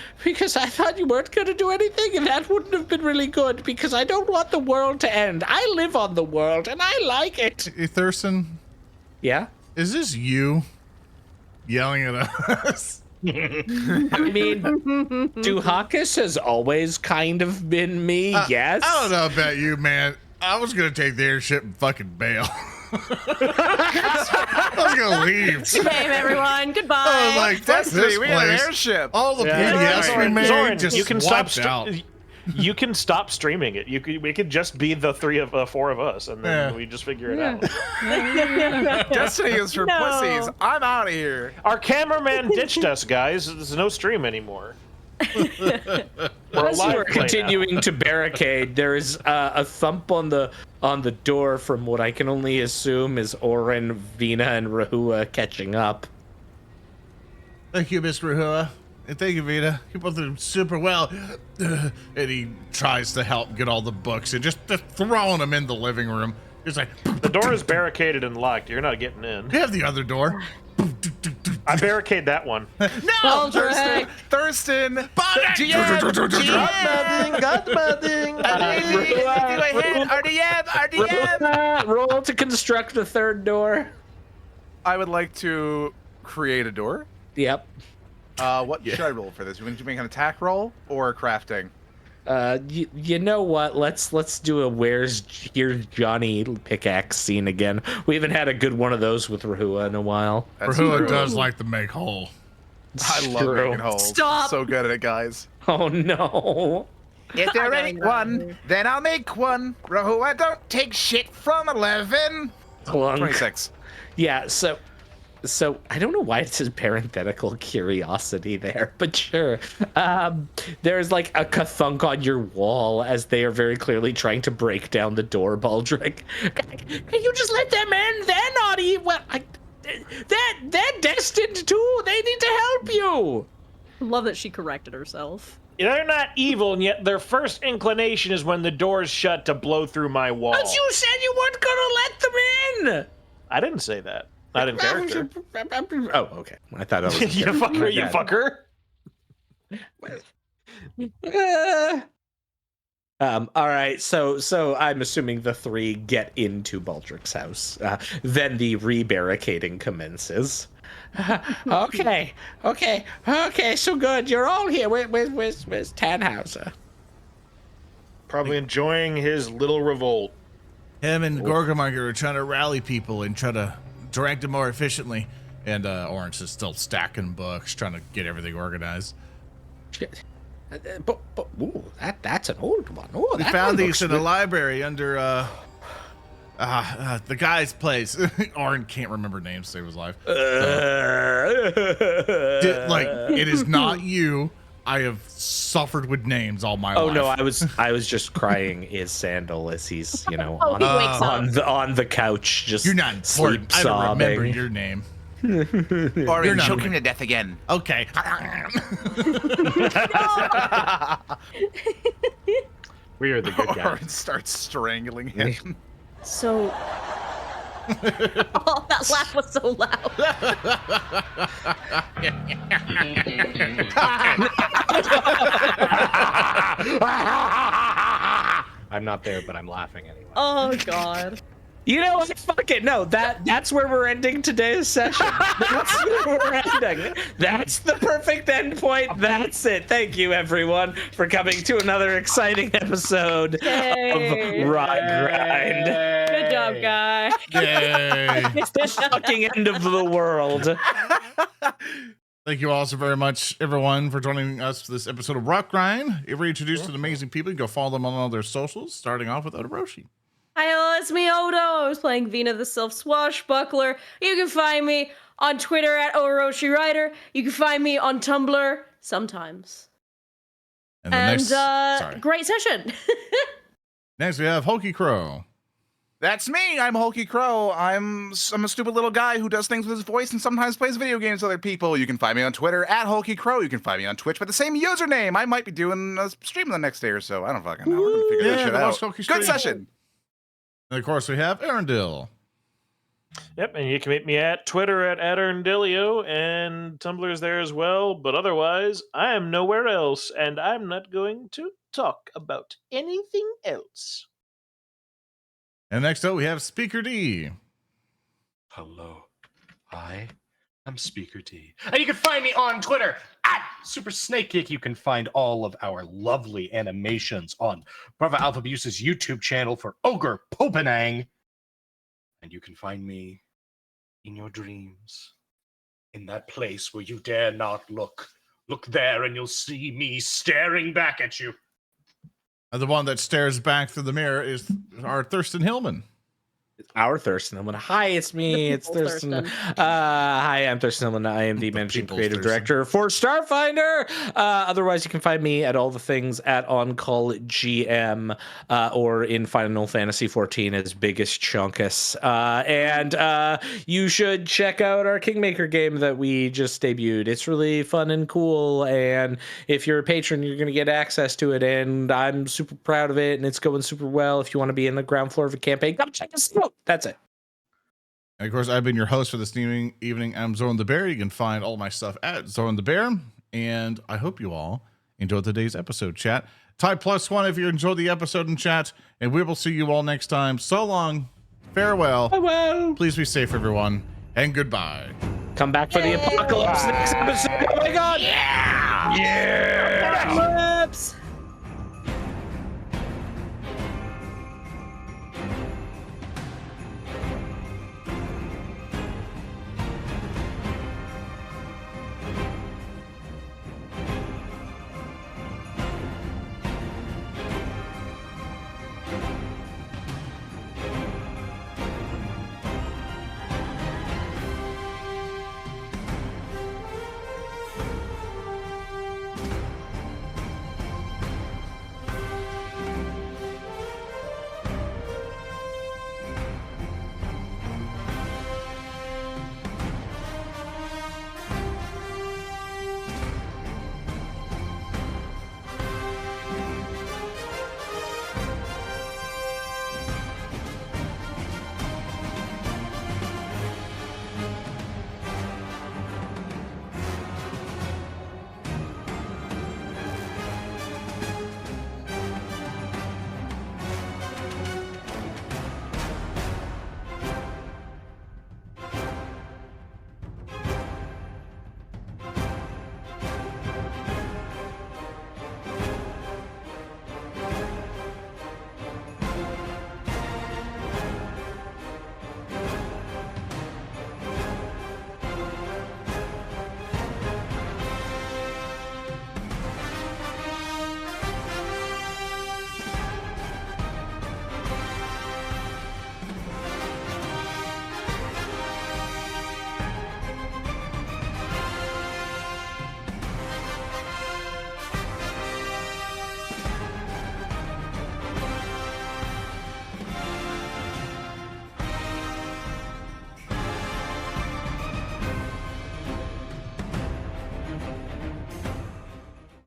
I thought you weren't gonna do anything, and that wouldn't have been really good because I don't want the world to end. I live on the world, and I like it. Hey, Thurston, Yeah. is this you yelling at us? I mean, Duhakis has always kind of been me. Yes. I don't know about you, man. I was gonna take the airship and fucking bail. I was gonna leave. Good game, everyone. Goodbye. I was like, fuck this we got an place. airship. All the PDFs we made Zoran, just you can swapped out. You can stop streaming it. We could just be the four of us, and then we just figure it out. Destiny is for pussies. I'm out of here. Our cameraman ditched us, guys. There's no stream anymore. We're As you alive are continuing to barricade, there is a thump on the door from what I can only assume is Orin, Vina, and Rehua catching up. Thank you, Mr. Rehua. And thank you, Vina. You both did super well. And he tries to help get all the books and just throwing them in the living room. He's like, The door is barricaded and locked. You're not getting in. you have the other door. I barricade that one. No, Thurston. RDM. Roll to construct a third door. I would like to create a door. Yep. What should I roll for this? You want to make an attack roll or crafting? You know what? Let's do a here's Johnny pickaxe scene again. We haven't had a good one of those with Rehua in a while. Rehua does like to make hole. I love making holes. Stop. So good at it, guys. Oh no. If there ain't one, then I'll make one. Rehua, don't take shit from 11. Clunk. 26. Yeah, so I don't know why it says parenthetical curiosity there, but sure. There's like a kathunk on your wall as they are very clearly trying to break down the door, Baldric. Can you just let them in? They're not evil. They're destined to. They need to help you. Love that she corrected herself. They're not evil, and yet their first inclination is when the door's shut to blow through my wall. But you said you weren't gonna let them in. I didn't say that. Not in character. Oh, okay. I thought I was. You fucker, you fucker. All right. So I'm assuming the three get into Baldric's house. Then the re-barricading commences. Okay. So good. You're all here. Where's Tannhauser? Probably enjoying his little revolt. Him and Gorgomarker are trying to rally people and try to direct them more efficiently. And Orange is still stacking books, trying to get everything organized. But ooh, that's an old one. Oh, We found these in the library under the guy's place. Orin can't remember names to save his life. It is not you. I have suffered with names all my life. Oh no, I was just crying is Sandal as he's He wakes up. on the couch just You're not important. I don't remember your name. Orin, choke him to death again. Okay. We are the good guys. Orin starts strangling him. So. Oh, that laugh was so loud. I'm not there, but I'm laughing anyway. Oh God. You know what? Fuck it. No, that's where we're ending today's session. That's where we're ending. That's the perfect end point. That's it. Thank you, everyone, for coming to another exciting episode of Rotgrind. Good job, guy. Yay. It's the fucking end of the world. Thank you all so very much, everyone, for joining us for this episode of Rotgrind. If you're introduced to the amazing people, you go follow them on all their socials, starting off with Odoroshi. Hi, it's me, Odo. I was playing Vina the Swashbuckler. You can find me on Twitter at Odoroshirider. You can find me on Tumblr sometimes. And Great session. Next, we have HulkyKrow. That's me. I'm HulkyKrow. I'm a stupid little guy who does things with his voice and sometimes plays video games with other people. You can find me on Twitter at HulkyKrow. You can find me on Twitch by the same username. I might be doing a stream the next day or so. I don't fucking know. We're gonna figure that shit out. Good session. And of course, we have Earndil. Yep, and you can meet me at Twitter at Earndilio, and Tumblr's there as well. But otherwise, I am nowhere else, and I'm not going to talk about anything else. And next up, we have Speaker D. Hello, I am Speaker D. And you can find me on Twitter at Super Snake Kick. You can find all of our lovely animations on Brava Alpha Abuse's YouTube channel for Ogre Popenang. And you can find me in your dreams, in that place where you dare not look. Look there and you'll see me staring back at you. And the one that stares back through the mirror is our Thurston Hillman. Our Thurston Hillman. Hi, it's me. It's Thurston. Hi, I'm Thurston Hillman. I am the managing creative director for Starfinder. Otherwise, you can find me at all the things at On-Call GM or in Final Fantasy 14 as Biggest Chunkus. And you should check out our Kingmaker game that we just debuted. It's really fun and cool. And if you're a patron, you're going to get access to it. And I'm super proud of it. And it's going super well. If you want to be in the ground floor of a campaign, come check us out. That's it. And of course, I've been your host for this evening. I'm ZoranTheBear. You can find all my stuff at ZoranTheBear. And I hope you all enjoyed today's episode, chat. Type +1 if you enjoyed the episode in chat. And we will see you all next time. So long. Farewell. Farewell. Please be safe, everyone. And goodbye. Come back for the apocalypse next episode. Oh my god. Yeah. Apocalypse.